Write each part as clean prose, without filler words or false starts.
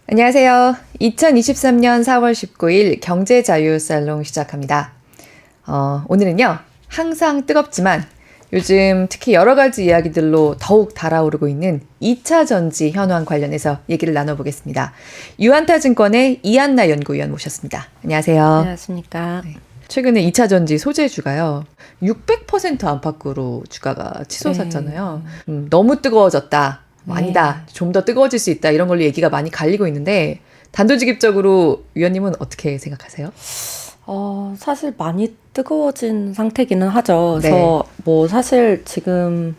안녕하세요. 2023년 4월 19일 경제자유살롱 시작합니다. 오늘은요, 항상 뜨겁지만 요즘 특히 여러 가지 이야기들로 더욱 달아오르고 있는 2차 전지 현황 관련해서 얘기를 나눠보겠습니다. 유안타증권의 이한나 연구위원 모셨습니다. 안녕하세요. 안녕하십니까. 네. 최근에 2차 전지 소재주가요, 600% 안팎으로 주가가 치솟았잖아요. 너무 뜨거워졌다. 아니다. 좀 더 뜨거워질 수 있다. 이런 걸로 얘기가 많이 갈리고 있는데 단도직입적으로 위원님은 어떻게 생각하세요? 사실 많이 뜨거워진 상태기는 하죠. 네. 그래서 뭐 사실 지금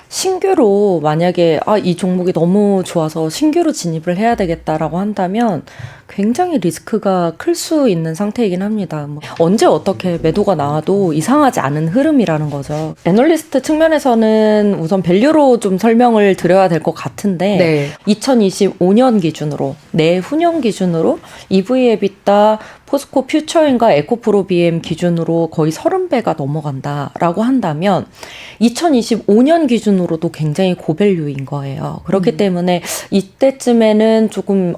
신규로 만약에 이 종목이 너무 좋아서 신규로 진입을 해야 되겠다라고 한다면 굉장히 리스크가 클 수 있는 상태이긴 합니다. 언제 어떻게 매도가 나와도 이상하지 않은 흐름이라는 거죠. 애널리스트 측면에서는 우선 밸류로 좀 설명을 드려야 될 것 같은데, 네. 2025년 기준으로, 내후년 기준으로 EV EBITDA, 포스코 퓨처인과 에코프로 BM 기준으로 거의 30배가 넘어간다라고 한다면 2025년 기준으로도 굉장히 고밸류인 거예요. 그렇기 때문에 이때쯤에는 조금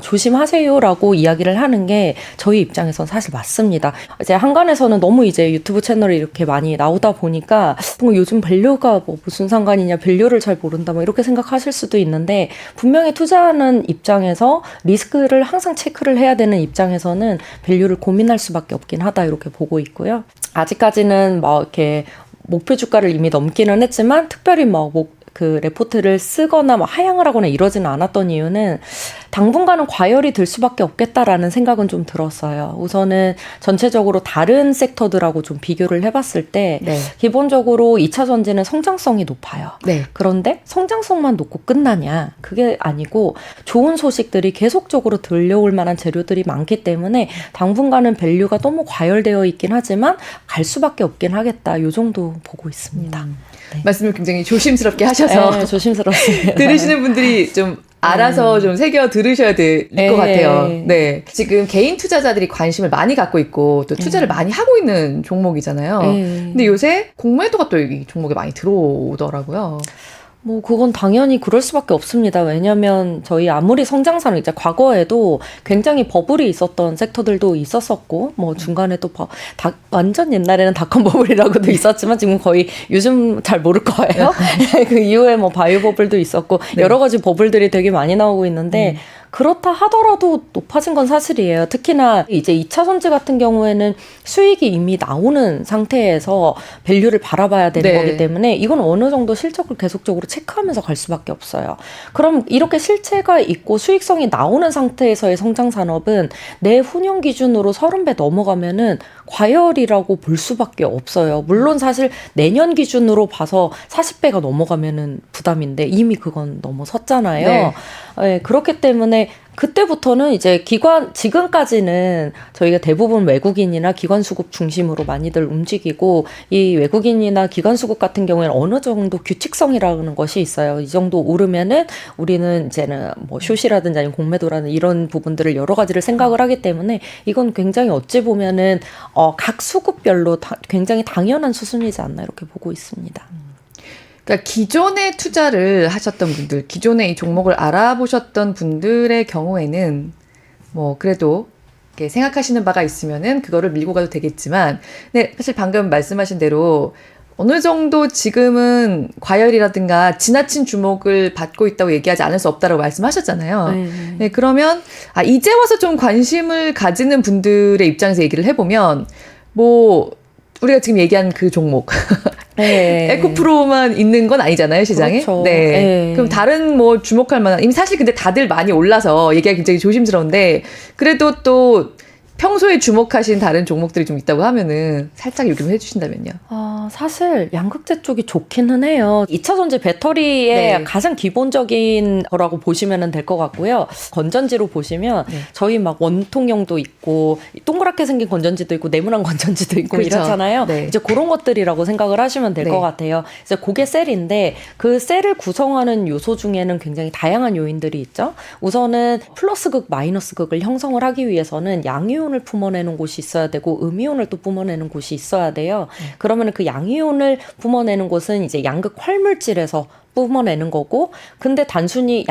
조심하세요라고 이야기를 하는 게 저희 입장에선 사실 맞습니다. 이제 한간에서는 너무 이제 유튜브 채널이 이렇게 많이 나오다 보니까 요즘 밸류가 뭐 무슨 상관이냐, 밸류를 잘 모른다 뭐 이렇게 생각하실 수도 있는데, 분명히 투자하는 입장에서 리스크를 항상 체크를 해야 되는 입장에서는 밸류를 고민할 수밖에 없긴 하다, 이렇게 보고 있고요. 아직까지는 이렇게 목표 주가를 이미 넘기는 했지만 특별히 그 레포트를 쓰거나 하향을 하거나 이러지는 않았던 이유는 당분간은 과열이 될 수밖에 없겠다라는 생각은 좀 들었어요. 우선은 전체적으로 다른 섹터들하고 좀 비교를 해봤을 때, 네. 기본적으로 2차 전지는 성장성이 높아요. 네. 그런데 성장성만 놓고 끝나냐? 그게 아니고 좋은 소식들이 계속적으로 들려올 만한 재료들이 많기 때문에 당분간은 밸류가 너무 과열되어 있긴 하지만 갈 수밖에 없긴 하겠다, 이 정도 보고 있습니다. 네. 말씀을 굉장히 조심스럽게 하셔서 네, 조심스럽습니다. 들으시는 분들이 좀 알아서 좀 새겨 들으셔야 될 것 같아요. 네. 지금 개인 투자자들이 관심을 많이 갖고 있고 또 투자를 많이 하고 있는 종목이잖아요. 근데 요새 공매도가 또 이 종목에 많이 들어오더라고요. 그건 당연히 그럴 수밖에 없습니다. 왜냐면 저희 아무리 성장사는 이제 과거에도 굉장히 버블이 있었던 섹터들도 있었었고, 중간에 또 완전 옛날에는 닷컴 버블이라고도 있었지만 지금 거의 요즘 잘 모를 거예요. 그 이후에 바이오 버블도 있었고, 네. 여러 가지 버블들이 되게 많이 나오고 있는데, 그렇다 하더라도 높아진 건 사실이에요. 특히나 이제 2차 전지 같은 경우에는 수익이 이미 나오는 상태에서 밸류를 바라봐야 되는 네. 거기 때문에 이건 어느 정도 실적을 계속적으로 체크하면서 갈 수밖에 없어요. 그럼 이렇게 실체가 있고 수익성이 나오는 상태에서의 성장 산업은 내후년 기준으로 30배 넘어가면은 과열이라고 볼 수밖에 없어요. 물론 사실 내년 기준으로 봐서 40배가 넘어가면은 부담인데 이미 그건 넘어섰잖아요. 네. 네, 그렇기 때문에 그때부터는 이제 지금까지는 저희가 대부분 외국인이나 기관 수급 중심으로 많이들 움직이고, 이 외국인이나 기관 수급 같은 경우에는 어느 정도 규칙성이라는 것이 있어요. 이 정도 오르면은 우리는 이제는 숏이라든지 아니면 공매도라는 이런 부분들을 여러 가지를 생각을 하기 때문에 이건 굉장히 어찌 보면은 각 수급별로 굉장히 당연한 수순이지 않나, 이렇게 보고 있습니다. 그러니까 기존에 투자를 하셨던 분들, 기존에 이 종목을 알아보셨던 분들의 경우에는 그래도 이렇게 생각하시는 바가 있으면은 그거를 밀고 가도 되겠지만, 근데 사실 방금 말씀하신 대로 어느 정도 지금은 과열이라든가 지나친 주목을 받고 있다고 얘기하지 않을 수 없다라고 말씀하셨잖아요. 네, 그러면 이제 와서 좀 관심을 가지는 분들의 입장에서 얘기를 해보면 우리가 지금 얘기한 그 종목 에코프로만 있는 건 아니잖아요, 시장에. 그렇죠. 네. 그럼 다른 주목할 만한, 이미 사실 근데 다들 많이 올라서 얘기하기 굉장히 조심스러운데, 그래도 또 평소에 주목하신 다른 종목들이 좀 있다고 하면은 살짝 얘기 좀 해주신다면요. 사실 양극재 쪽이 좋기는 해요. 2차 전지 배터리의 가장 기본적인 거라고 보시면 될 것 같고요. 건전지로 보시면 저희 원통형도 있고 동그랗게 생긴 건전지도 있고 네모난 건전지도 있고, 그렇죠. 이렇잖아요. 네. 이제 그런 것들이라고 생각을 하시면 될 것 같아요. 이제 그게 셀인데, 그 셀을 구성하는 요소 중에는 굉장히 다양한 요인들이 있죠. 우선은 플러스극, 마이너스극을 형성을 하기 위해서는 양이온을 품어내는 곳이 있어야 되고 음이온을 또 뿜어내는 곳이 있어야 돼요. 그러면 그 양이온을 뿜어내는 곳은 이제 양극 활물질에서 뿜어내는 거고, 근데 단순히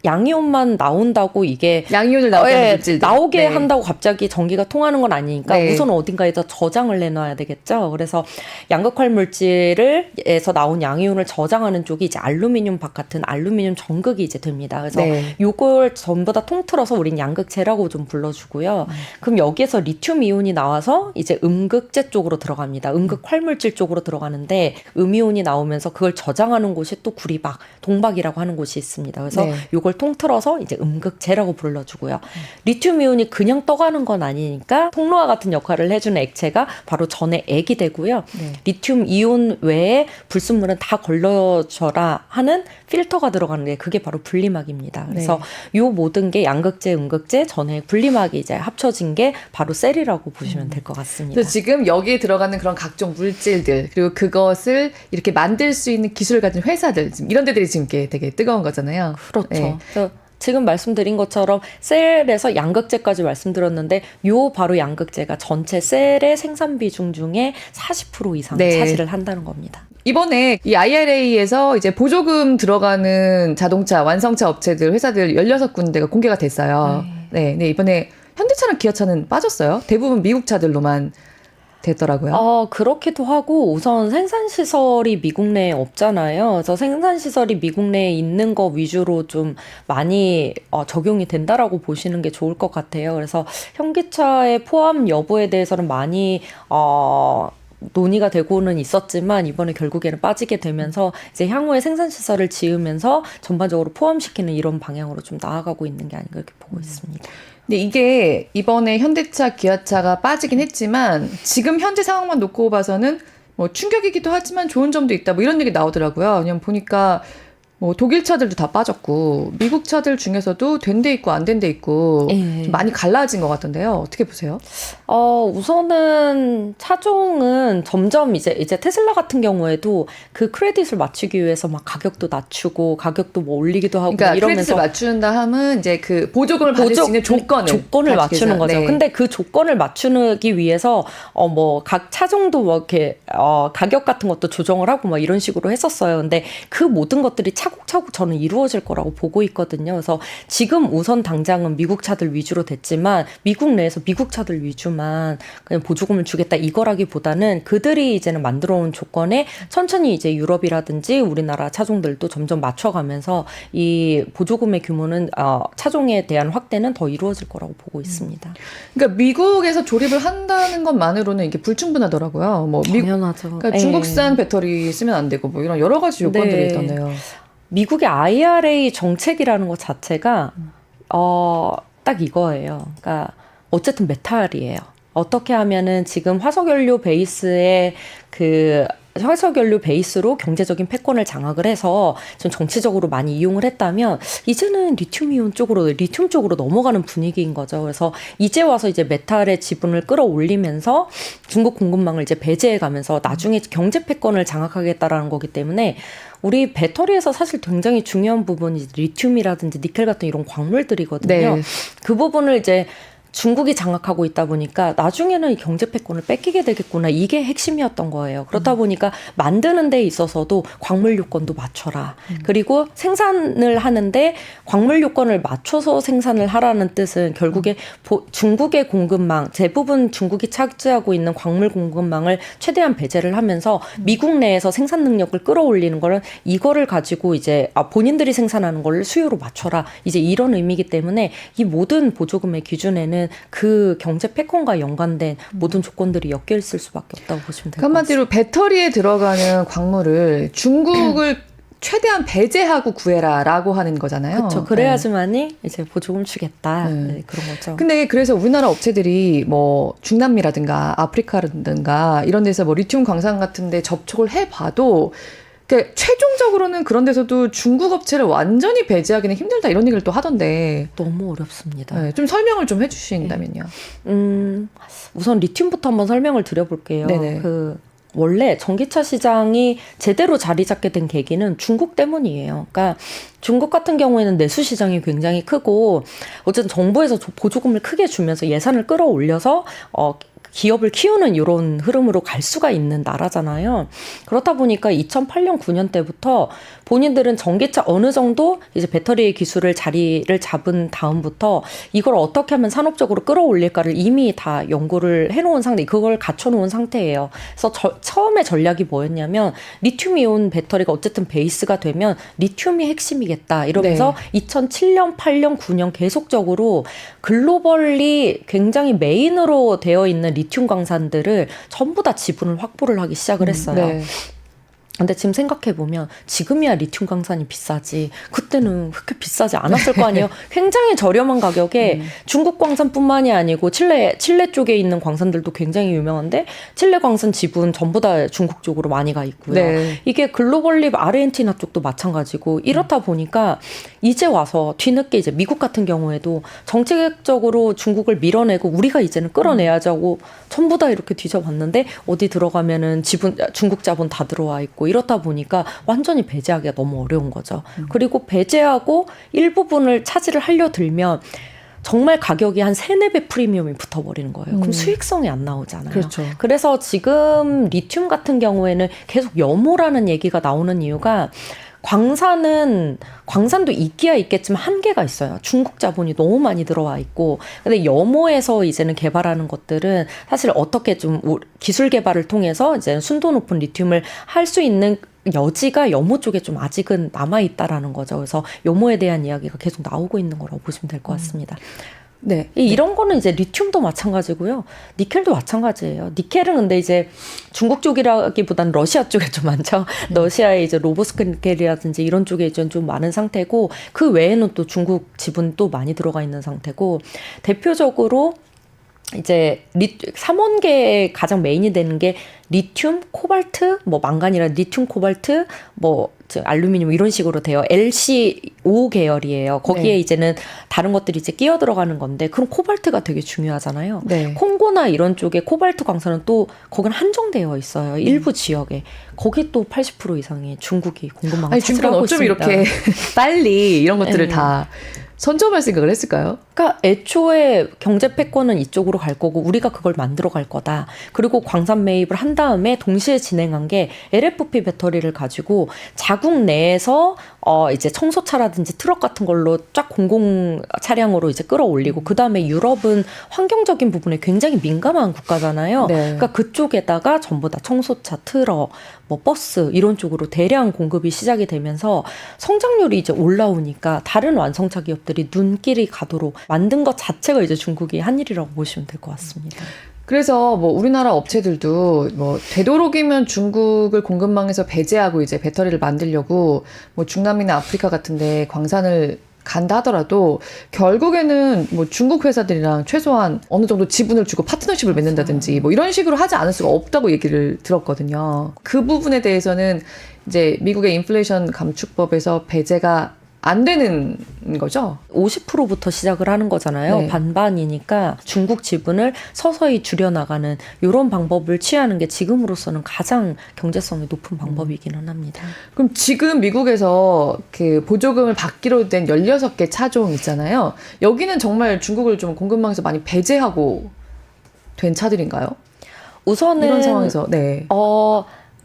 양이온만 나온다고 이게 양이온을 나오게 하는 예, 물질들. 나오게 네. 한다고 갑자기 전기가 통하는 건 아니니까 네. 우선 어딘가에다 저장을 해놔야 되겠죠. 그래서 양극활 물질에서 나온 양이온을 저장하는 쪽이 이제 알루미늄 박 같은 알루미늄 전극이 이제 됩니다. 그래서 네. 요걸 전부 다 통틀어서 우린 양극재라고 좀 불러주고요. 그럼 여기에서 리튬 이온이 나와서 이제 음극재 쪽으로 들어갑니다. 음극활 물질 쪽으로 들어가는데 음이온이 나오면서 그걸 저장하는 곳이 또 구리박, 동박이라고 하는 곳이 있습니다. 그래서 네. 요걸 통틀어서 이제 음극재라고 불러주고요. 리튬 이온이 그냥 떠가는 건 아니니까 통로와 같은 역할을 해주는 액체가 바로 전해 액이 되고요. 네. 리튬 이온 외에 불순물은 다 걸러져라 하는 필터가 들어가는데 그게 바로 분리막입니다. 그래서 요 모든 게 양극재, 음극재, 전해 분리막이 이제 합쳐진 게 바로 셀이라고 보시면 될 것 같습니다. 그래서 지금 여기에 들어가는 그런 각종 물질들 그리고 그것을 이렇게 만들 수 있는 기술을 가진 회사들 지금 이런 데들이 지금 되게 뜨거운 거잖아요. 그렇죠. 네. 그래서 지금 말씀드린 것처럼 셀에서 양극재까지 말씀드렸는데 요 바로 양극재가 전체 셀의 생산 비중 중에 40% 이상 네. 차지를 한다는 겁니다. 이번에 이 IRA에서 이제 보조금 들어가는 자동차 완성차 업체들 회사들 16군데가 공개가 됐어요. 네. 네. 이번에 현대차랑 기아차는 빠졌어요. 대부분 미국 차들로만 됐더라고요. 그렇기도 하고 우선 생산시설이 미국 내에 없잖아요. 그래서 생산시설이 미국 내에 있는 거 위주로 좀 많이 적용이 된다라고 보시는 게 좋을 것 같아요. 그래서 현기차의 포함 여부에 대해서는 많이 논의가 되고는 있었지만 이번에 결국에는 빠지게 되면서 이제 향후에 생산시설을 지으면서 전반적으로 포함시키는 이런 방향으로 좀 나아가고 있는 게 아닌가 이렇게 보고 있습니다. 근데 이게 이번에 현대차, 기아차가 빠지긴 했지만 지금 현재 상황만 놓고 봐서는 뭐 충격이기도 하지만 좋은 점도 있다. 뭐 이런 얘기 나오더라고요. 그냥 보니까 뭐 독일 차들도 다 빠졌고 미국 차들 중에서도 된 데 있고 안 된 데 있고 좀 많이 갈라진 것 같던데요. 어떻게 보세요? 우선은 차종은 점점 이제 테슬라 같은 경우에도 그 크레딧을 맞추기 위해서 막 가격도 낮추고 가격도 뭐 올리기도 하고 그러니까 이러면서 크레딧을 맞춘다 하면 이제 그 보조금을 받을 수 있는 조건을 맞추는 거죠. 네. 근데 그 조건을 맞추기 위해서 뭐 각 차종도 뭐 이렇게 가격 같은 것도 조정을 하고 막 이런 식으로 했었어요. 근데 그 모든 것들이 차곡차곡 저는 이루어질 거라고 보고 있거든요. 그래서 지금 우선 당장은 미국 차들 위주로 됐지만 미국 내에서 미국 차들 위주만 그냥 보조금을 주겠다 이거라기보다는 그들이 이제는 만들어 온 조건에 천천히 이제 유럽이라든지 우리나라 차종들도 점점 맞춰가면서 이 보조금의 규모는 차종에 대한 확대는 더 이루어질 거라고 보고 있습니다. 그러니까 미국에서 조립을 한다는 것만으로는 이게 불충분하더라고요. 뭐 당연하죠. 그러니까 중국산 배터리 쓰면 안 되고 뭐 이런 여러 가지 요건들이 네. 있던데요. 미국의 IRA 정책이라는 것 자체가 딱 이거예요. 그러니까 어쨌든 메탈이에요. 어떻게 하면은 지금 화석연료 베이스의 화석연료 베이스로 경제적인 패권을 장악을 해서 좀 정치적으로 많이 이용을 했다면 이제는 리튬 쪽으로 넘어가는 분위기인 거죠. 그래서 이제 와서 이제 메탈의 지분을 끌어올리면서 중국 공급망을 이제 배제해 가면서 나중에 경제 패권을 장악하겠다라는 거기 때문에 우리 배터리에서 사실 굉장히 중요한 부분이 리튬이라든지 니켈 같은 이런 광물들이거든요. 네. 그 부분을 이제 중국이 장악하고 있다 보니까 나중에는 이 경제 패권을 뺏기게 되겠구나. 이게 핵심이었던 거예요. 그렇다 보니까 만드는 데 있어서도 광물 요건도 맞춰라. 그리고 생산을 하는데 광물 요건을 맞춰서 생산을 하라는 뜻은 결국에 중국의 공급망, 대부분 중국이 차지하고 있는 광물 공급망을 최대한 배제를 하면서 미국 내에서 생산 능력을 끌어올리는 거는 이거를 가지고 이제 본인들이 생산하는 걸 수요로 맞춰라. 이제 이런 의미이기 때문에 이 모든 보조금의 기준에는 그 경제 패권과 연관된 모든 조건들이 엮여 있을 수밖에 없다고 보시면 될 것 같습니다. 한마디로 배터리에 들어가는 광물을 중국을 최대한 배제하고 구해라라고 하는 거잖아요. 그렇죠. 그래야지만이 이제 보조금 주겠다. 네, 그런 거죠. 근데 그래서 우리나라 업체들이 뭐 중남미라든가 아프리카라든가 이런 데서 뭐 리튬 광산 같은 데 접촉을 해봐도 그러니까 최종적으로는 그런 데서도 중국 업체를 완전히 배제하기는 힘들다 이런 얘기를 또 하던데 너무 어렵습니다. 네, 좀 설명을 좀 해주신다면요. 우선 리튬부터 한번 설명을 드려볼게요. 네네. 원래 전기차 시장이 제대로 자리 잡게 된 계기는 중국 때문이에요. 그러니까 중국 같은 경우에는 내수 시장이 굉장히 크고 어쨌든 정부에서 보조금을 크게 주면서 예산을 끌어올려서 기업을 키우는 이런 흐름으로 갈 수가 있는 나라잖아요. 그렇다 보니까 2008년, 9년 때부터 본인들은 전기차 어느 정도 이제 배터리의 기술을 자리를 잡은 다음부터 이걸 어떻게 하면 산업적으로 끌어올릴까를 이미 다 연구를 해놓은 상태, 그걸 갖춰놓은 상태예요. 그래서 처음에 전략이 뭐였냐면 리튬이온 배터리가 어쨌든 베이스가 되면 리튬이 핵심이겠다 이러면서 네. 2007년, 8년, 9년 계속적으로 글로벌리 굉장히 메인으로 되어 있는 리튬 강산들을 전부 다 지분을 확보를 하기 시작을 했어요. 네. 근데 지금 생각해보면 지금이야 리튬 강산이 비싸지 그때는 그렇게 비싸지 않았을 거 아니에요. 굉장히 저렴한 가격에 중국 광산뿐만이 아니고 칠레 쪽에 있는 광산들도 굉장히 유명한데 칠레 광산 지분 전부 다 중국 쪽으로 많이 가 있고요. 네. 이게 글로벌리 아르헨티나 쪽도 마찬가지고 이렇다 보니까 이제 와서 뒤늦게 이제 미국 같은 경우에도 정책적으로 중국을 밀어내고 우리가 이제는 끌어내야지 하고 전부 다 이렇게 뒤져봤는데 어디 들어가면은 중국 자본 다 들어와 있고 이렇다 보니까 완전히 배제하기가 너무 어려운 거죠. 그리고 배제하고 일부분을 차지를 하려 들면 정말 가격이 한 3-4배 프리미엄이 붙어버리는 거예요. 그럼 수익성이 안 나오잖아요. 그렇죠. 그래서 지금 리튬 같은 경우에는 계속 염호라는 얘기가 나오는 이유가 광산도 있기야 있겠지만 한계가 있어요. 중국 자본이 너무 많이 들어와 있고. 근데 염호에서 이제는 개발하는 것들은 사실 어떻게 좀 기술 개발을 통해서 이제 순도 높은 리튬을 할 수 있는 여지가 염호 쪽에 좀 아직은 남아있다라는 거죠. 그래서 염호에 대한 이야기가 계속 나오고 있는 거라고 보시면 될 것 같습니다. 네. 이런 거는 이제 리튬도 마찬가지고요. 니켈도 마찬가지예요. 니켈은 근데 이제 중국 쪽이라기보다는 러시아 쪽에 좀 많죠. 러시아의 이제 로보스니켈이라든지 이런 쪽에 이제 좀 많은 상태고 그 외에는 또 중국 지분 또 많이 들어가 있는 상태고 대표적으로 이제 삼원계의 가장 메인이 되는 게 리튬, 코발트, 뭐 망간이라 리튬, 코발트, 뭐 알루미늄 이런 식으로 돼요. LCO 계열이에요. 거기에 네. 이제는 다른 것들이 이제 끼어 들어가는 건데 그럼 코발트가 되게 중요하잖아요. 네. 콩고나 이런 쪽에 코발트 광산은 또 거기는 한정되어 있어요. 일부 지역에. 거기 또 80% 이상이 중국이 공급망을 아니, 중국은 차지하고 어쩜 있습니다. 이렇게 빨리 이런 것들을 네. 다 선점할 생각을 했을까요? 그러니까 애초에 경제 패권은 이쪽으로 갈 거고 우리가 그걸 만들어 갈 거다. 그리고 광산 매입을 한 다음에 동시에 진행한 게 LFP 배터리를 가지고 자국 내에서 이제 청소차라든지 트럭 같은 걸로 쫙 공공 차량으로 이제 끌어올리고 그 다음에 유럽은 환경적인 부분에 굉장히 민감한 국가잖아요. 네. 그러니까 그쪽에다가 전부 다 청소차, 트럭, 뭐 버스 이런 쪽으로 대량 공급이 시작이 되면서 성장률이 이제 올라오니까 다른 완성차 기업들이 눈길이 가도록 만든 것 자체가 이제 중국이 한 일이라고 보시면 될 것 같습니다. 그래서 뭐 우리나라 업체들도 뭐 되도록이면 중국을 공급망에서 배제하고 이제 배터리를 만들려고 뭐 중남미나 아프리카 같은데 광산을 간다 하더라도 결국에는 뭐 중국 회사들이랑 최소한 어느 정도 지분을 주고 파트너십을 맺는다든지 뭐 이런 식으로 하지 않을 수가 없다고 얘기를 들었거든요. 그 부분에 대해서는 이제 미국의 인플레이션 감축법에서 배제가 안 되는 거죠? 50%부터 시작을 하는 거잖아요. 네. 반반이니까 중국 지분을 서서히 줄여나가는 이런 방법을 취하는 게 지금으로서는 가장 경제성이 높은 방법이기는 합니다. 그럼 지금 미국에서 그 보조금을 받기로 된 16개 차종 있잖아요. 여기는 정말 중국을 좀 공급망에서 많이 배제하고 된 차들인가요? 우선은 이런 상황에서 네.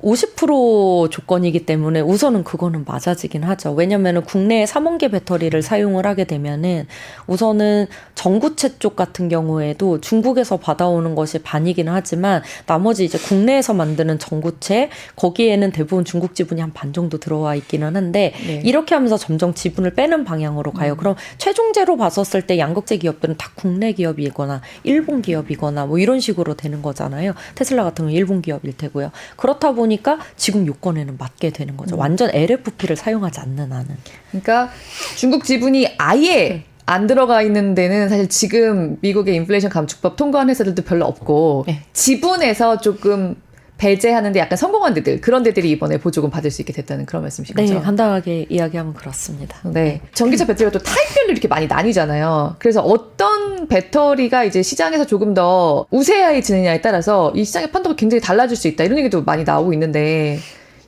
50% 조건이기 때문에 우선은 그거는 맞아지긴 하죠. 왜냐면은 국내에 3원계 배터리를 사용을 하게 되면은 우선은 전구체 쪽 같은 경우에도 중국에서 받아오는 것이 반이기는 하지만 나머지 이제 국내에서 만드는 전구체 거기에는 대부분 중국 지분이 한 반 정도 들어와 있기는 한데 네. 이렇게 하면서 점점 지분을 빼는 방향으로 가요. 그럼 최종제로 봤었을 때 양극재 기업들은 다 국내 기업이거나 일본 기업이거나 뭐 이런 식으로 되는 거잖아요. 테슬라 같은 건 일본 기업일 테고요. 그렇다 보니까 지금 요건에는 맞게 되는 거죠. 완전 LFP를 사용하지 않는 한은. 그러니까 중국 지분이 아예 안 들어가 있는 데는 사실 지금 미국의 인플레이션 감축법 통과한 회사들도 별로 없고 네. 지분에서 조금 배제하는데 약간 성공한 데들 그런 데들이 이번에 보조금 받을 수 있게 됐다는 그런 말씀이신 거죠? 네, 간단하게 이야기하면 그렇습니다. 네. 전기차 배터리가 또 타입별로 이렇게 많이 나뉘잖아요. 그래서 어떤 배터리가 이제 시장에서 조금 더 우세해지느냐에 따라서 이 시장의 판도가 굉장히 달라질 수 있다. 이런 얘기도 많이 나오고 있는데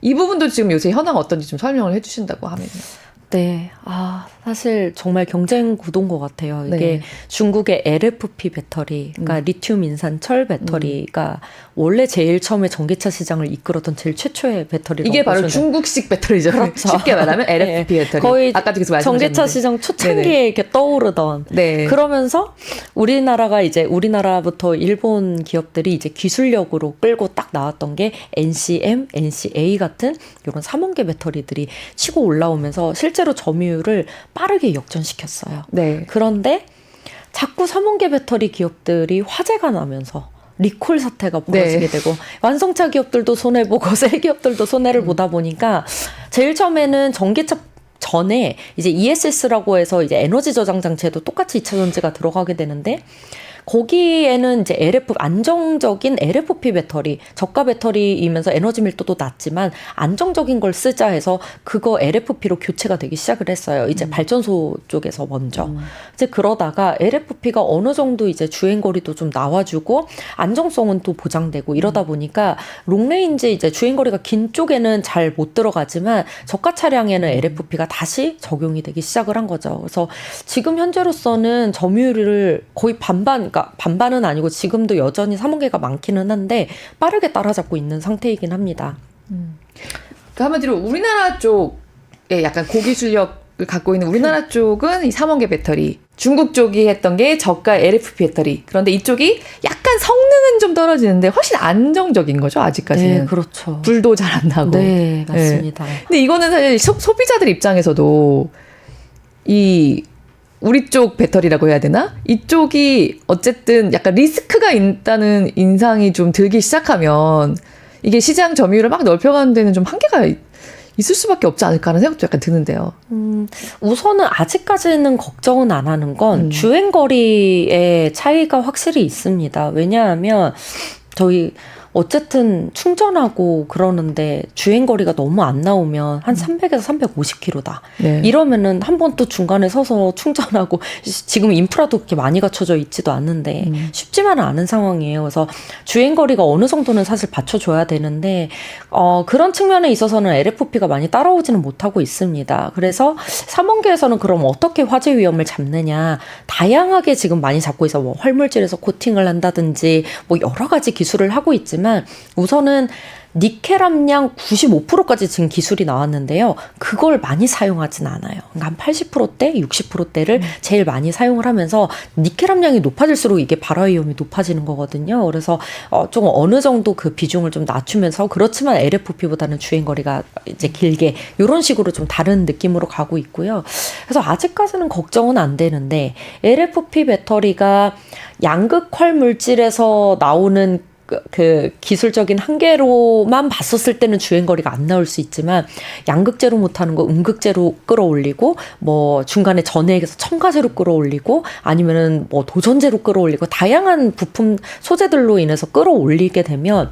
이 부분도 지금 요새 현황 어떤지 좀 설명을 해주신다고 하면요. 네. 사실 정말 경쟁 구도인 것 같아요. 이게 네. 중국의 LFP 배터리, 그러니까 리튬 인산 철 배터리가 원래 제일 처음에 전기차 시장을 이끌었던 제일 최초의 배터리라고 이게 바로 보시면 중국식 배터리죠. 그렇죠. 쉽게 말하면 LFP 배터리. 거의 아까도 계속 말씀하셨는데. 전기차 시장 초창기에 네네. 이렇게 떠오르던. 네. 그러면서 우리나라부터 일본 기업들이 이제 기술력으로 끌고 딱 나왔던 게 NCM, NCA 같은 이런 3원계 배터리들이 치고 올라오면서 실제로 점유율을 빠르게 역전시켰어요. 네. 그런데 자꾸 3원계 배터리 기업들이 화제가 나면서 리콜 사태가 벌어지게 되고 완성차 기업들도 손해보고 셀 기업들도 손해를 보다 보니까 제일 처음에는 전기차 전에 이제 ESS라고 해서 이제 에너지 저장 장치에도 똑같이 2차 전지가 들어가게 되는데 거기에는 이제 안정적인 LFP 배터리, 저가 배터리이면서 에너지 밀도도 낮지만 안정적인 걸 쓰자 해서 그거 LFP로 교체가 되기 시작을 했어요. 이제 발전소 쪽에서 먼저. 이제 그러다가 LFP가 어느 정도 이제 주행거리도 좀 나와주고 안정성은 또 보장되고 이러다 보니까 롱레인지 이제 주행거리가 긴 쪽에는 잘 못 들어가지만 저가 차량에는 LFP가 다시 적용이 되기 시작을 한 거죠. 그래서 지금 현재로서는 점유율을 거의 그러니까 반반은 아니고 지금도 여전히 3원계가 많기는 한데 빠르게 따라잡고 있는 상태이긴 합니다. 그 한마디로 우리나라 쪽에 약간 고기술력을 갖고 있는 우리나라 쪽은 이 3원계 배터리, 중국 쪽이 했던 게 저가 LFP 배터리. 그런데 이쪽이 약간 성능은 좀 떨어지는데 훨씬 안정적인 거죠, 아직까지는. 네, 그렇죠. 불도 잘 안 나고. 네, 맞습니다. 네. 근데 이거는 사실 소비자들 입장에서도 우리 쪽 배터리라고 해야 되나? 이쪽이 어쨌든 약간 리스크가 있다는 인상이 좀 들기 시작하면 이게 시장 점유율을 막 넓혀가는 데는 좀 한계가 있을 수밖에 없지 않을까 하는 생각도 약간 드는데요. 우선은 아직까지는 걱정은 안 하는 건 주행거리의 차이가 확실히 있습니다. 왜냐하면 저희 어쨌든 충전하고 그러는데 주행거리가 너무 안 나오면 한 300에서 350km다. 네. 이러면은 한 번 또 중간에 서서 충전하고 지금 인프라도 그렇게 많이 갖춰져 있지도 않는데 쉽지만은 않은 상황이에요. 그래서 주행거리가 어느 정도는 사실 받쳐줘야 되는데 그런 측면에 있어서는 LFP가 많이 따라오지는 못하고 있습니다. 그래서 3원계에서는 그럼 어떻게 화재 위험을 잡느냐 다양하게 지금 많이 잡고 있어. 뭐 활물질에서 코팅을 한다든지 뭐 여러 가지 기술을 하고 있지만 우선은 니켈 함량 95%까지 지금 기술이 나왔는데요. 그걸 많이 사용하진 않아요. 그러니까 한 80%대, 60%대를 제일 많이 사용을 하면서 니켈 함량이 높아질수록 이게 발화 위험이 높아지는 거거든요. 그래서 좀 어느 정도 그 비중을 좀 낮추면서 그렇지만 LFP보다는 주행거리가 이제 길게 이런 식으로 좀 다른 느낌으로 가고 있고요. 그래서 아직까지는 걱정은 안 되는데 LFP 배터리가 양극활 물질에서 나오는 그 기술적인 한계로만 봤었을 때는 주행거리가 안 나올 수 있지만 양극재로 못하는 거 음극재로 끌어올리고 뭐 중간에 전해에서 첨가재로 끌어올리고 아니면은 뭐 도전재로 끌어올리고 다양한 부품 소재들로 인해서 끌어올리게 되면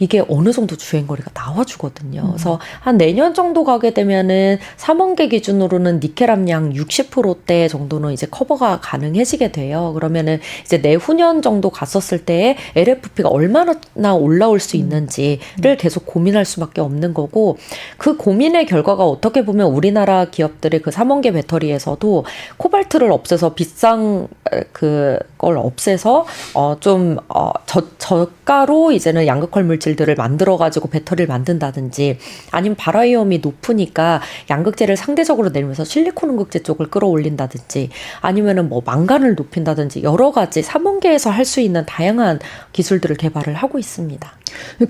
이게 어느 정도 주행거리가 나와주거든요. 그래서 한 내년 정도 가게 되면은 3원계 기준으로는 니켈 함량 60%대 정도는 이제 커버가 가능해지게 돼요. 그러면은 이제 내후년 정도 갔었을 때에 LFP가 얼마나 올라올 수 있는지를 계속 고민할 수밖에 없는 거고 그 고민의 결과가 어떻게 보면 우리나라 기업들의 그 3원계 배터리에서도 코발트를 없애서 비싼 그걸 없애서 저가로 이제는 양극활 물질들을 만들어가지고 배터리를 만든다든지 아니면 발화 위험이 높으니까 양극재를 상대적으로 내리면서 실리콘 음극재 쪽을 끌어올린다든지 아니면은 뭐 망간을 높인다든지 여러 가지 3원계에서 할 수 있는 다양한 기술들을 개발을 하고 있습니다.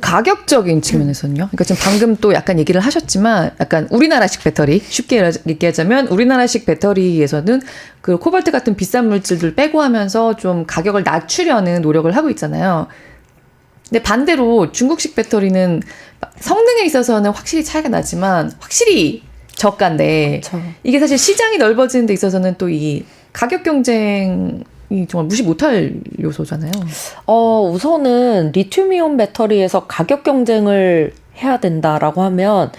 가격적인 측면에서는요. 그러니까 지금 방금 또 약간 얘기를 하셨지만 약간 우리나라식 배터리 쉽게 얘기하자면 우리나라식 배터리에서는 그 코발트 같은 비싼 물질들 빼고 하면서 좀 가격을 낮추려는 노력을 하고 있잖아요. 근데 반대로 중국식 배터리는 성능에 있어서는 확실히 차이가 나지만 확실히 저가인데 그렇죠. 이게 사실 시장이 넓어지는 데 있어서는 또 이 가격 경쟁이 정말 무시 못할 요소잖아요. 우선은 리튬이온 배터리에서 가격 경쟁을 해야 된다라고 하면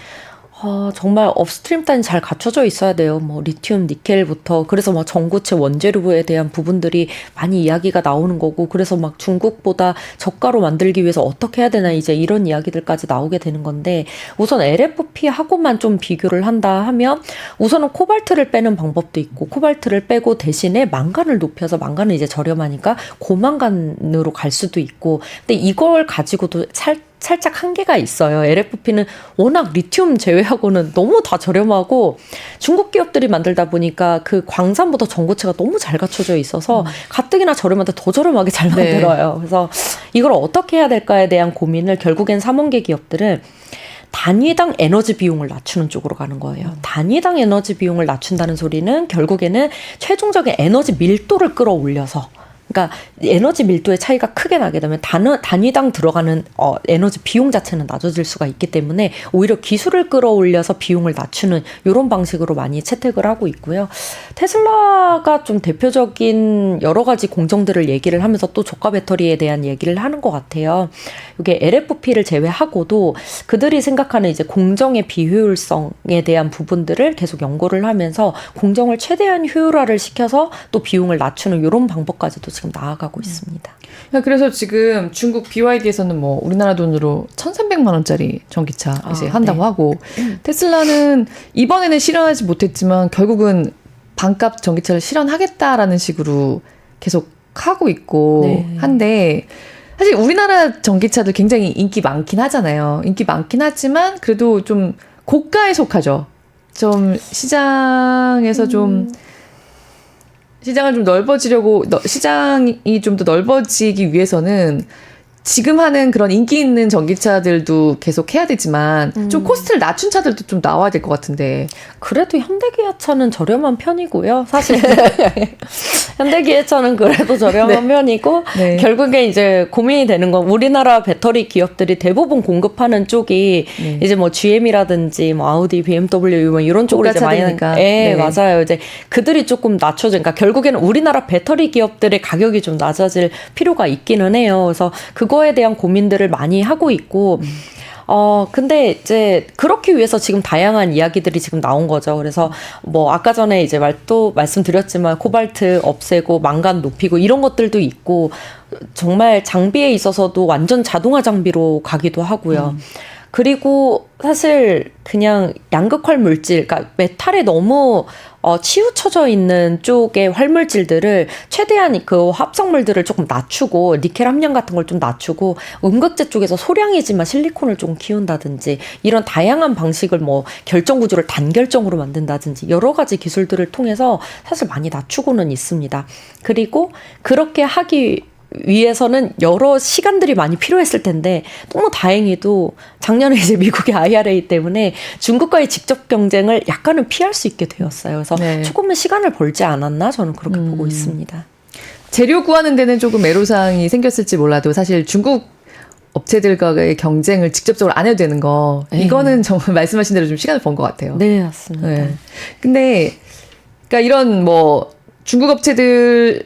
정말 업스트림 단이 잘 갖춰져 있어야 돼요. 뭐 리튬, 니켈부터. 그래서 막 전고체 원재료에 대한 부분들이 많이 이야기가 나오는 거고, 그래서 막 중국보다 저가로 만들기 위해서 어떻게 해야 되나 이제 이런 이야기들까지 나오게 되는 건데, 우선 LFP하고만 좀 비교를 한다 하면 우선은 코발트를 빼는 방법도 있고, 코발트를 빼고 대신에 망간을 높여서, 망간은 이제 저렴하니까 고망간으로 갈 수도 있고, 근데 이걸 가지고도 살짝 한계가 있어요. LFP는 워낙 리튬 제외하고는 너무 다 저렴하고, 중국 기업들이 만들다 보니까 그 광산보다 전고체가 너무 잘 갖춰져 있어서 가뜩이나 저렴한데 더 저렴하게 잘 만들어요. 그래서 이걸 어떻게 해야 될까에 대한 고민을 결국엔 3원계 기업들은 단위당 에너지 비용을 낮추는 쪽으로 가는 거예요. 단위당 에너지 비용을 낮춘다는 소리는 결국에는 최종적인 에너지 밀도를 끌어올려서, 그러니까 에너지 밀도의 차이가 크게 나게 되면 단위당 들어가는 에너지 비용 자체는 낮아질 수가 있기 때문에 오히려 기술을 끌어올려서 비용을 낮추는 이런 방식으로 많이 채택을 하고 있고요. 테슬라가 좀 대표적인 여러 가지 공정들을 얘기를 하면서 또 저가 배터리에 대한 얘기를 하는 것 같아요. 이게 LFP를 제외하고도 그들이 생각하는 이제 공정의 비효율성에 대한 부분들을 계속 연구를 하면서 공정을 최대한 효율화를 시켜서 또 비용을 낮추는 이런 방법까지도 지금 나아가고 있습니다. 그래서 지금 중국 BYD에서는 뭐 우리나라 돈으로 1,300만 원짜리 전기차 이제 한다고 네. 하고, 테슬라는 이번에는 실현하지 못했지만 결국은 반값 전기차를 실현하겠다라는 식으로 계속 하고 있고 네. 한데, 사실 우리나라 전기차도 굉장히 인기 많긴 하잖아요. 인기 많긴 하지만 그래도 좀 고가에 속하죠. 좀 시장에서 좀 시장을 좀 넓어지려고, 시장이 좀 더 넓어지기 위해서는 지금 하는 그런 인기 있는 전기차들도 계속 해야 되지만 좀 코스트를 낮춘 차들도 좀 나와야 될 것 같은데. 그래도 현대기아차는 저렴한 편이고요. 사실 현대기아차는 그래도 저렴한 편이고, 네. 결국에 이제 고민이 되는 건 우리나라 배터리 기업들이 대부분 공급하는 쪽이 이제 뭐 GM이라든지 뭐 아우디, BMW 뭐 이런 쪽으로 이제 많이 고가차들이니까. 네, 네. 맞아요. 이제 그들이 조금 낮춰져, 그러니까 결국에는 우리나라 배터리 기업들의 가격이 좀 낮아질 필요가 있기는 해요. 그래서 그거에 대한 고민들을 많이 하고 있고, 근데 이제 그렇기 위해서 지금 다양한 이야기들이 지금 나온 거죠. 그래서 뭐 아까 전에 이제 또 말씀드렸지만 코발트 없애고 망간 높이고 이런 것들도 있고, 정말 장비에 있어서도 완전 자동화 장비로 가기도 하고요. 그리고 사실 그냥 양극화 물질, 그러니까 메탈에 너무 치우쳐져 있는 쪽의 활물질들을 최대한 그 합성물들을 조금 낮추고, 니켈 함량 같은 걸 좀 낮추고, 음극재 쪽에서 소량이지만 실리콘을 좀 키운다든지, 이런 다양한 방식을 뭐 결정 구조를 단결정으로 만든다든지 여러 가지 기술들을 통해서 사실 많이 낮추고는 있습니다. 그리고 그렇게 하기 위해서는 여러 시간들이 많이 필요했을 텐데, 너무 다행히도 작년에 이제 미국의 IRA 때문에 중국과의 직접 경쟁을 약간은 피할 수 있게 되었어요. 그래서 네. 조금은 시간을 벌지 않았나 저는 그렇게 보고 있습니다. 재료 구하는 데는 조금 애로사항이 생겼을지 몰라도 사실 중국 업체들과의 경쟁을 직접적으로 안 해도 되는 거, 네. 이거는 정말 말씀하신 대로 좀 시간을 번 것 같아요. 네, 맞습니다. 네. 근데 그러니까 이런 뭐 중국 업체들이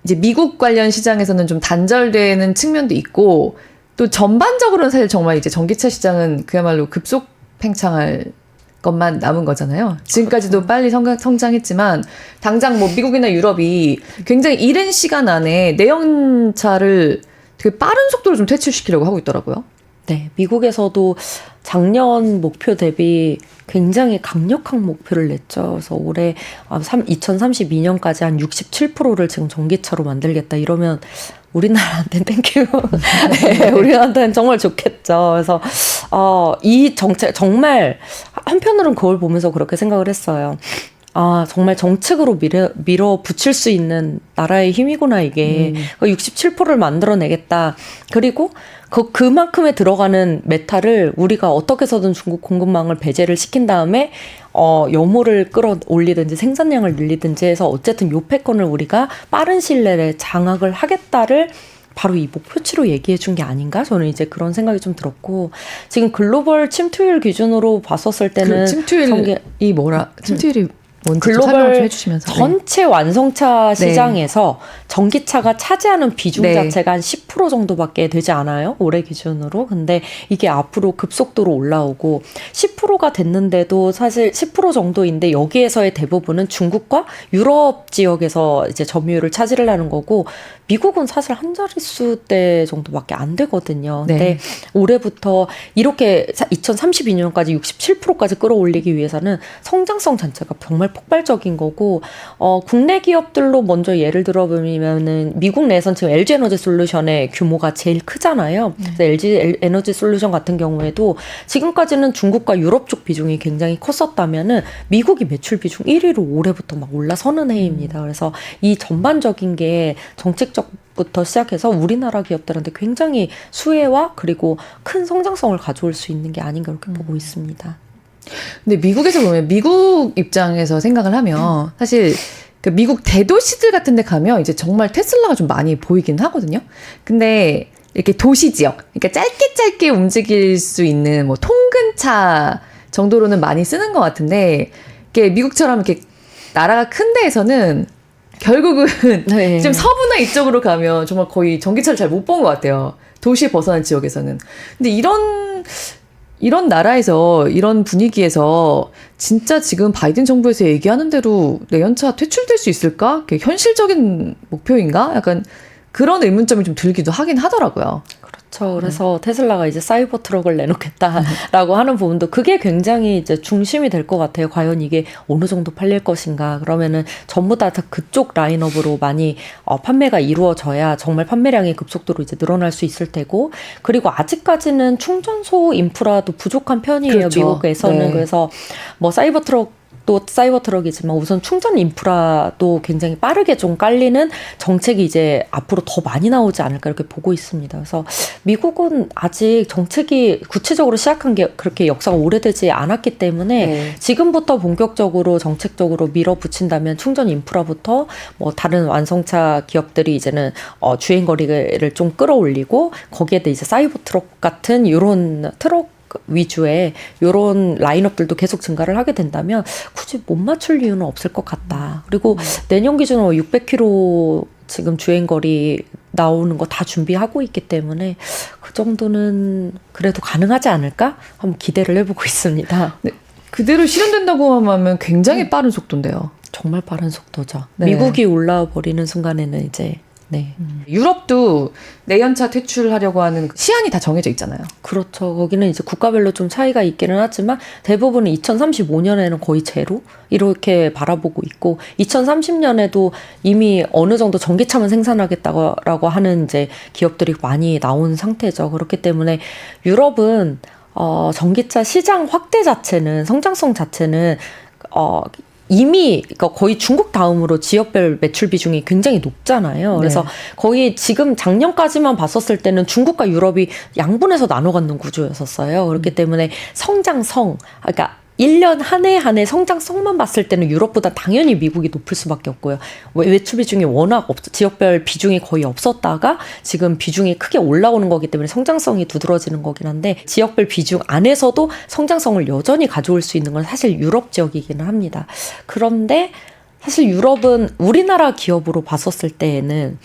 이제 미국 관련 시장에서는 좀 단절되는 측면도 있고, 또 전반적으로는 사실 정말 이제 전기차 시장은 그야말로 급속 팽창할 것만 남은 거잖아요. 지금까지도 빨리 성장했지만 당장 뭐 미국이나 유럽이 굉장히 이른 시간 안에 내연차를 되게 빠른 속도로 좀 퇴출시키려고 하고 있더라고요. 네, 미국에서도 작년 목표 대비 굉장히 강력한 목표를 냈죠. 그래서 올해 2032년까지 한 67%를 지금 전기차로 만들겠다 이러면 우리나라한테는 땡큐. 네, 우리나라한테는 정말 좋겠죠. 그래서 이 정책 정말 한편으로는 그걸 보면서 그렇게 생각을 했어요. 정말 정책으로 밀어붙일 수 있는 나라의 힘이구나, 이게. 67%를 만들어내겠다. 그리고 그만큼에 들어가는 메탈을 우리가 어떻게 해서든 중국 공급망을 배제를 시킨 다음에, 염호를 끌어올리든지 생산량을 늘리든지 해서 어쨌든 요 패권을 우리가 빠른 시일 내에 장악을 하겠다를 바로 이 목표치로 얘기해 준 게 아닌가? 저는 이제 그런 생각이 좀 들었고, 지금 글로벌 침투율 기준으로 봤었을 때는 침투율이 뭐라? 침투율이 뭔지 좀 설명 좀 해주시면서. 전체 완성차 시장에서 전기차가 차지하는 비중 자체가 한 10% 정도밖에 되지 않아요. 올해 기준으로. 근데 이게 앞으로 급속도로 올라오고 10%가 됐는데도 사실 10% 정도인데 여기에서의 대부분은 중국과 유럽 지역에서 이제 점유율을 차지를 하는 거고 미국은 사실 한 자릿수대 정도밖에 안 되거든요. 근데 올해부터 이렇게 2032년까지 67%까지 끌어올리기 위해서는 성장성 자체가 정말 폭발적인 거고 국내 기업들로 먼저 예를 들어보면은 미국 내에선 지금 LG 에너지 솔루션의 규모가 제일 크잖아요. 그래서 LG 에너지 솔루션 같은 경우에도 지금까지는 중국과 유럽 쪽 비중이 굉장히 컸었다면은 미국이 매출 비중 1위로 올해부터 막 올라서는 해입니다. 그래서 이 전반적인 게 정책적부터 시작해서 우리나라 기업들한테 굉장히 수혜와 그리고 큰 성장성을 가져올 수 있는 게 아닌가 이렇게 보고 있습니다. 근데 미국에서 보면 미국 입장에서 생각을 하면 사실 그 미국 대도시들 같은 데 가면 이제 정말 테슬라가 좀 많이 보이긴 하거든요. 근데 이렇게 도시 지역, 그러니까 짧게 움직일 수 있는 뭐 통근차 정도로는 많이 쓰는 것 같은데 이게 미국처럼 이렇게 나라가 큰 데에서는 결국은 좀 서부나 이쪽으로 가면 정말 거의 전기차를 잘 못 본 것 같아요. 도시에 벗어난 지역에서는. 근데 이런 나라에서 이런 분위기에서 진짜 지금 바이든 정부에서 얘기하는 대로 내연차 퇴출될 수 있을까? 현실적인 목표인가? 약간 그런 의문점이 좀 들기도 하긴 하더라고요. 그렇죠. 그래서 테슬라가 이제 사이버 트럭을 내놓겠다라고 하는 부분도 그게 굉장히 이제 중심이 될 것 같아요. 과연 이게 어느 정도 팔릴 것인가. 그러면은 전부 다 그쪽 라인업으로 많이 판매가 이루어져야 정말 판매량이 급속도로 이제 늘어날 수 있을 테고, 그리고 아직까지는 충전소 인프라도 부족한 편이에요. 그렇죠. 미국에서는. 그래서 뭐 사이버 트럭 또 사이버 트럭이지만 우선 충전 인프라도 굉장히 빠르게 좀 깔리는 정책이 이제 앞으로 더 많이 나오지 않을까 이렇게 보고 있습니다. 그래서 미국은 아직 정책이 구체적으로 시작한 게 그렇게 역사가 오래되지 않았기 때문에 지금부터 본격적으로 정책적으로 밀어붙인다면 충전 인프라부터 뭐 다른 완성차 기업들이 이제는 주행 거리를 좀 끌어올리고 거기에 이제 사이버 트럭 같은 이런 트럭 위주의 이런 라인업들도 계속 증가를 하게 된다면 굳이 못 맞출 이유는 없을 것 같다. 그리고 내년 기준으로 600km 지금 주행거리 나오는 거 다 준비하고 있기 때문에 그 정도는 그래도 가능하지 않을까? 한번 기대를 해보고 있습니다. 네, 그대로 실현된다고 하면 굉장히 빠른 속도인데요. 정말 빠른 속도죠. 네. 미국이 올라와 버리는 순간에는 이제 유럽도 내연차 퇴출하려고 하는 시한이 다 정해져 있잖아요. 그렇죠. 거기는 이제 국가별로 좀 차이가 있기는 하지만 대부분은 2035년에는 거의 제로 이렇게 바라보고 있고 2030년에도 이미 어느 정도 전기차만 생산하겠다고 하는 이제 기업들이 많이 나온 상태죠. 그렇기 때문에 유럽은 전기차 시장 확대 자체는 성장성 자체는 이미 그러니까 거의 중국 다음으로 지역별 매출 비중이 굉장히 높잖아요. 그래서 거의 지금 작년까지만 봤었을 때는 중국과 유럽이 양분해서 나눠 갖는 구조였었어요. 그렇기 때문에 성장성, 그러니까 1년 한 해 성장성만 봤을 때는 유럽보다 당연히 미국이 높을 수밖에 없고요. 외출 비중이 워낙 지역별 비중이 거의 없었다가 지금 비중이 크게 올라오는 거기 때문에 성장성이 두드러지는 거긴 한데 지역별 비중 안에서도 성장성을 여전히 가져올 수 있는 건 사실 유럽 지역이기는 합니다. 그런데 사실 유럽은 우리나라 기업으로 봤었을 때에는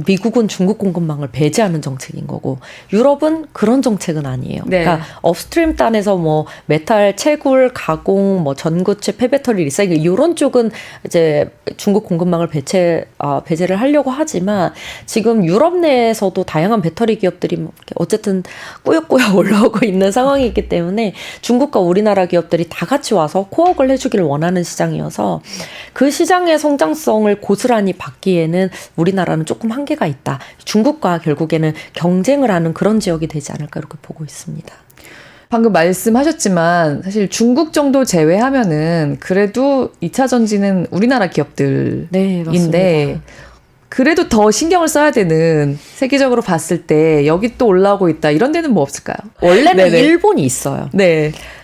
미국은 중국 공급망을 배제하는 정책인 거고 유럽은 그런 정책은 아니에요. 그러니까 업스트림 단에서 뭐 메탈, 채굴, 가공, 뭐 전구체, 폐배터리, 리사이클 이런 쪽은 이제 중국 공급망을 배제를 하려고 하지만 지금 유럽 내에서도 다양한 배터리 기업들이 어쨌든 꾸역꾸역 올라오고 있는 상황이기 때문에 중국과 우리나라 기업들이 다 같이 와서 코어를 해주기를 원하는 시장이어서 그 시장의 성장성을 고스란히 받기에는 우리나라는 조금 한계가 있다. 중국과 결국에는 경쟁을 하는 그런 지역이 되지 않을까 이렇게 보고 있습니다. 방금 말씀하셨지만 사실 중국 정도 제외하면은 그래도 2차 전지는 우리나라 기업들인데 그래도 더 신경을 써야 되는 세계적으로 봤을 때 여기 또 올라오고 있다. 이런 데는 뭐 없을까요? 원래는 일본이 있어요.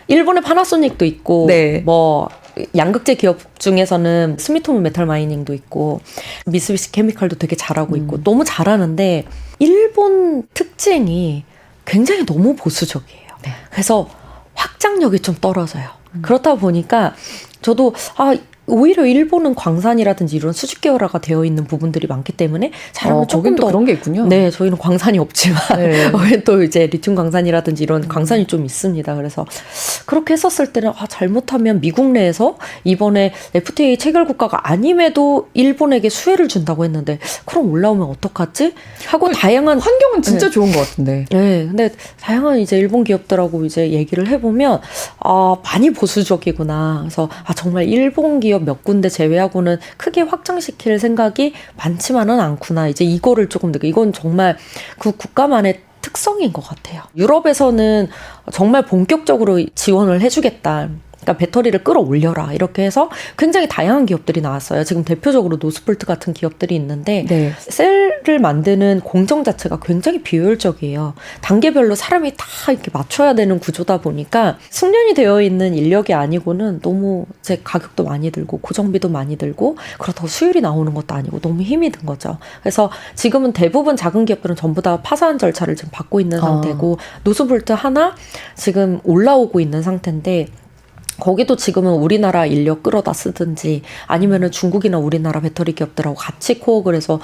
일본에 파나소닉도 있고 뭐 양극재 기업 중에서는 스미토모 메탈 마이닝도 있고 미쓰비시 케미칼도 되게 잘하고 있고 너무 잘하는데 일본 특징이 굉장히 너무 보수적이에요. 그래서 확장력이 좀 떨어져요. 그렇다 보니까 저도 오히려 일본은 광산이라든지 이런 수직 계열화가 되어 있는 부분들이 많기 때문에 잘하면 조금 거긴 또 더 그런 게 있군요. 네, 저희는 광산이 없지만 네. 또 이제 리튬 광산이라든지 이런 광산이 좀 있습니다. 그래서 그렇게 했었을 때는 잘못하면 미국 내에서 이번에 FTA 체결 국가가 아님에도 일본에게 수혜를 준다고 했는데 그럼 올라오면 어떡하지? 하고 다양한 환경은 진짜 좋은 것 같은데. 네, 근데 다양한 이제 일본 기업들하고 이제 얘기를 해보면 많이 보수적이구나. 그래서 정말 일본 기업 몇 군데 제외하고는 크게 확장시킬 생각이 많지만은 않구나. 이제 이거를 조금 느끼. 이건 정말 그 국가만의 특성인 것 같아요. 유럽에서는 정말 본격적으로 지원을 해주겠다. 그러니까 배터리를 끌어올려라 이렇게 해서 굉장히 다양한 기업들이 나왔어요. 지금 대표적으로 노스폴트 같은 기업들이 있는데 네. 셀을 만드는 공정 자체가 굉장히 비효율적이에요. 단계별로 사람이 다 이렇게 맞춰야 되는 구조다 보니까 숙련이 되어 있는 인력이 아니고는 너무 이제 가격도 많이 들고 고정비도 많이 들고 그렇다고 수율이 나오는 것도 아니고 너무 힘이 든 거죠. 그래서 지금은 대부분 작은 기업들은 전부 다 파산 절차를 지금 받고 있는 상태고 노스폴트 하나 지금 올라오고 있는 상태인데 거기도 지금은 우리나라 인력 끌어다 쓰든지 아니면은 중국이나 우리나라 배터리 기업들하고 같이 코업을 해서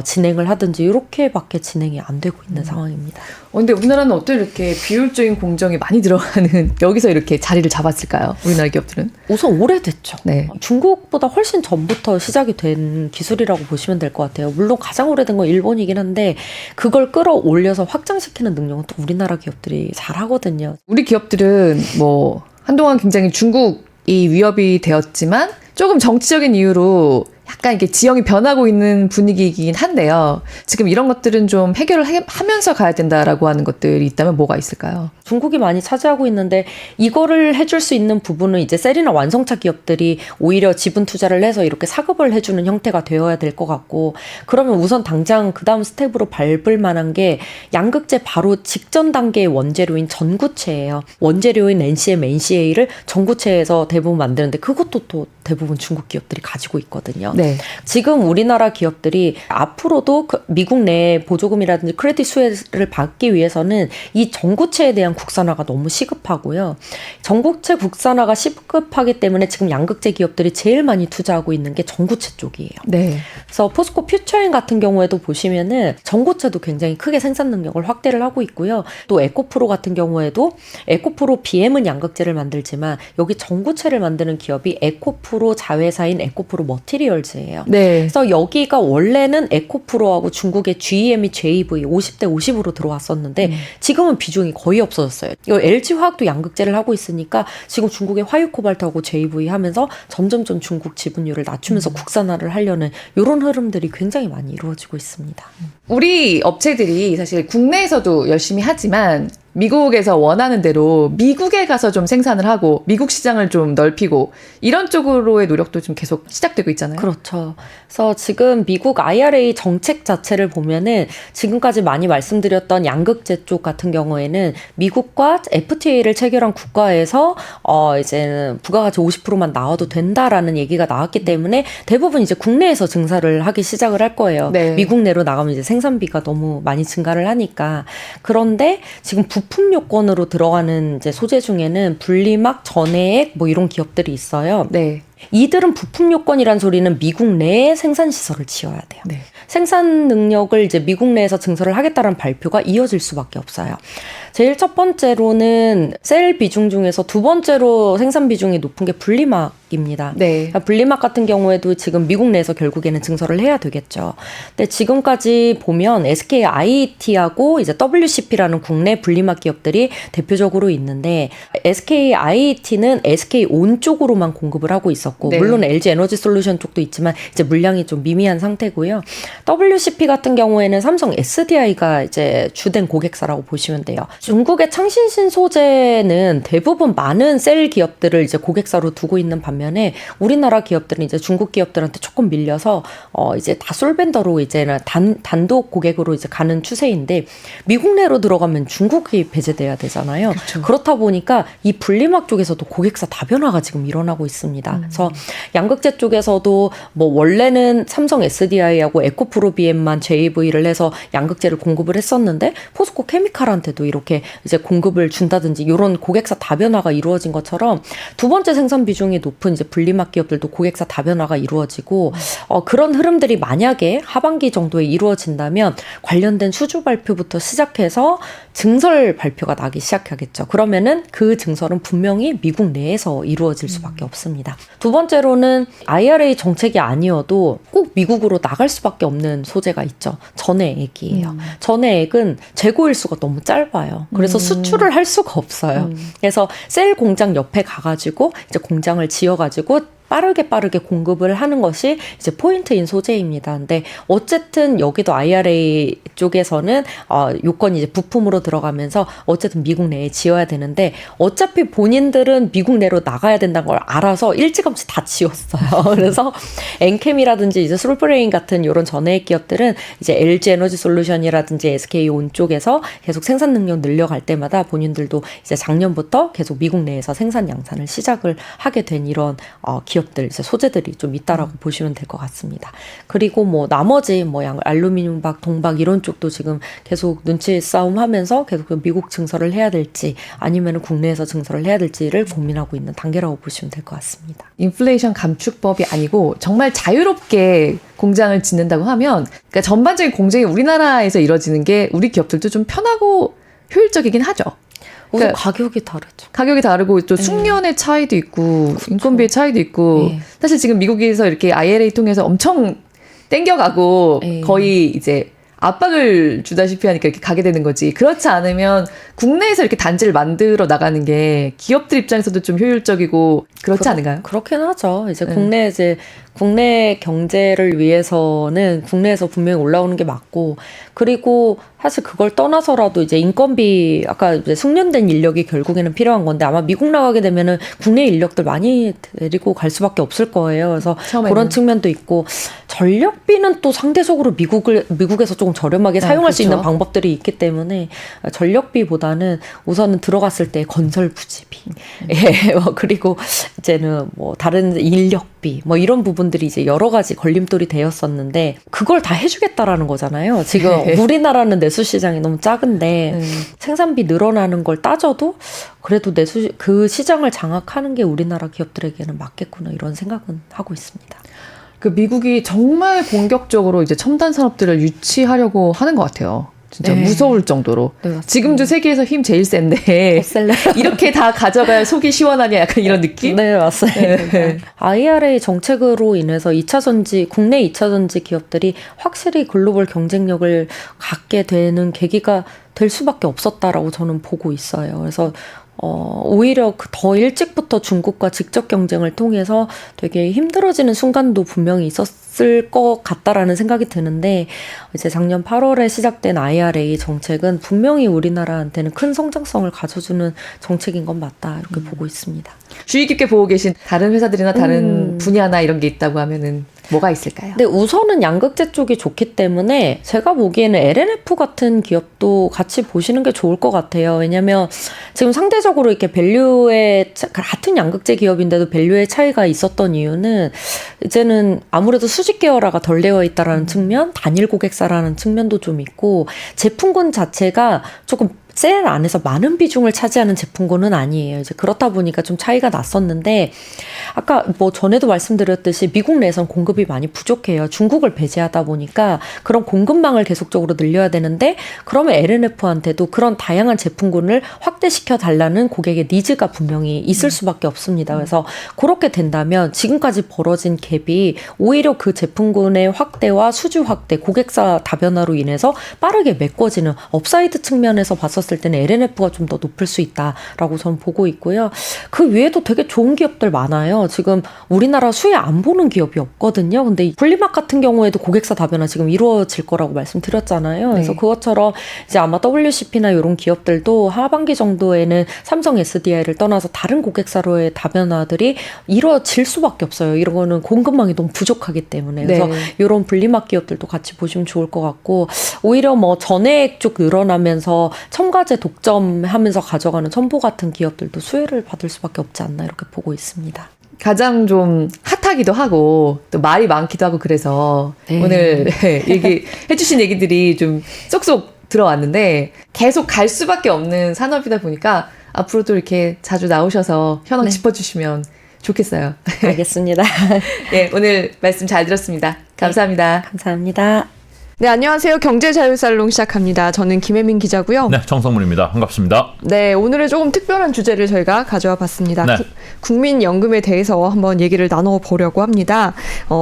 진행을 하든지 이렇게밖에 진행이 안 되고 있는 상황입니다. 근데 우리나라는 어떻게 이렇게 비효율적인 공정이 많이 들어가는 여기서 이렇게 자리를 잡았을까요? 우리나라 기업들은? 우선 오래됐죠. 네. 중국보다 훨씬 전부터 시작이 된 기술이라고 보시면 될 것 같아요. 물론 가장 오래된 건 일본이긴 한데 그걸 끌어올려서 확장시키는 능력은 또 우리나라 기업들이 잘하거든요. 우리 기업들은 뭐 한동안 굉장히 중국이 위협이 되었지만 조금 정치적인 이유로 약간 이렇게 지형이 변하고 있는 분위기이긴 한데요. 지금 이런 것들은 좀 해결을 하면서 가야 된다라고 하는 것들이 있다면 뭐가 있을까요? 중국이 많이 차지하고 있는데 이거를 해줄 수 있는 부분은 이제 셀이나 완성차 기업들이 오히려 지분 투자를 해서 이렇게 사급을 해주는 형태가 되어야 될 것 같고 그러면 우선 당장 그 다음 스텝으로 밟을 만한 게 양극재 바로 직전 단계의 원재료인 전구체예요. 원재료인 NCM, NCA를 전구체에서 대부분 만드는데 그것도 또 대부분 중국 기업들이 가지고 있거든요. 네. 지금 우리나라 기업들이 앞으로도 미국 내 보조금이라든지 크레딧 수혜를 받기 위해서는 이 전구체에 대한 국산화가 너무 시급하고요. 전구체 국산화가 시급하기 때문에 지금 양극재 기업들이 제일 많이 투자하고 있는 게 전구체 쪽이에요. 네. 그래서 포스코 퓨처인 같은 경우에도 보시면은 전구체도 굉장히 크게 생산 능력을 확대를 하고 있고요. 또 에코프로 같은 경우에도 에코프로 BM은 양극재를 만들지만 여기 전구체를 만드는 기업이 에코프로 자회사인 에코프로 머티리얼즈예요. 네. 그래서 여기가 원래는 에코프로하고 중국의 GEM이 JV 50대 50으로 들어왔었는데 지금은 비중이 거의 없어졌어요. 이거 LG화학도 양극재를 하고 있으니까 지금 중국의 화유코발트하고 JV 하면서 점점점 중국 지분율을 낮추면서 국산화를 하려는 이런 흐름들이 굉장히 많이 이루어지고 있습니다. 우리 업체들이 사실 국내에서도 열심히 하지만 미국에서 원하는 대로 미국에 가서 좀 생산을 하고 미국 시장을 좀 넓히고 이런 쪽으로의 노력도 좀 계속 시작되고 있잖아요. 그렇죠. 그래서 지금 미국 IRA 정책 자체를 보면은 지금까지 많이 말씀드렸던 양극재 쪽 같은 경우에는 미국과 FTA를 체결한 국가에서 이제는 부가가치 50%만 나와도 된다라는 얘기가 나왔기 때문에 대부분 이제 국내에서 증사를 하기 시작을 할 거예요. 네. 미국 내로 나가면 이제 생산비가 너무 많이 증가를 하니까. 그런데 지금 부품 요건으로 들어가는 이제 소재 중에는 분리막, 전해액 뭐 이런 기업들이 있어요. 네. 이들은 부품 요건이란 소리는 미국 내에 생산 시설을 지어야 돼요. 네. 생산 능력을 이제 미국 내에서 증설을 하겠다는 발표가 이어질 수밖에 없어요. 제일 첫 번째로는 셀 비중 중에서 두 번째로 생산 비중이 높은 게 분리막입니다. 네. 그러니까 분리막 같은 경우에도 지금 미국 내에서 결국에는 증설을 해야 되겠죠. 근데 지금까지 보면 SK IET하고 이제 WCP라는 국내 분리막 기업들이 대표적으로 있는데 SK IET는 SK 온 쪽으로만 공급을 하고 있었고 네. 물론 LG 에너지 솔루션 쪽도 있지만 이제 물량이 좀 미미한 상태고요. WCP 같은 경우에는 삼성 SDI가 이제 주된 고객사라고 보시면 돼요. 중국의 창신신 소재는 대부분 많은 셀 기업들을 이제 고객사로 두고 있는 반면에 우리나라 기업들은 이제 중국 기업들한테 조금 밀려서 이제 다 솔벤더로 이제는 단독 고객으로 이제 가는 추세인데 미국 내로 들어가면 중국이 배제돼야 되잖아요. 그렇죠. 그렇다 보니까 이 분리막 쪽에서도 고객사 다변화가 지금 일어나고 있습니다. 그래서 양극재 쪽에서도 뭐 원래는 삼성 SDI하고 에코프로 BM만 JV를 해서 양극재를 공급을 했었는데 포스코 케미칼한테도 이렇게 이제 공급을 준다든지 이런 고객사 다변화가 이루어진 것처럼 두 번째 생산 비중이 높은 높은 이제 분리막 기업들도 고객사 다변화가 이루어지고 그런 흐름들이 만약에 하반기 정도에 이루어진다면 관련된 수주 발표부터 시작해서 증설 발표가 나기 시작하겠죠. 그러면은 그 증설은 분명히 미국 내에서 이루어질 수밖에 없습니다. 두 번째로는 IRA 정책이 아니어도 꼭 미국으로 나갈 수밖에 없는 소재가 있죠. 전해액이에요. 전해액은 재고 일수가 너무 짧아요. 그래서 수출을 할 수가 없어요. 그래서 셀 공장 옆에 가가지고 이제 공장을 지어가지고 빠르게 공급을 하는 것이 이제 포인트인 소재입니다. 근데 어쨌든 여기도 IRA 쪽에서는 요건이 이제 부품으로 들어가면서 어쨌든 미국 내에 지어야 되는데 어차피 본인들은 미국 내로 나가야 된다는 걸 알아서 일찌감치 다 지었어요. 그래서 엔캠이라든지 이제 솔브레인 같은 이런 전해액 기업들은 이제 LG 에너지 솔루션이라든지 SK온 쪽에서 계속 생산 능력 늘려갈 때마다 본인들도 이제 작년부터 계속 미국 내에서 생산 양산을 시작을 하게 된 이런 기업들, 이제 소재들이 좀 있다라고 보시면 될 것 같습니다. 그리고 뭐 나머지 뭐 알루미늄 박, 동박 이런 쪽도 지금 계속 눈치 싸움 하면서 계속 미국 증설을 해야 될지 아니면 국내에서 증설을 해야 될지를 고민하고 있는 단계라고 보시면 될 것 같습니다. 인플레이션 감축법이 아니고 정말 자유롭게 공장을 짓는다고 하면 그러니까 전반적인 공정이 우리나라에서 이루어지는 게 우리 기업들도 좀 편하고 효율적이긴 하죠. 우선 가격이 다르죠. 가격이 다르고 또 숙련의 차이도 있고 그렇죠. 인건비의 차이도 있고 사실 지금 미국에서 이렇게 IRA 통해서 엄청 땡겨가고 거의 이제 압박을 주다시피 하니까 이렇게 가게 되는 거지. 그렇지 않으면 국내에서 이렇게 단지를 만들어 나가는 게 기업들 입장에서도 좀 효율적이고 그렇지 않은가요? 그렇긴 하죠. 이제 국내 경제를 위해서는 국내에서 분명히 올라오는 게 맞고, 그리고 사실 그걸 떠나서라도 이제 인건비, 아까 이제 숙련된 인력이 결국에는 필요한 건데 아마 미국 나가게 되면은 국내 인력들 많이 데리고 갈 수밖에 없을 거예요. 그래서 처음에는. 그런 측면도 있고, 전력비는 또 상대적으로 미국에서 조금 저렴하게 사용할 그렇죠. 수 있는 방법들이 있기 때문에 전력비보다는 우선은 들어갔을 때 건설 부지비, 그리고 이제는 뭐 다른 인력비, 뭐 이런 부분들이 이제 여러 가지 걸림돌이 되었었는데 그걸 다 해주겠다라는 거잖아요. 지금 우리나라는 내수 시장이 너무 작은데 생산비 늘어나는 걸 따져도 그래도 그 시장을 장악하는 게 우리나라 기업들에게는 맞겠구나 이런 생각은 하고 있습니다. 그 미국이 정말 공격적으로 이제 첨단 산업들을 유치하려고 하는 것 같아요. 진짜 무서울 정도로. 네, 지금도 세계에서 힘 제일 센데 이렇게 다 가져가야 속이 시원하냐 약간 이런 느낌? 네, 맞습니다. 네. IRA 정책으로 인해서 국내 2차 전지 기업들이 확실히 글로벌 경쟁력을 갖게 되는 계기가 될 수밖에 없었다라고 저는 보고 있어요. 그래서 오히려 더 일찍부터 중국과 직접 경쟁을 통해서 되게 힘들어지는 순간도 분명히 있었을 것 같다라는 생각이 드는데 이제 작년 8월에 시작된 IRA 정책은 분명히 우리나라한테는 큰 성장성을 가져주는 정책인 건 맞다 이렇게 보고 있습니다. 주의 깊게 보고 계신 다른 회사들이나 다른 분야나 이런 게 있다고 하면은 뭐가 있을까요? 근데 우선은 양극재 쪽이 좋기 때문에 제가 보기에는 LNF 같은 기업도 같이 보시는 게 좋을 것 같아요. 왜냐면 지금 상대적으로 이렇게 밸류의 같은 양극재 기업인데도 밸류의 차이가 있었던 이유는 이제는 아무래도 수직 계열화가 덜 되어 있다라는 측면, 단일 고객사라는 측면도 좀 있고 제품군 자체가 조금 셀 안에서 많은 비중을 차지하는 제품군은 아니에요. 이제 그렇다 보니까 좀 차이가 났었는데 아까 뭐 전에도 말씀드렸듯이 미국 내에선 공급이 많이 부족해요. 중국을 배제하다 보니까 그런 공급망을 계속적으로 늘려야 되는데 그러면 LNF한테도 그런 다양한 제품군을 확대시켜 달라는 고객의 니즈가 분명히 있을 수밖에 없습니다. 그래서 그렇게 된다면 지금까지 벌어진 갭이 오히려 그 제품군의 확대와 수주 확대, 고객사 다변화로 인해서 빠르게 메꿔지는 업사이드 측면에서 봤었을 때는 LNF가 좀 더 높을 수 있다라고 저는 보고 있고요. 그 외에도 되게 좋은 기업들 많아요. 지금 우리나라 수혜 안 보는 기업이 없거든요. 근데 플리막 같은 경우에도 고객사 다변화 지금 이루어질 거라고 말씀드렸잖아요. 그래서 그것처럼 이제 아마 WCP나 이런 기업들도 하반기 정도에는 삼성 SDI를 떠나서 다른 고객사로의 다변화들이 이루어질 수밖에 없어요. 이런 거는 공급망이 너무 부족하기 때문에. 그래서 이런 플리막 기업들도 같이 보시면 좋을 것 같고 오히려 뭐 전액 쪽 늘어나면서 첨가제 독점하면서 가져가는 첨보 같은 기업들도 수혜를 받을 수밖에 없지 않나 이렇게 보고 있습니다. 가장 좀 핫하기도 하고 또 말이 많기도 하고 그래서 오늘 얘기해주신 얘기들이 좀 쏙쏙 들어왔는데 계속 갈 수밖에 없는 산업이다 보니까 앞으로도 이렇게 자주 나오셔서 현황 짚어주시면 좋겠어요. 알겠습니다. 네, 오늘 말씀 잘 들었습니다. 감사합니다. 감사합니다. 네, 안녕하세요. 경제자유살롱 시작합니다. 저는 김혜민 기자고요. 네, 정성문입니다. 반갑습니다. 네, 오늘은 조금 특별한 주제를 저희가 가져와 봤습니다. 네. 국민연금에 대해서 한번 얘기를 나눠보려고 합니다.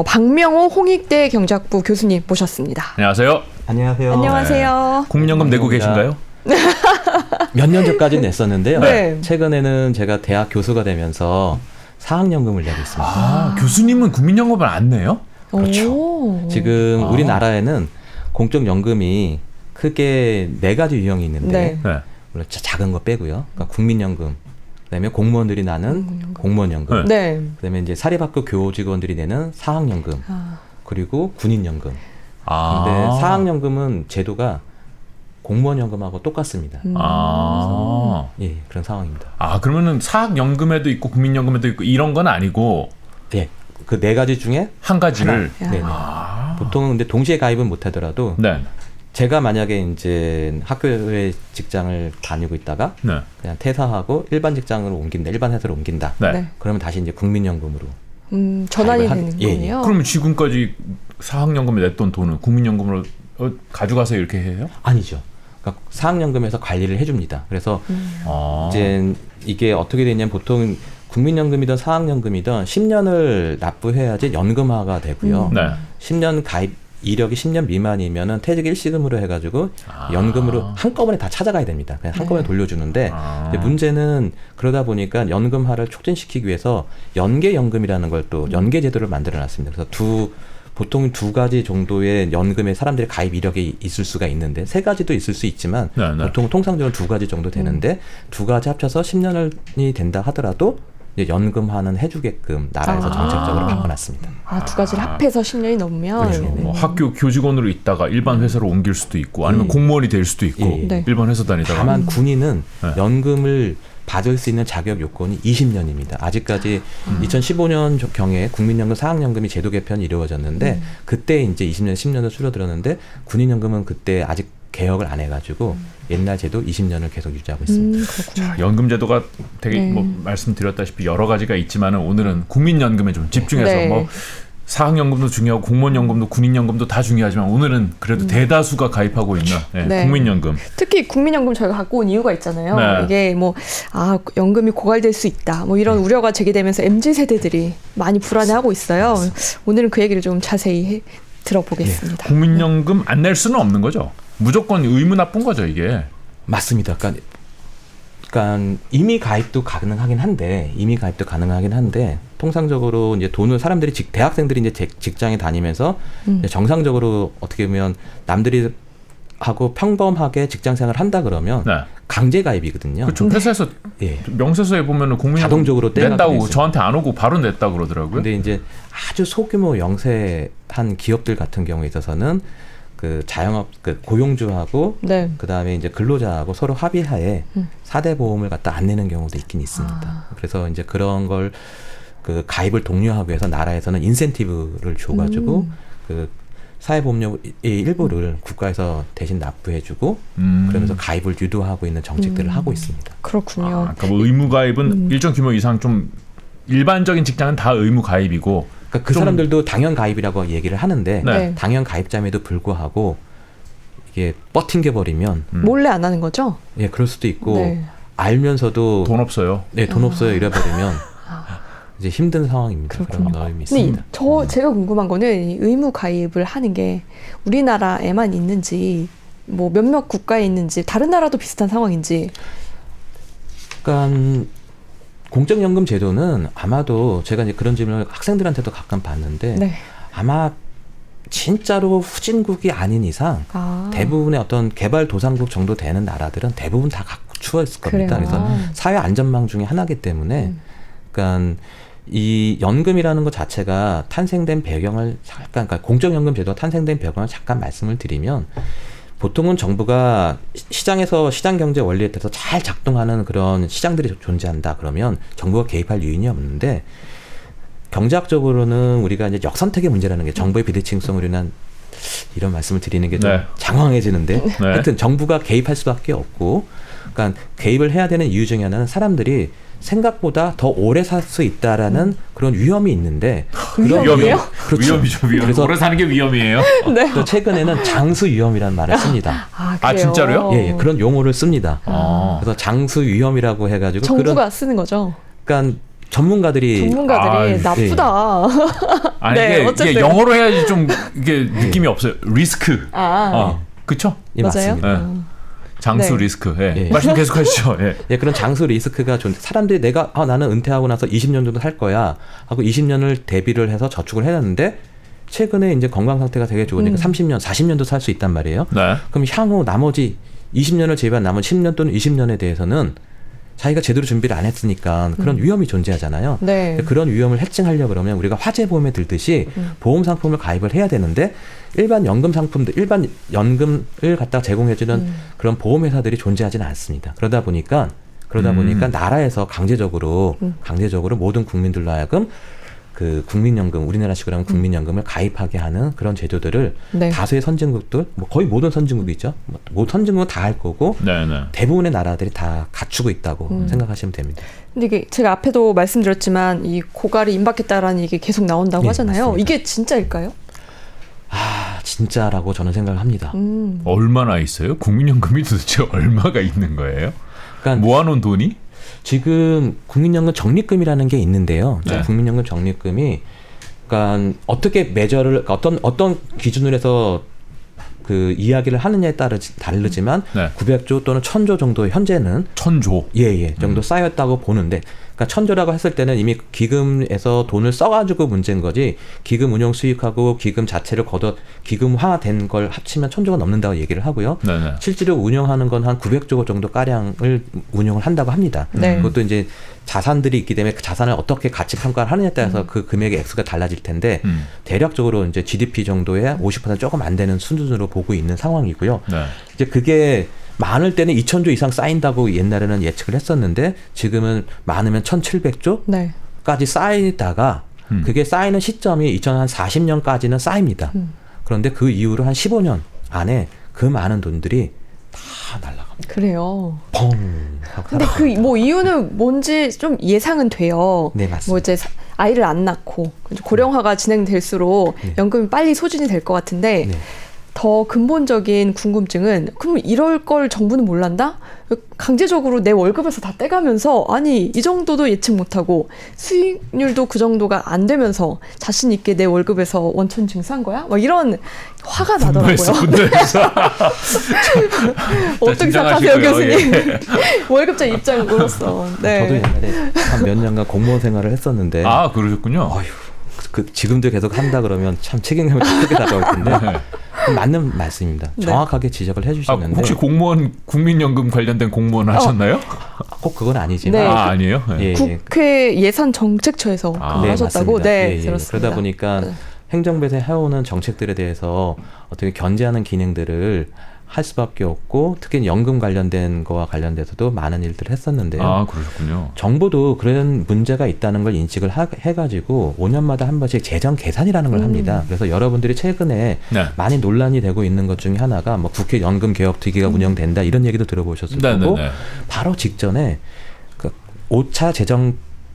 박명호 홍익대 경제학부 교수님 모셨습니다. 안녕하세요. 안녕하세요. 안녕하세요. 국민연금 내고 계신가요? 몇 년 전까지는 냈었는데요. 네. 최근에는 제가 대학 교수가 되면서 사학연금을 내고 있습니다. 아, 교수님은 국민연금을 안 내요? 그렇죠. 지금 우리나라에는 공적연금이 크게 4가지 유형이 있는데 네. 네. 물론 작은 거 빼고요. 그러니까 국민연금, 그다음에 공무원들이 나는 공무원연금, 네. 그다음에 이제 사립학교 교직원들이 내는 사학연금, 그리고 군인연금. 근데 아. 사학연금은 제도가 공무원연금하고 똑같습니다. 아. 예, 그런 상황입니다. 아, 그러면은 사학연금에도 있고 국민연금에도 있고 이런 건 아니고 예, 그 4가지 중에 한 가지를. 네네. 보통은 근데 동시에 가입은 못하더라도 네. 제가 만약에 이제 학교에 직장을 다니고 있다가 네. 그냥 퇴사하고 일반 직장으로 옮긴다, 일반 회사로 옮긴다. 네. 네. 그러면 다시 이제 국민연금으로. 전환이 가입을 되는 예, 예. 거예요. 그러면 지금까지 사학연금에 냈던 돈은 국민연금으로 가져가서 이렇게 해요? 아니죠. 그러니까 사학연금에서 관리를 해줍니다. 그래서 아. 이제 이게 어떻게 되냐면 보통 국민연금이든 사학연금이든 10년을 납부해야지 연금화가 되고요. 네. 10년 가입 이력이 10년 미만이면은 퇴직 일시금으로 해가지고 연금으로 한꺼번에 다 찾아가야 됩니다. 그냥 한꺼번에 돌려주는데 근데 문제는 그러다 보니까 연금화를 촉진시키기 위해서 연계연금이라는 걸 또 연계제도를 만들어놨습니다. 그래서 보통 2가지 정도의 연금에 사람들이 가입 이력이 있을 수가 있는데 3가지도 있을 수 있지만 네, 네. 보통 통상적으로 2가지 정도 되는데 2가지 합쳐서 10년이 된다 하더라도 이제 연금화는 해주게끔 나라에서 정책적으로 바꿔놨습니다. 2가지를 합해서 10년이 넘으면 그렇죠. 뭐 학교 교직원으로 있다가 일반 회사로 옮길 수도 있고 아니면 예. 공무원이 될 수도 있고 예. 네. 일반 회사 다니다가 다만 군인은 네. 연금을 받을 수 있는 자격 요건이 20년입니다. 아직까지 2015년 경에 국민연금, 사학연금이 제도 개편이 이루어졌는데 그때 이제 20년, 10년을 줄어들었는데 군인연금은 그때 아직 개혁을 안 해가지고 옛날 제도 20년을 계속 유지하고 있습니다. 그렇군요. 자, 연금 제도가 되게 네. 뭐 말씀드렸다시피 여러 가지가 있지만은 오늘은 국민연금에 좀 집중해서 네. 뭐 사학연금도 중요하고 공무원연금도 군인연금도 다 중요하지만 오늘은 그래도 대다수가 가입하고 있는 네. 국민연금. 특히 국민연금 저희가 갖고 온 이유가 있잖아요. 네. 이게 뭐 연금이 고갈될 수 있다. 뭐 이런 우려가 제기되면서 MZ 세대들이 많이 불안해하고 있어요. 오늘은 그 얘기를 좀 자세히 들어보겠습니다. 국민연금 안 낼 수는 없는 거죠. 무조건 의무 나쁜 거죠 이게. 맞습니다. 그러니까 이미 가입도 가능하긴 한데 통상적으로 이제 돈을 사람들이 대학생들이 이제 직장에 다니면서 이제 정상적으로 어떻게 보면 남들이 하고 평범하게 직장 생활을 한다 그러면 네. 강제 가입이거든요. 그렇죠. 회사에서 예. 명세서에 보면은 국민연금 자동적으로 떼가 낸다고 있어요. 저한테 안 오고 바로 냈다 그러더라고요. 근데 이제 아주 소규모 영세한 기업들 같은 경우에 있어서는 그 자영업 고용주하고 네. 그다음에 이제 근로자하고 서로 합의하에 4대 보험을 갖다 안 내는 경우도 있긴 있습니다. 그래서 이제 그런 걸 그 가입을 독려하기 위해서 나라에서는 인센티브를 줘가지고 그 사회보험료의 일부를 국가에서 대신 납부해주고 그러면서 가입을 유도하고 있는 정책들을 하고 있습니다. 그렇군요. 그러니까 뭐 의무 가입은 일정 규모 이상 좀 일반적인 직장은 다 의무 가입이고 그러니까 그 좀- 사람들도 당연 가입이라고 얘기를 하는데 네. 당연 가입자임에도 불구하고 이게 뻗팅겨 버리면 몰래 안 하는 거죠? 예 그럴 수도 있고 네. 알면서도 돈 없어요. 네, 돈 없어요 이래버리면 이제 힘든 상황입니다. 그렇군요. 그런 어려움이 근데 있습니다. 제가 궁금한 거는 이 의무 가입을 하는 게 우리나라에만 있는지 뭐 몇몇 국가에 있는지 다른 나라도 비슷한 상황인지. 그러니까 공적연금 제도는 아마도 제가 이제 그런 질문을 학생들한테도 가끔 받는데 네. 아마 진짜로 후진국이 아닌 이상 대부분의 어떤 개발도상국 정도 되는 나라들은 대부분 다 갖추어 있을 겁니다. 그래요. 그래서 사회 안전망 중에 하나이기 때문에 그러니까 이 연금이라는 것 자체가 탄생된 배경을 잠깐, 그러니까 공적연금 제도가 탄생된 배경을 잠깐 말씀을 드리면 보통은 정부가 시장에서 시장 경제 원리에 따라서 잘 작동하는 그런 시장들이 존재한다 그러면 정부가 개입할 요인이 없는데 경제학적으로는 우리가 이제 역선택의 문제라는 게 정부의 비대칭성으로 인한 이런 말씀을 드리는 게 좀 네. 장황해지는데 네. 하여튼 정부가 개입할 수밖에 없고 그러니까 개입을 해야 되는 이유 중에 하나는 사람들이 생각보다 더 오래 살 수 있다라는 그런 위험이 있는데 위험이요? 그렇죠. 위험이죠. 위험. 그래서 오래 사는 게 위험이에요. 또 최근에는 장수 위험이라는 말을 씁니다. 아, 아, 그래요? 진짜로요? 예, 예, 그런 용어를 씁니다. 아. 그래서 장수 위험이라고 해가지고 정부가 쓰는 거죠. 그러니까 전문가들이 전문가들이 아, 나쁘다. 아니 네, 이게 어쨌든. 영어로 해야지 좀 이게 느낌이 없어요. 리스크. 그쵸? 예, 맞아요? 맞습니다. 장수 네. 리스크. 예. 예. 말씀 계속하시죠. 예. 예, 그런 장수 리스크가 좋은데 사람들이 내가 나는 은퇴하고 나서 20년 정도 살 거야 하고 20년을 대비를 해서 저축을 해놨는데 최근에 이제 건강 상태가 되게 좋으니까 30년, 40년도 살 수 있단 말이에요. 네. 그럼 향후 나머지 20년을 제외한 나머지 10년 또는 20년에 대해서는 자기가 제대로 준비를 안 했으니까 그런 위험이 존재하잖아요. 네. 그런 위험을 해칭하려고 그러면 우리가 화재보험에 들듯이 보험 상품을 가입을 해야 되는데 일반 연금 상품들, 일반 연금을 갖다가 제공해주는 그런 보험회사들이 존재하지는 않습니다. 그러다 보니까 나라에서 강제적으로 모든 국민들로 하여금 그 국민연금, 우리나라식으로 하면 국민연금을 가입하게 하는 그런 제도들을 네. 다수의 선진국들, 뭐 거의 모든 선진국이 있죠. 뭐 선진국은 다 할 거고 네, 네. 대부분의 나라들이 다 갖추고 있다고 생각하시면 됩니다. 근데 이게 제가 앞에도 말씀드렸지만 이 고갈이 임박했다라는 얘기 계속 나온다고 네, 하잖아요. 맞습니다. 이게 진짜일까요? 아, 진짜라고 저는 생각을 합니다. 얼마나 있어요? 국민연금이 도대체 얼마가 있는 거예요? 그러니까 모아놓은 돈이? 지금 국민연금 적립금이라는 게 있는데요. 네. 국민연금 적립금이 그러니까 어떻게 매저를 어떤 기준으로 해서 그 이야기를 하느냐에 따라 다르지만 네. 900조 또는 1000조 정도 현재는 1000조. 예, 정도 쌓였다고 보는데, 그러니까 1000조라고 했을 때는 이미 기금에서 돈을 써가지고 문제인 거지, 기금 운용 수익하고 기금 자체를 기금화된 걸 합치면 1000조가 넘는다고 얘기를 하고요. 네네. 실제로 운영하는 건 한 900조 정도 가량을 운용을 한다고 합니다. 네. 그것도 이제 자산들이 있기 때문에 그 자산을 어떻게 가치 평가를 하느냐에 따라서 그 금액의 액수가 달라질 텐데, 대략적으로 이제 GDP 정도의 50% 조금 안 되는 수준으로 보고 있는 상황이고요. 네. 이제 그게 많을 때는 2000조 이상 쌓인다고 옛날에는 예측을 했었는데 지금은 많으면 1700조까지 네. 쌓이다가 그게 쌓이는 시점이 2040년까지는 쌓입니다. 그런데 그 이후로 한 15년 안에 그 많은 돈들이 다 날아갑니다. 그래요. 펑 하고 근데 그 뭐 이유는 뭔지 좀 예상은 돼요. 네, 맞습니다. 뭐 이제 아이를 안 낳고 고령화가 진행될수록 네. 연금이 빨리 소진이 될 것 같은데 네. 더 근본적인 궁금증은 그럼 이럴 걸 정부는 몰란다? 강제적으로 내 월급에서 다 떼가면서 아니 이 정도도 예측 못하고 수익률도 그 정도가 안 되면서 자신 있게 내 월급에서 원천 징수한 거야? 막 이런 화가 나더라고요. 분노했어. 어떻게 생각하세요, 교수님? 월급자 입장으로서. 네. 저도 옛날에 한 몇 년간 공무원 생활을 했었는데 아, 그러셨군요. 지금도 계속 한다 그러면 참 책임감이 크게 다가올 텐데 맞는 말씀입니다. 네. 정확하게 지적을 아, 해주시는데 혹시 공무원 국민연금 관련된 공무원 하셨나요? 꼭 그건 아니지만 네. 아, 아니에요? 네. 예, 예. 국회 예산정책처에서 아, 근무하셨다고? 맞습니다. 네, 예, 예. 들었습니다. 그러다 보니까 네. 행정부에서 해오는 정책들에 대해서 어떻게 견제하는 기능들을 할 수밖에 없고 특히 연금 관련된 거와 관련돼서도 많은 일들을 했었는데요. 아, 그러셨군요. 정부도 그런 문제가 있다는 걸 인식을 해가지고 5년마다 한 번씩 재정 계산이라는 걸 합니다. 그래서 여러분들이 최근에 네. 많이 논란이 되고 있는 것 중에 하나가 뭐 국회 연금 개혁 특위가 운영된다 이런 얘기도 들어보셨을 네, 거고 네, 네. 바로 직전에 그 5차 재정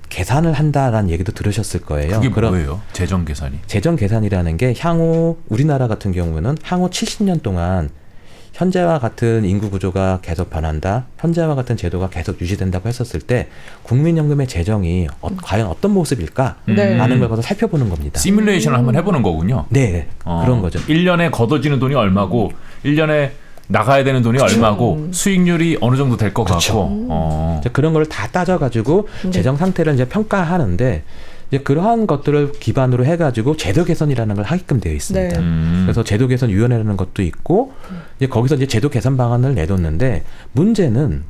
계산을 한다라는 얘기도 들으셨을 거예요. 그게 그럼 뭐예요? 재정 계산이. 재정 계산이라는 게 향후 우리나라 같은 경우는 향후 70년 동안 현재와 같은 인구 구조가 계속 변한다. 현재와 같은 제도가 계속 유지된다고 했었을 때 국민연금의 재정이 과연 어떤 모습일까? 네. 라는 걸 가서 살펴보는 겁니다. 시뮬레이션을 한번 해보는 거군요. 네, 그런 거죠. 1년에 걷어지는 돈이 얼마고 1년에 나가야 되는 돈이 얼마고 수익률이 어느 정도 될 것 그렇죠. 같고 이제 그런 걸 다 따져가지고 재정 상태를 이제 평가하는데 이제 그러한 것들을 기반으로 해가지고 제도 개선이라는 걸 하게끔 되어 있습니다. 네. 그래서 제도 개선 위원회라는 것도 있고 이제 거기서 이제 제도 개선 방안을 내뒀는데 문제는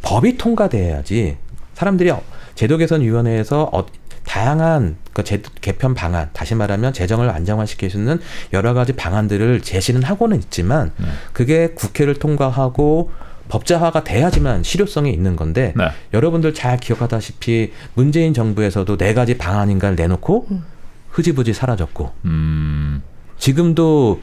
법이 통과돼야지 사람들이 제도 개선 위원회에서 다양한 그 개편 방안, 다시 말하면 재정을 안정화시킬 수 있는 여러 가지 방안들을 제시는 하고는 있지만 그게 국회를 통과하고 법제화가 돼야지만 실효성이 있는 건데 네. 여러분들 잘 기억하다시피 문재인 정부에서도 4가지 방안인가를 내놓고 흐지부지 사라졌고 지금도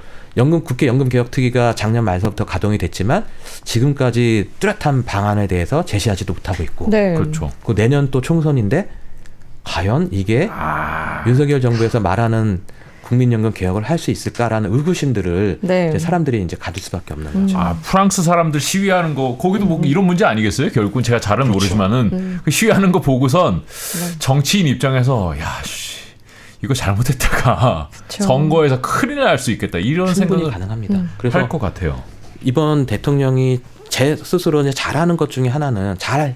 국회 연금개혁특위가 작년 말서부터 가동이 됐지만 지금까지 뚜렷한 방안에 대해서 제시하지도 못하고 있고 네. 그렇죠. 그 내년 또 총선인데 과연 이게 윤석열 정부에서 말하는 국민연금 개혁을 할 수 있을까라는 의구심들을 네. 이제 사람들이 이제 가질 수밖에 없는 거죠. 프랑스 사람들 시위하는 거 거기도 뭐 이런 문제 아니겠어요? 결국은 제가 잘은 모르지만은 그 시위하는 거 보고선 정치인 입장에서 야, 이거 잘못했다가 그쵸. 선거에서 큰일 날 수 있겠다 이런 충분히 생각을 가능합니다. 그래서 할 것 같아요. 이번 대통령이 제 스스로 이제 잘하는 것 중에 하나는 잘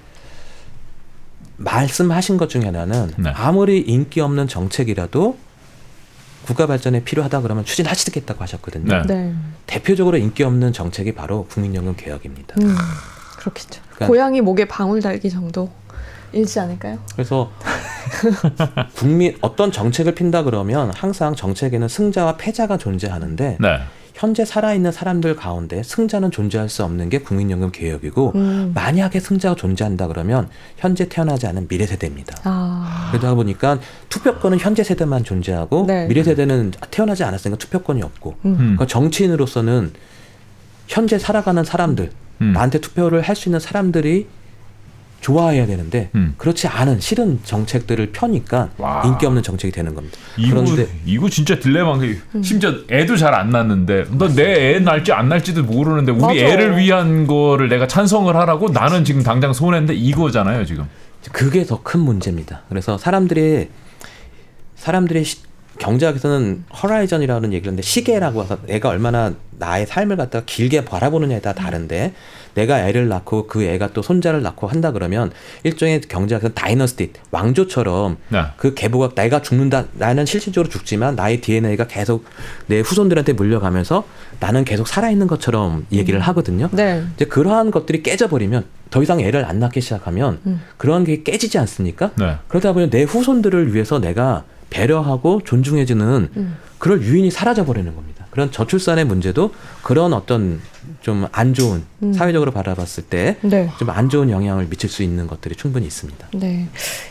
말씀하신 것 중에 하나는 네. 아무리 인기 없는 정책이라도 국가 발전에 필요하다 그러면 추진하시겠다고 하셨거든요. 네. 네. 대표적으로 인기 없는 정책이 바로 국민연금 개혁입니다. 그렇겠죠. 그러니까- 고양이 목에 방울 달기 정도 일지 않을까요? 그래서 어떤 정책을 핀다 그러면 항상 정책에는 승자와 패자가 존재하는데 네. 현재 살아있는 사람들 가운데 승자는 존재할 수 없는 게 국민연금 개혁이고 만약에 승자가 존재한다 그러면 현재 태어나지 않은 미래 세대입니다. 아. 그러다 보니까 투표권은 현재 세대만 존재하고 네. 미래 세대는 태어나지 않았으니까 투표권이 없고 그러니까 정치인으로서는 현재 살아가는 사람들 나한테 투표를 할 수 있는 사람들이 좋아해야 되는데 그렇지 않은 싫은 정책들을 펴니까 와. 인기 없는 정책이 되는 겁니다. 이거 진짜 딜레마인 게 심지어 애도 잘 안 낳는데 너 내 애 날지 안 날지도 모르는데 우리 맞아. 애를 위한 거를 내가 찬성을 하라고 나는 지금 당장 손해인데 이거잖아요 지금. 그게 더 큰 문제입니다. 그래서 사람들이 경제학에서는 허라이전이라는 얘기를 하는데 시계라고 해서 내가 얼마나 나의 삶을 갖다가 길게 바라보느냐에 따라 다른데 내가 애를 낳고 그 애가 또 손자를 낳고 한다 그러면 일종의 경제학에서는 다이너스티 왕조처럼 네. 그 계보가 내가 죽는다 나는 실질적으로 죽지만 나의 DNA가 계속 내 후손들한테 물려가면서 나는 계속 살아있는 것처럼 얘기를 하거든요. 네. 이제 그러한 것들이 깨져버리면 더 이상 애를 안 낳기 시작하면 그러한 게 깨지지 않습니까? 네. 그러다 보니 내 후손들을 위해서 내가 배려하고 존중해주는 그럴 유인이 사라져버리는 겁니다. 그런 저출산의 문제도 그런 어떤 좀 안 좋은 사회적으로 바라봤을 때 네. 좀 안 좋은 영향을 미칠 수 있는 것들이 충분히 있습니다. 네.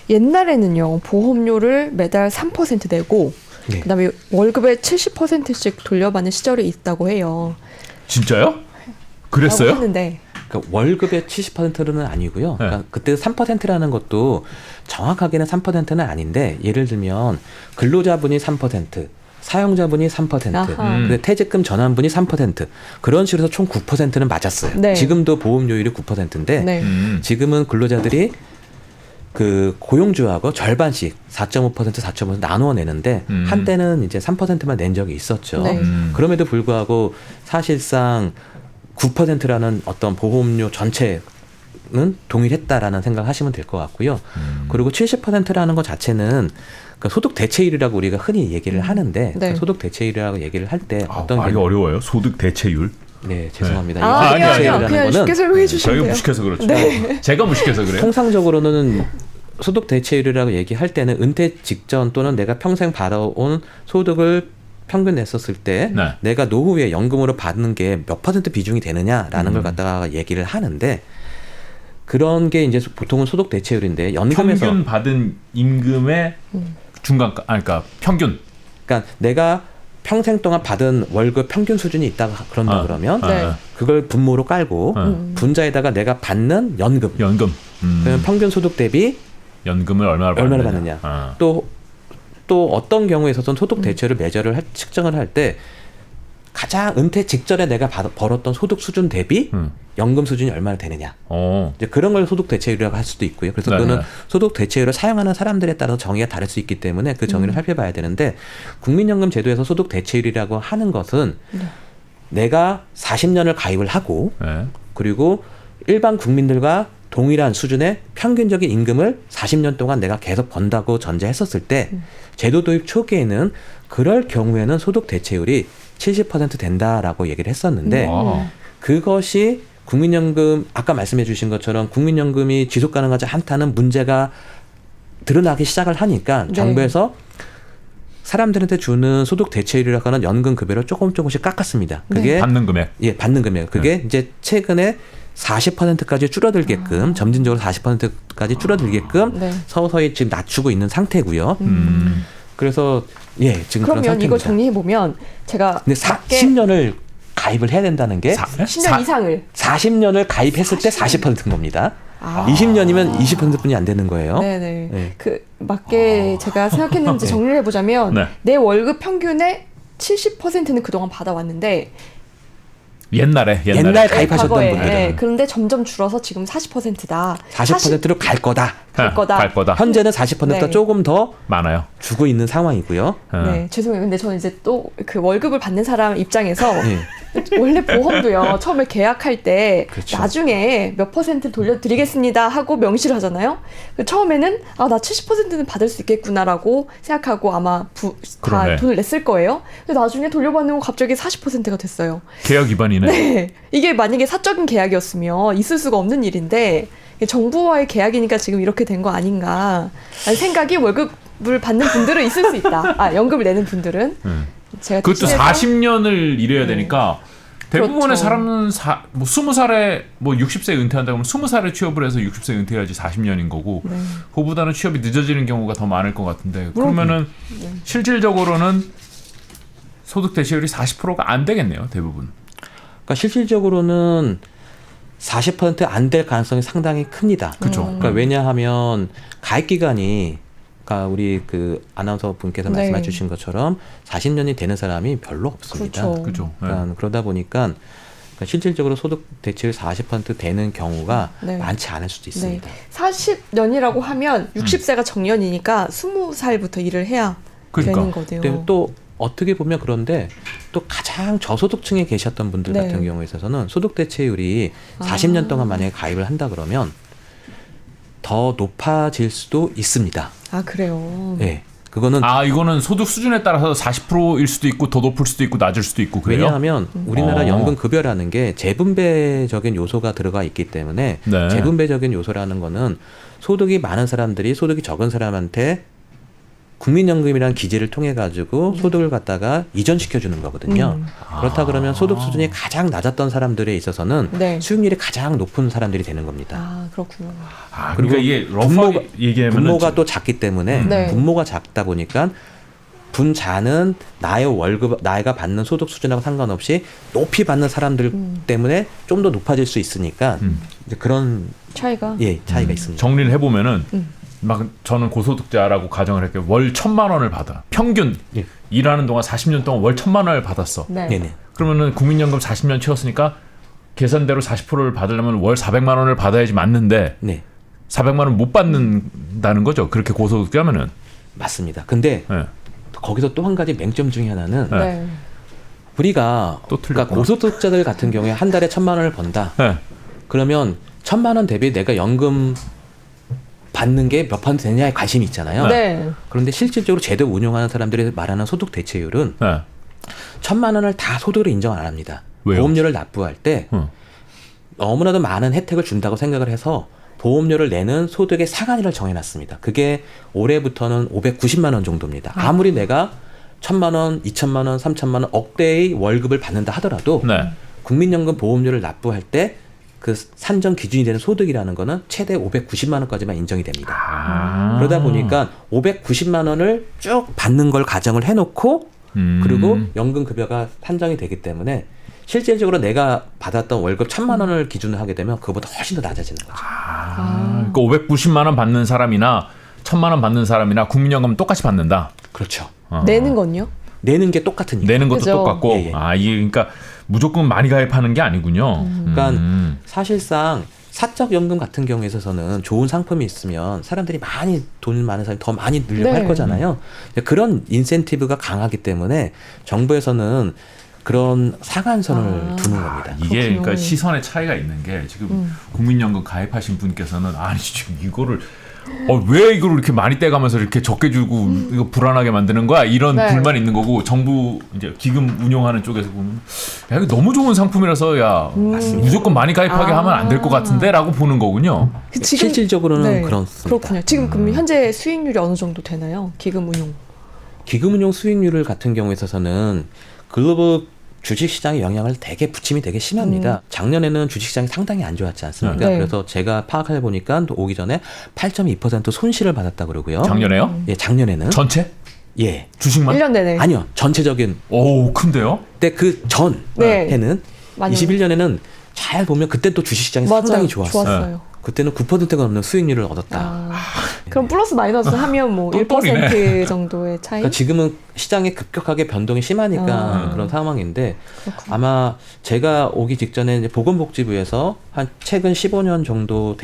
옛날에는요, 보험료를 매달 3% 내고, 네. 그다음에 월급의 70%씩 돌려받는 시절이 있다고 해요. 진짜요? 그랬어요? 라고 했는데, 그러니까 월급의 70%는 아니고요. 그러니까 그때 3%라는 것도 정확하게는 3%는 아닌데 예를 들면 근로자분이 3%, 사용자분이 3%, 아하. 근데 퇴직금 전환분이 3% 그런 식으로 해서 총 9%는 맞았어요. 네. 지금도 보험료율이 9%인데 네. 지금은 근로자들이 그 고용주하고 절반씩 4.5%, 4.5% 나누어 내는데 한때는 이제 3%만 낸 적이 있었죠. 네. 그럼에도 불구하고 사실상 9%라는 어떤 보험료 전체는 동일했다라는 생각하시면 될 것 같고요. 그리고 70%라는 것 자체는 그 소득 대체율이라고 우리가 흔히 얘기를 하는데 네. 그 소득 대체율이라고 얘기를 할 때 어떤 말이 어려워요. 소득 대체율. 네, 죄송합니다. 아, 아니, 아니요, 아니, 아니요. 그냥 쉽게 설명해 주시면 저희가 돼요. 무식해서 그렇죠. 네. 제가 무식해서 그래요. 통상적으로는 소득 대체율이라고 얘기할 때는 은퇴 직전 또는 내가 평생 받아온 소득을 평균 냈었을 때 네. 내가 노후에 연금으로 받는 게 몇 퍼센트 비중이 되느냐라는 걸 갖다가 얘기를 하는데 그런 게 이제 보통은 소득 대체율인데 연금에서 평균 받은 임금의 중간가, 그러니까 평균. 그러니까 내가 평생 동안 받은 월급 평균 수준이 있다가 그런다 그러면 네. 그걸 분모로 깔고 분자에다가 내가 받는 연금 연금. 그러면 평균 소득 대비 연금을 얼마나 받느냐. 아. 또 어떤 경우에 있어서는 소득 대체율을 측정을 할 때 가장 은퇴 직전에 내가 벌었던 소득 수준 대비 연금 수준이 얼마나 되느냐. 이제 그런 걸 소득 대체율이라고 할 수도 있고요. 그래서 네, 그거는 네. 소득 대체율을 사용하는 사람들에 따라서 정의가 다를 수 있기 때문에 그 정의를 살펴봐야 되는데 국민연금 제도에서 소득 대체율이라고 하는 것은 내가 40년을 가입을 하고 네. 그리고 일반 국민들과 동일한 수준의 평균적인 임금을 40년 동안 내가 계속 번다고 전제했었을 때 제도 도입 초기에는 그럴 경우에는 소득 대체율이 70% 된다라고 얘기를 했었는데 와. 그것이 국민연금 아까 말씀해 주신 것처럼 국민연금이 지속 가능하지 않다는 문제가 드러나기 시작을 하니까 네. 정부에서 사람들한테 주는 소득 대체율이라고 하는 연금 급여를 조금씩 깎았습니다. 그게 받는 금액. 예, 받는 금액. 그게 이제 최근에 40%까지 줄어들게끔 점진적으로 40%까지 줄어들게끔 네. 서서히 지금 낮추고 있는 상태고요. 그래서 지금 그런 그러면 상태입니다. 이거 정리해 보면 제가 근데 10년을 가입을 해야 된다는 게 10년 이상을 40년을 가입했을 때 40%인 겁니다. 아. 20년이면 20%뿐이 안 되는 거예요. 네네. 네. 그 맞게 제가 생각했는지 정리를 해보자면 네. 내 월급 평균의 70%는 그동안 받아왔는데 옛날 가입하셨던 과거에, 분들은 그런데 점점 줄어서 지금 40%다. 40%로 갈 거다. 갈 거다. 갈 거다. 현재는 40%가 네. 조금 더 많아요. 주고 있는 상황이고요. 네, 죄송해요. 근데 저는 이제 또 그 월급을 받는 사람 입장에서 네. 원래 보험도요. 처음에 계약할 때 그렇죠. 나중에 몇 퍼센트 돌려드리겠습니다 하고 명시를 하잖아요. 처음에는 나 70%는 받을 수 있겠구나라고 생각하고 아마 다 그러네. 돈을 냈을 거예요. 근데 나중에 돌려받는 건 갑자기 40%가 됐어요. 계약 위반이네. 네. 이게 만약에 사적인 계약이었으면 있을 수가 없는 일인데 정부와의 계약이니까 지금 이렇게 된 거 아닌가 라는 생각이 월급을 받는 분들은 있을 수 있다. 연금을 내는 분들은. 제가 그것도 대신해서 40년을 일해야 되니까 대부분의 그렇죠. 사람은 20살에 60세 은퇴한다 그러면 20살에 취업을 해서 60세 은퇴해야지 40년인 거고 네. 그보다는 취업이 늦어지는 경우가 더 많을 것 같은데 그러면은 실질적으로는 소득 대체율이 40%가 안 되겠네요, 대부분. 그러니까 실질적으로는 40%안 될 가능성이 상당히 큽니다. 그렇죠. 그러니까 왜냐하면 가입 기간이 그러니까 우리 그 아나운서 분께서 네. 말씀해 주신 것처럼 40년이 되는 사람이 별로 없습니다. 그렇죠. 그렇죠. 그러니까 그러다 보니까 실질적으로 소득 대체율 40% 되는 경우가 네. 많지 않을 수도 있습니다. 40년이라고 하면 60세가 정년이니까 20살부터 일을 해야 그러니까. 되는 거네요. 근데 또 어떻게 보면 그런데 또 가장 저소득층에 계셨던 분들 네. 같은 경우에 있어서는 소득 대체율이 40년 동안 만약에 가입을 한다 그러면 더 높아질 수도 있습니다. 그래요. 네. 그거는 이거는 소득 수준에 따라서 40%일 수도 있고 더 높을 수도 있고 낮을 수도 있고 그래요? 왜냐하면 우리나라 어. 연금 급여라는 게 재분배적인 요소가 들어가 있기 때문에 네. 재분배적인 요소라는 거는 소득이 많은 사람들이 소득이 적은 사람한테 국민연금이라는 기제를 통해 가지고 소득을 갖다가 이전시켜 주는 거거든요. 그렇다 그러면 소득 수준이 가장 낮았던 사람들에 있어서는 네. 수익률이 가장 높은 사람들이 되는 겁니다. 그렇구나. 그러니까 이게 러프하게 얘기하면 분모가 또 작기 때문에 네. 분모가 작다 보니까 분자는 나의 월급, 나이가 받는 소득 수준하고 상관없이 높이 받는 사람들 때문에 좀 더 높아질 수 있으니까 이제 그런 차이가. 차이가 있습니다. 정리를 해보면은 막 저는 고소득자라고 가정을 할게요. 월 1,000만 원을 받아. 평균 예. 일하는 동안 40년 동안 월 1,000만 원을 받았어. 네. 네네. 그러면은 국민연금 40년 채웠으니까 계산대로 40%를 받으려면 월 400만 원을 받아야지 맞는데 네. 400만 원 못 받는다는 거죠. 그렇게 고소득자면은. 맞습니다. 근데 네. 거기서 또 한 가지 맹점 중에 하나는 네. 우리가 또 틀렸구나. 그러니까 고소득자들 같은 경우에 한 달에 1,000만 원을 번다. 네. 그러면 1,000만 원 대비 내가 연금 받는 게 몇 퍼센트 되냐에 관심이 있잖아요. 네. 그런데 실질적으로 제도 운용하는 사람들이 말하는 소득 대체율은 네. 1,000만 원을 다 소득으로 인정 안 합니다. 왜요? 보험료를 납부할 때 너무나도 많은 혜택을 준다고 생각을 해서 보험료를 내는 소득의 상한선을 정해놨습니다. 그게 올해부터는 590만 원 정도입니다. 아무리 내가 1,000만 원, 2,000만 원, 3,000만 원 억대의 월급을 받는다 하더라도 네. 국민연금 보험료를 납부할 때 그 산정 기준이 되는 소득이라는 거는 최대 590만 원까지만 인정이 됩니다. 그러다 보니까 590만 원을 쭉 받는 걸 가정을 해놓고 그리고 연금급여가 산정이 되기 때문에 실질적으로 내가 받았던 월급 1,000만 원을 기준으로 하게 되면 그보다 훨씬 더 낮아지는 거죠. 그러니까 590만 원 받는 사람이나 1,000만 원 받는 사람이나 국민연금 똑같이 받는다. 그렇죠. 내는 건요? 내는 게 똑같으니까. 내는 것도 그죠. 똑같고. 예, 예. 이게 그러니까 무조건 많이 가입하는 게 아니군요. 그러니까 사실상 사적연금 같은 경우에 있어서는 좋은 상품이 있으면 사람들이 많이 돈 많은 사람이 더 많이 늘려고 네. 할 거잖아요. 그런 인센티브가 강하기 때문에 정부에서는 그런 상한선을 두는 겁니다. 이게 그렇군요. 그러니까 시선의 차이가 있는 게 지금 국민연금 가입하신 분께서는 아니 지금 이거를 왜 이걸 이렇게 많이 떼가면서 이렇게 적게 주고 이거 불안하게 만드는 거야 이런 네. 불만이 있는 거고 정부 이제 기금 운용하는 쪽에서 보면 야 이거 너무 좋은 상품이라서 야 무조건 많이 가입하게 하면 안 될 것 같은데라고 보는 거군요. 실질적으로는 그렇습니다. 그렇군요. 지금 그럼 현재 수익률이 어느 정도 되나요? 기금 운용. 기금운용 수익률 같은 경우에 있어서는 글로벌 주식시장의 영향을 부침이 되게 심합니다. 작년에는 주식시장이 상당히 안 좋았지 않습니까? 네. 그래서 제가 파악해 보니까 오기 전에 8.2% 손실을 받았다 그러고요. 작년에요? 예, 작년에는 전체? 예. 주식만? 1년 내내. 아니요. 전체적인 오, 큰데요? 근데 그 전 네. 해는 많이 21년에는 잘 보면 그때 또 주식시장이 맞아요. 상당히 좋았어요. 좋았어요. 그때는 9%가 넘는 수익률을 얻었다. 아, 그럼 플러스 마이너스 하면 뭐 똘똘이네. 1% 정도의 차이? 그러니까 지금은 시장이 급격하게 변동이 심하니까 그런 상황인데 그렇군요. 아마 제가 오기 직전에 이제 보건복지부에서 한 최근 15년 정도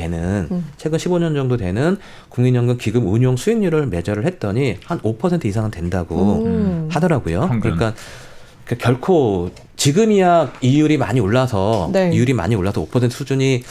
되는 국민연금 기금 운용 수익률을 매저를 했더니 한 5% 이상은 된다고 하더라고요. 평균. 그러니까 결코 지금이야 이율이 많이 올라서 네. 5% 수준이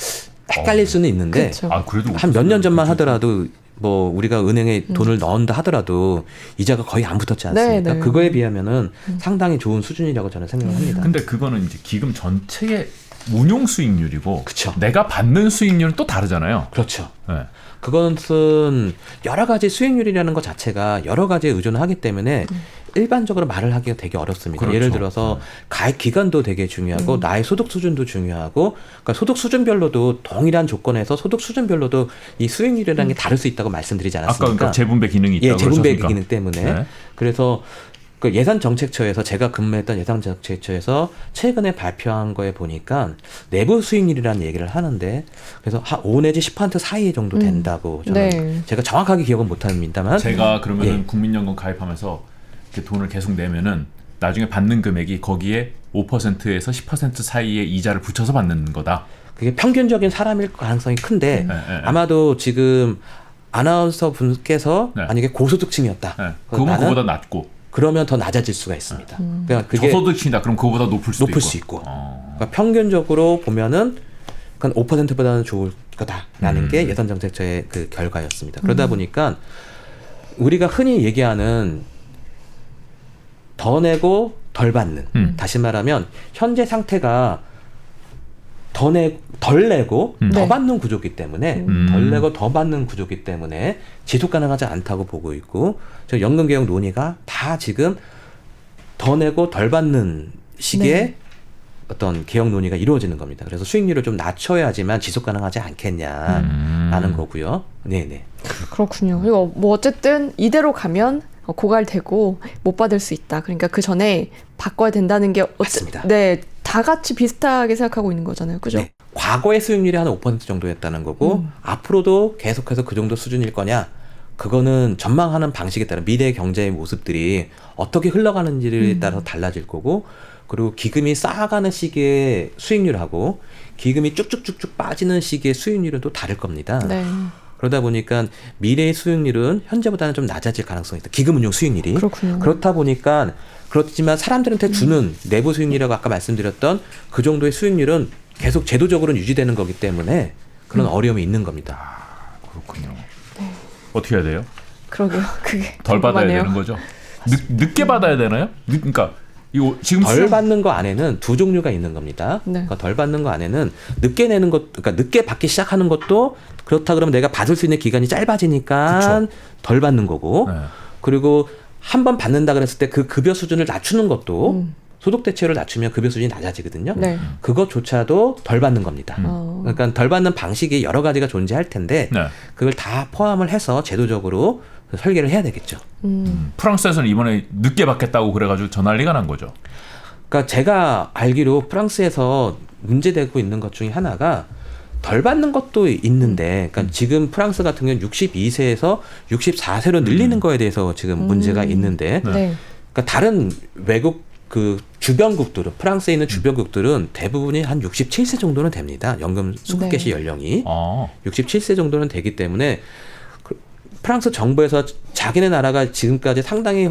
헷갈릴 수는 있는데 그렇죠. 아, 그래도 한 몇 년 전만 그렇죠. 하더라도 뭐 우리가 은행에 돈을 넣는다 하더라도 이자가 거의 안 붙었지 않습니까? 네, 네. 그거에 비하면은 상당히 좋은 수준이라고 저는 생각을 합니다. 근데 그거는 이제 기금 전체의 운용 수익률이고 그쵸. 내가 받는 수익률은 또 다르잖아요. 그렇죠. 네. 그것은 여러 가지 수익률이라는 것 자체가 여러 가지에 의존을 하기 때문에 일반적으로 말을 하기가 되게 어렵습니다. 그렇죠. 예를 들어서 가입 기간도 되게 중요하고 나의 소득 수준도 중요하고 그러니까 소득 수준별로도 동일한 조건에서 소득 수준별로도 이 수익률이라는 게 다를 수 있다고 말씀드리지 아까 않았습니까? 그러니까 재분배 기능이 있다고 예, 재분배 그러셨으니까. 기능 때문에 네. 그래서 그 예산정책처에서 제가 근무했던 예산정책처에서 최근에 발표한 거에 보니까 내부 수익률이라는 얘기를 하는데 그래서 한 5 내지 10% 사이 정도 된다고 저는 네. 제가 정확하게 기억은 못합니다만 제가 그러면은 예. 국민연금 가입하면서 이렇게 돈을 계속 내면은 나중에 받는 금액이 거기에 5%에서 10% 사이의 이자를 붙여서 받는 거다. 그게 평균적인 사람일 가능성이 큰데 네. 아마도 지금 아나운서 분께서 네. 만약에 고소득층이었다. 네. 그러면 나는 그거보다 낮고 그러면 더 낮아질 수가 있습니다. 그러니까 그게 저소득층이다. 그럼 그거보다 높을 수도 높을 수 있고. 어. 그러니까 평균적으로 보면은 한 5%보다는 좋을 거다라는 게 예산정책처의 그 결과였습니다. 그러다 보니까 우리가 흔히 얘기하는 더 내고 덜 받는 다시 말하면 현재 상태가 덜 내고 더 네. 받는 구조기 때문에 덜 내고 더 받는 구조기 때문에 지속 가능하지 않다고 보고 있고 저 연금개혁 논의가 다 지금 더 내고 덜 받는 식의 네. 어떤 개혁 논의가 이루어지는 겁니다. 그래서 수익률을 좀 낮춰야지만 지속 가능하지 않겠냐라는 거고요. 네네. 그렇군요. 그리고 뭐 어쨌든 이대로 가면 고갈되고 못 받을 수 있다. 그러니까 그 전에 바꿔야 된다는 게 맞습니다. 네, 다 같이 비슷하게 생각하고 있는 거잖아요. 그죠? 네. 과거의 수익률이 한 5% 정도였다는 거고 앞으로도 계속해서 그 정도 수준일 거냐? 그거는 전망하는 방식에 따라 미래 경제의 모습들이 어떻게 흘러가는지를 따라서 달라질 거고 그리고 기금이 쌓아가는 시기의 수익률하고 기금이 쭉쭉쭉쭉 빠지는 시기의 수익률은 또 다를 겁니다. 네. 그러다 보니까 미래의 수익률은 현재보다는 좀 낮아질 가능성이 있다. 기금운용 수익률이. 그렇군요. 그렇다 보니까 그렇지만 사람들한테 주는 내부 수익률이라고 아까 말씀드렸던 그 정도의 수익률은 계속 제도적으로는 유지되는 거기 때문에 그런 어려움이 있는 겁니다. 그렇군요. 어떻게 해야 돼요? 그러게요. 그게 덜 받아야 궁금하네요. 되는 거죠? 늦게 받아야 되나요? 그러니까 이거 지금 덜 받는 거 안에는 두 종류가 있는 겁니다. 네. 그러니까 덜 받는 거 안에는 늦게 내는 것, 그러니까 늦게 받기 시작하는 것도 그렇다 그러면 내가 받을 수 있는 기간이 짧아지니까 덜 받는 거고, 네. 그리고 한 번 받는다 그랬을 때 그 급여 수준을 낮추는 것도 소득 대체율을 낮추면 급여 수준이 낮아지거든요. 네. 그것조차도 덜 받는 겁니다. 그러니까 덜 받는 방식이 여러 가지가 존재할 텐데 네. 그걸 다 포함을 해서 제도적으로 설계를 해야 되겠죠. 프랑스에서는 이번에 늦게 받겠다고 그래가지고 전난리가 난 거죠. 그러니까 제가 알기로 프랑스에서 문제되고 있는 것 중에 하나가 덜 받는 것도 있는데, 그러니까 지금 프랑스 같은 경우는 62세에서 64세로 늘리는 거에 대해서 지금 문제가 있는데, 네. 네. 그러니까 다른 외국 그 주변국들은 프랑스에 있는 주변국들은 대부분이 한 67세 정도는 됩니다. 연금 수급 네. 개시 연령이 67세 정도는 되기 때문에 프랑스 정부에서 자기네 나라가 지금까지 상당히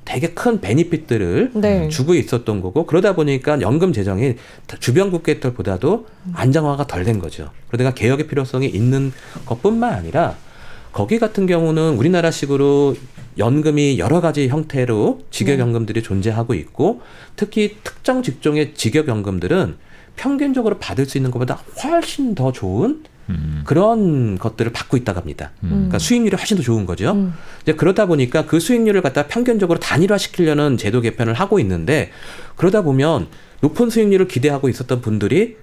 되게 큰 베니핏들을 네. 주고 있었던 거고 그러다 보니까 연금 재정이 주변 국가들보다도 안정화가 덜 된 거죠. 그러다가 개혁의 필요성이 있는 것뿐만 아니라 거기 같은 경우는 우리나라식으로 연금이 여러 가지 형태로 직역연금들이 존재하고 있고 특히 특정 직종의 직역연금들은 평균적으로 받을 수 있는 것보다 훨씬 더 좋은 그런 것들을 받고 있다고 합니다. 그러니까 수익률이 훨씬 더 좋은 거죠. 이제 그러다 보니까 그 수익률을 갖다 평균적으로 단일화시키려는 제도 개편을 하고 있는데 그러다 보면 높은 수익률을 기대하고 있었던 분들이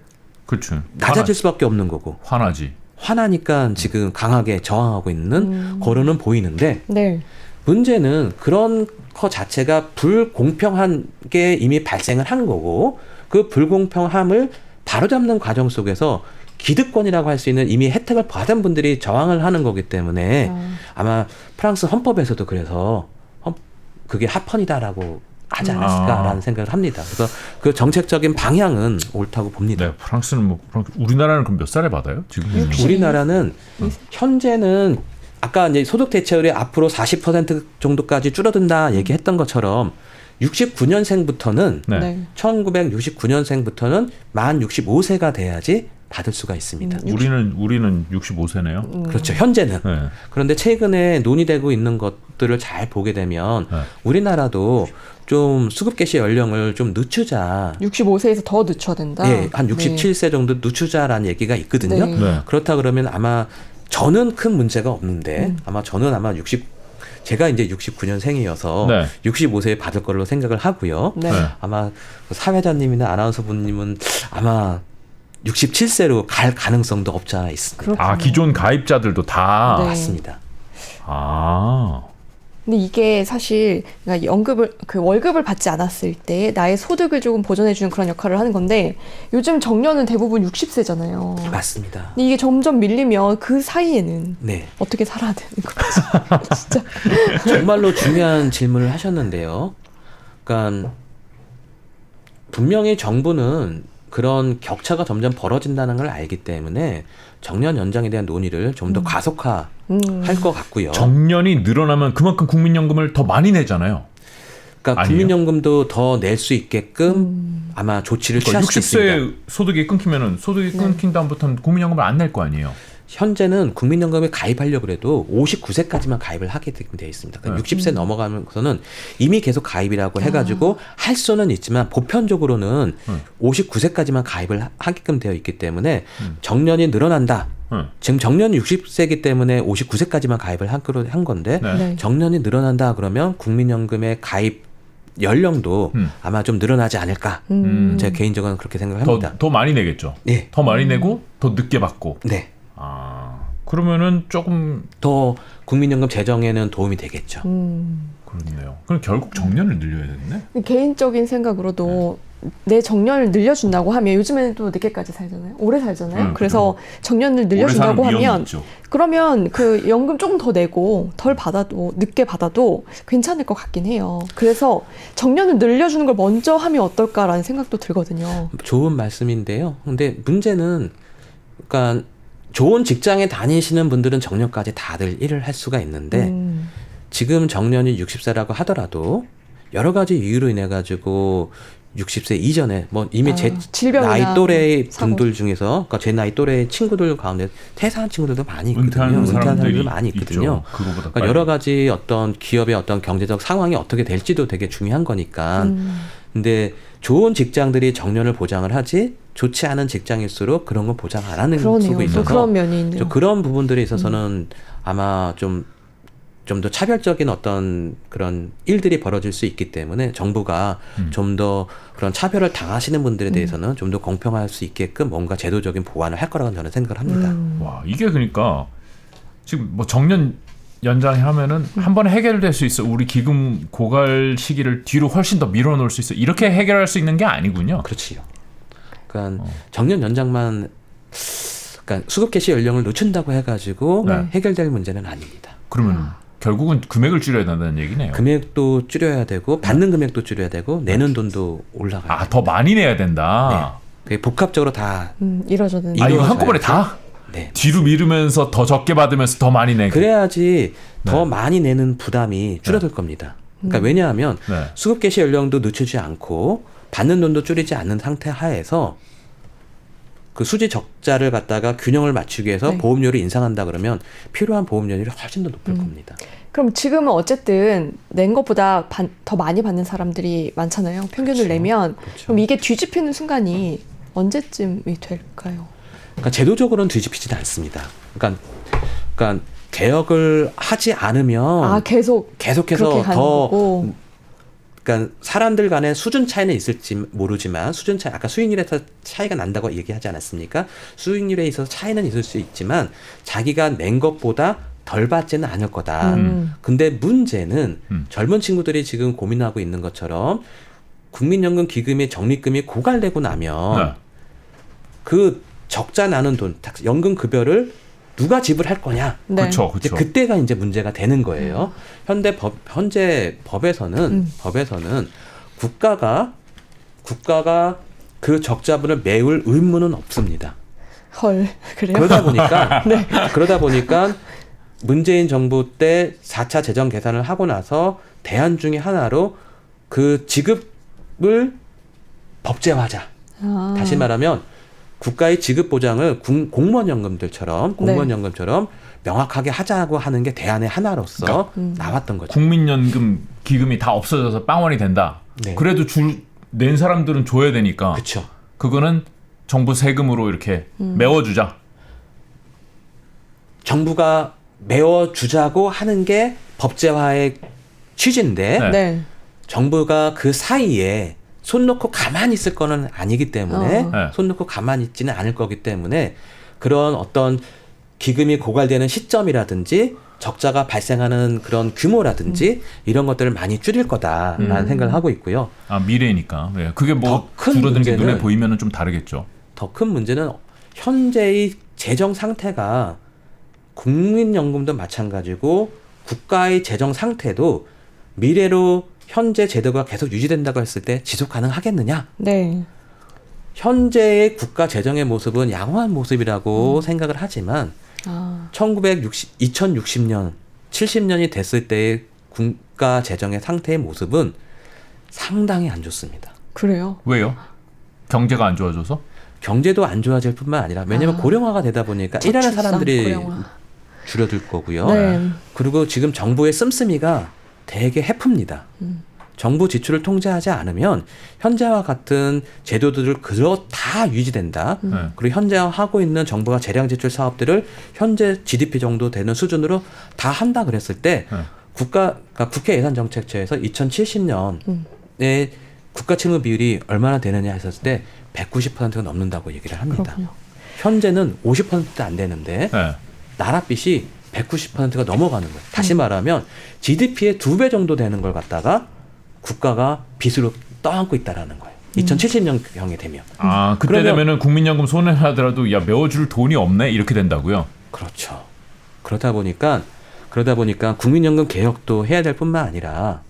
그렇죠. 낮아질 수밖에 없는 거고 화나지. 화나니까 지금 강하게 저항하고 있는 거로는 보이는데 네. 문제는 그런 거 자체가 불공평한 게 이미 발생을 한 거고 그 불공평함을 바로잡는 과정 속에서 기득권이라고 할 수 있는 이미 혜택을 받은 분들이 저항을 하는 거기 때문에 아마 프랑스 헌법에서도 그래서 그게 합헌이다라고 하지 않았을까라는 생각을 합니다. 그래서 그 정책적인 방향은 옳다고 봅니다. 네, 프랑스는 뭐 우리나라는 그럼 몇 살에 받아요? 지금 우리나라는 현재는 아까 이제 소득 대체율이 앞으로 40% 정도까지 줄어든다 얘기했던 것처럼 69년생부터는 네. 네. 1969년생부터는 만 65세가 돼야지 받을 수가 있습니다. 우리는 65세네요. 그렇죠. 현재는. 네. 그런데 최근에 논의되고 있는 것들을 잘 보게 되면 네. 우리나라도 좀 수급 개시 연령을 좀 늦추자. 65세에서 더 늦춰야 된다. 예, 한 67세 정도 늦추자라는 얘기가 있거든요. 네. 네. 그렇다 그러면 아마 저는 큰 문제가 없는데 저는 아마 제가 이제 69년생이어서 네. 65세에 받을 걸로 생각을 하고요. 네. 네. 아마 사회자님이나 아나운서분님은 아마 67세로 갈 가능성도 없지 않아 있습니다. 그렇군요. 기존 가입자들도 다. 네. 맞습니다. 근데 이게 사실 그러니까 월급을 받지 않았을 때 나의 소득을 조금 보전해주는 그런 역할을 하는 건데 요즘 정년은 대부분 60세잖아요. 맞습니다. 근데 이게 점점 밀리면 그 사이에는 네. 어떻게 살아야 되는 거지? 진짜. 정말로 중요한 질문을 하셨는데요. 그러니까 분명히 정부는 그런 격차가 점점 벌어진다는 걸 알기 때문에 정년 연장에 대한 논의를 좀 더 가속화할 것 같고요. 정년이 늘어나면 그만큼 국민연금을 더 많이 내잖아요. 그러니까 아니에요? 국민연금도 더 낼 수 있게끔 아마 조치를 취할 수 있습니다. 60세 소득이 끊기면은 소득이 끊긴 다음부터는 국민연금을 안 낼 거 아니에요. 현재는 국민연금에 가입하려고 해도 59세까지만 가입을 하게 되어 있습니다. 그러니까 60세 넘어가면서는 이미 계속 가입이라고 해가지고 할 수는 있지만 보편적으로는 59세까지만 가입을 하게끔 되어 있기 때문에 정년이 늘어난다. 지금 정년이 60세이기 때문에 59세까지만 가입을 한 건데 네. 네. 정년이 늘어난다 그러면 국민연금의 가입 연령도 아마 좀 늘어나지 않을까. 제가 개인적으로 그렇게 생각합니다. 더 많이 내겠죠. 네. 더 많이 내고 더 늦게 받고. 네. 그러면은 조금 더 국민연금 재정에는 도움이 되겠죠. 그렇네요. 그럼 결국 정년을 늘려야겠네. 개인적인 생각으로도 내 정년을 늘려준다고 하면 요즘에는 또 늦게까지 살잖아요. 오래 살잖아요. 그래서 정년을 늘려준다고 오래 사는 위험이 하면 있죠. 그러면 그 연금 조금 더 내고 덜 받아도 늦게 받아도 괜찮을 것 같긴 해요. 그래서 정년을 늘려주는 걸 먼저 하면 어떨까라는 생각도 들거든요. 좋은 말씀인데요. 근데 문제는 그러니까 좋은 직장에 다니시는 분들은 정년까지 다들 일을 할 수가 있는데 지금 정년이 60세라고 하더라도 여러 가지 이유로 인해 가지고 60세 이전에 뭐 이미 제 질병이나 나이 또래 사고. 분들 중에서 그러니까 제 나이 또래 친구들 가운데 퇴사한 친구들도 많이 있거든요. 은퇴한 사람들이 많이 있거든요. 있죠. 그거보다 그러니까 빨리. 여러 가지 어떤 기업의 어떤 경제적 상황이 어떻게 될지도 되게 중요한 거니까. 근데 좋은 직장들이 정년을 보장을 하지 좋지 않은 직장일수록 그런 건 보장 안 하는 그러네요. 쪽이 또 있어서 그런 면이 있네요. 좀 그런 부분들에 있어서는 아마 좀 더 차별적인 어떤 그런 일들이 벌어질 수 있기 때문에 정부가 좀 더 그런 차별을 당하시는 분들에 대해서는 좀 더 공평할 수 있게끔 뭔가 제도적인 보완을 할 거라고 저는 생각을 합니다. 와, 이게 그러니까 지금 뭐 정년 연장이 하면은 한 번에 해결될 수 있어. 우리 기금 고갈 시기를 뒤로 훨씬 더 밀어놓을 수 있어. 이렇게 해결할 수 있는 게 아니군요. 그렇지요. 그러니까 정년 연장만 그러니까 수급 개시 연령을 늦춘다고 해가지고 네. 해결될 문제는 아닙니다. 그러면 결국은 금액을 줄여야 된다는 얘기네요. 금액도 줄여야 되고 받는 금액도 줄여야 되고 내는 돈도 올라가요. 더 많이 내야 된다. 그게 복합적으로 다 이뤄져야 되는. 이거 이루어져야죠. 한꺼번에 다? 네. 뒤로 미루면서 더 적게 받으면서 더 많이 내고. 그래야지 더 많이 내는 부담이 줄어들 겁니다. 그러니까 왜냐하면 네. 수급 개시 연령도 늦추지 않고 받는 돈도 줄이지 않는 상태 하에서 그 수지 적자를 갖다가 균형을 맞추기 위해서 네. 보험료를 인상한다 그러면 필요한 보험료율이 훨씬 더 높을 겁니다. 그럼 지금은 어쨌든 낸 것보다 더 많이 받는 사람들이 많잖아요. 평균을 내면. 그렇죠. 그럼 이게 뒤집히는 순간이 언제쯤이 될까요? 그러니까 제도적으로는 뒤집히지는 않습니다. 그러니까 개혁을 하지 않으면 계속해서 그렇게 가는 더 거고. 그러니까 사람들 간의 수준 차이는 있을지 모르지만 수준 차이 아까 수익률에서 차이가 난다고 얘기하지 않았습니까? 수익률에 있어서 차이는 있을 수 있지만 자기가 낸 것보다 덜 받지는 않을 거다. 근데 문제는 젊은 친구들이 지금 고민하고 있는 것처럼 국민연금 기금의 적립금이 고갈되고 나면 네. 그 적자 나는 돈, 연금 급여를 누가 지불할 거냐? 네. 그렇죠, 이제 그렇죠. 그때가 이제 문제가 되는 거예요. 현재 법에서는 국가가 그 적자분을 메울 의무는 없습니다. 헐, 그래요? 그러다 보니까 문재인 정부 때 4차 재정 계산을 하고 나서 대안 중에 하나로 그 지급을 법제화하자. 다시 말하면 국가의 지급 보장을 공무원연금처럼 명확하게 하자고 하는 게 대안의 하나로서 나왔던 거죠. 국민연금 기금이 다 없어져서 빵원이 된다. 네. 그래도 낸 사람들은 줘야 되니까. 그렇죠. 그거는 정부 세금으로 이렇게 메워주자. 정부가 메워주자고 하는 게 법제화의 취지인데 네. 네. 정부가 그 사이에 손 놓고 가만히 있을 거는 아니기 때문에 네. 손 놓고 가만히 있지는 않을 거기 때문에 그런 어떤 기금이 고갈되는 시점이라든지 적자가 발생하는 그런 규모라든지 이런 것들을 많이 줄일 거다라는 생각을 하고 있고요. 아, 미래니까. 네. 그게 뭐 더큰 줄어드는 게 문제는 눈에 보이면은 좀 다르겠죠. 더 큰 문제는 현재의 재정 상태가 국민연금도 마찬가지고 국가의 재정 상태도 미래로 현재 제도가 계속 유지된다고 했을 때 지속 가능하겠느냐? 네. 현재의 국가 재정의 모습은 양호한 모습이라고 생각을 하지만 2060년, 70년이 됐을 때의 국가 재정의 상태의 모습은 상당히 안 좋습니다. 그래요? 왜요? 경제가 안 좋아져서? 경제도 안 좋아질 뿐만 아니라 왜냐하면 고령화가 되다 보니까 일하는 저출산, 사람들이 고령화. 줄어들 거고요. 네. 그리고 지금 정부의 씀씀이가 되게 해프입니다. 정부 지출을 통제하지 않으면 현재와 같은 제도들을 그대로 다 유지된다. 네. 그리고 현재 하고 있는 정부가 재량 지출 사업들을 현재 GDP 정도 되는 수준으로 다 한다 그랬을 때 네. 국회 예산정책처에서 2070년에 국가 채무 비율이 얼마나 되느냐 했었을 때 190%가 넘는다고 얘기를 합니다. 그렇군요. 현재는 50%도 안 되는데 네. 나라 빚이 190%가 넘어가는 거예요. 다시 말하면 GDP의 2배 정도 되는 걸 갖다가 국가가 빚으로 떠안고 있다라는 거예요. 2070년경에 되면. 아, 그때 그러면- 되면은 국민연금 손해하더라도 야, 메워줄 돈이 없네 이렇게 된다고요. 그렇죠. 그러다 보니까 국민연금 개혁도 해야 될 뿐만 아니라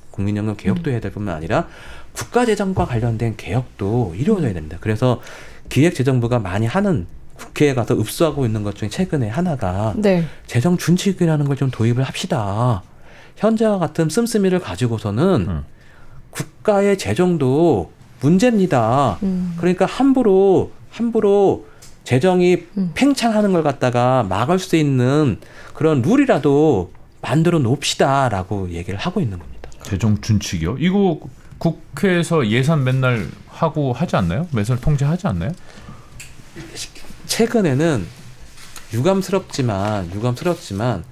국가재정과 관련된 개혁도 이루어져야 됩니다. 그래서 기획재정부가 많이 하는 국회에 가서 읍수하고 있는 것 중에 최근에 하나가 네. 재정 준칙이라는 걸 좀 도입을 합시다. 현재와 같은 씀씀이를 가지고서는 국가의 재정도 문제입니다. 그러니까 함부로 재정이 팽창하는 걸 갖다가 막을 수 있는 그런 룰이라도 만들어 놓읍시다라고 얘기를 하고 있는 겁니다. 재정 준칙이요? 이거 국회에서 예산 맨날 하고 하지 않나요? 매설 통제하지 않나요? 최근에는 유감스럽지만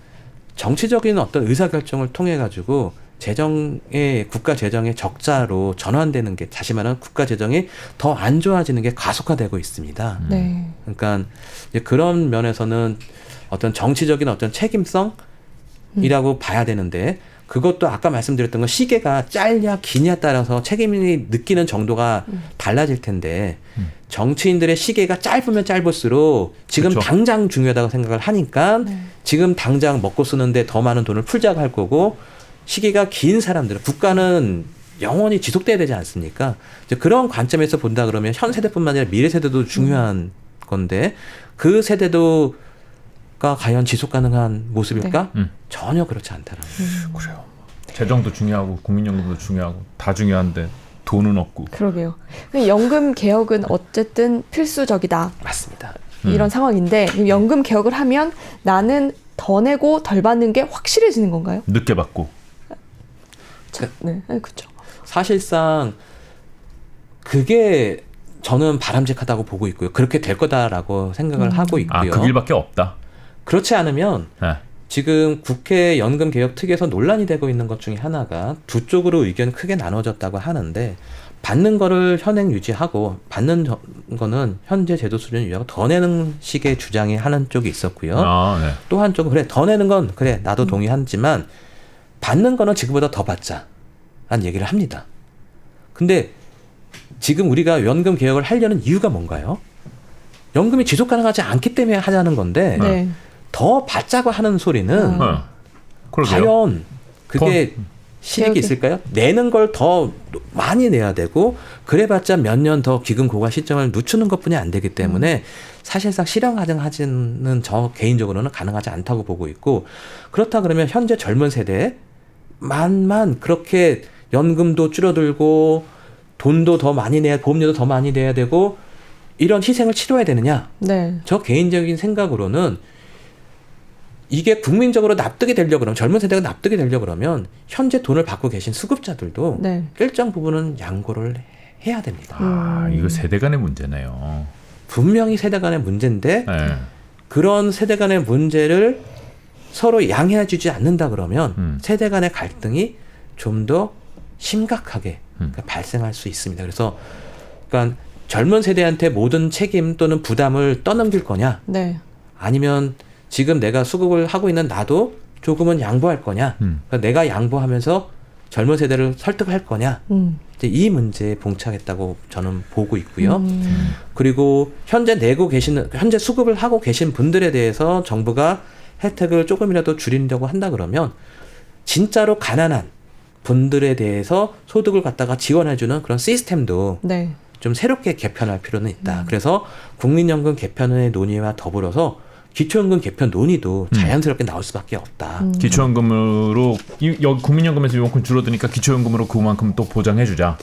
정치적인 어떤 의사결정을 통해 가지고 국가 재정의 적자로 전환되는 게 다시 말하면 국가 재정이 더 안 좋아지는 게 가속화되고 있습니다. 네. 그러니까 이제 그런 면에서는 어떤 정치적인 어떤 책임성이라고 봐야 되는데 그것도 아까 말씀드렸던 건 시계가 짧냐 기냐에 따라서 책임이 느끼는 정도가 달라질 텐데 정치인들의 시계가 짧으면 짧을수록 지금 그렇죠. 당장 중요하다고 생각을 하니까 지금 당장 먹고 쓰는데 더 많은 돈을 풀자고 할 거고 시기가 긴 사람들은 국가는 영원히 지속돼야 되지 않습니까? 이제 그런 관점에서 본다 그러면 현 세대뿐만 아니라 미래 세대도 중요한 건데 그 세대도가 과연 지속 가능한 모습일까? 전혀 그렇지 않다라는 거죠. 그래요. 재정도 중요하고 국민연금도 중요하고 다 중요한데 돈은 없고. 그러게요. 연금 개혁은 어쨌든 필수적이다. 맞습니다. 이런 상황인데 연금 개혁을 하면 나는 더 내고 덜 받는 게 확실해지는 건가요? 늦게 받고. 네, 그렇죠. 사실상 그게 저는 바람직하다고 보고 있고요. 그렇게 될 거다라고 생각을 하고 있고요. 아, 그 길밖에 없다. 그렇지 않으면 네. 지금 국회 연금개혁특위에서 논란이 되고 있는 것 중에 하나가 두 쪽으로 의견이 크게 나눠졌다고 하는데 받는 거를 현행 유지하고 받는 거는 현재 제도 수준 유지하고 더 내는 식의 주장이 하는 쪽이 있었고요. 네. 또 한쪽은 그래 더 내는 건 그래 나도 동의하지만 받는 거는 지금보다 더 받자 라는 얘기를 합니다. 근데 지금 우리가 연금 개혁을 하려는 이유가 뭔가요? 연금이 지속 가능하지 않기 때문에 하자는 건데 네. 더 받자고 하는 소리는 그러게요. 과연 그게 실익이 개혁이- 있을까요? 내는 걸 더 많이 내야 되고 그래봤자 몇 년 더 기금 고가 시점을 늦추는 것뿐이 안 되기 때문에 사실상 실현 가능하지는 저 개인적으로는 가능하지 않다고 보고 있고 그렇다 그러면 현재 젊은 세대만만 그렇게 연금도 줄어들고 돈도 더 많이 내야 보험료도 더 많이 내야 되고 이런 희생을 치러야 되느냐? 네. 저 개인적인 생각으로는 이게 국민적으로 납득이 되려고 그러면 젊은 세대가 납득이 되려고 그러면 현재 돈을 받고 계신 수급자들도 네. 일정 부분은 양보를 해야 됩니다. 이거 세대 간의 문제네요. 분명히 세대 간의 문제인데 네. 그런 세대 간의 문제를 서로 양해해 주지 않는다 그러면 세대 간의 갈등이 좀 더 심각하게 발생할 수 있습니다. 그래서 그러니까 젊은 세대한테 모든 책임 또는 부담을 떠넘길 거냐 네. 아니면 지금 내가 수급을 하고 있는 나도 조금은 양보할 거냐 그러니까 내가 양보하면서 젊은 세대를 설득할 거냐 이제 이 문제에 봉착했다고 저는 보고 있고요. 그리고 현재 내고 계시는 현재 수급을 하고 계신 분들에 대해서 정부가 혜택을 조금이라도 줄이려고 한다 그러면 진짜로 가난한 분들에 대해서 소득을 갖다가 지원해주는 그런 시스템도 네. 좀 새롭게 개편할 필요는 있다. 그래서 국민연금 개편의 논의와 더불어서 기초연금 개편 논의도 자연스럽게 나올 수밖에 없다. 기초연금으로 여기 국민연금에서 이만큼 줄어드니까 기초연금으로 그만큼 또 보장해주자.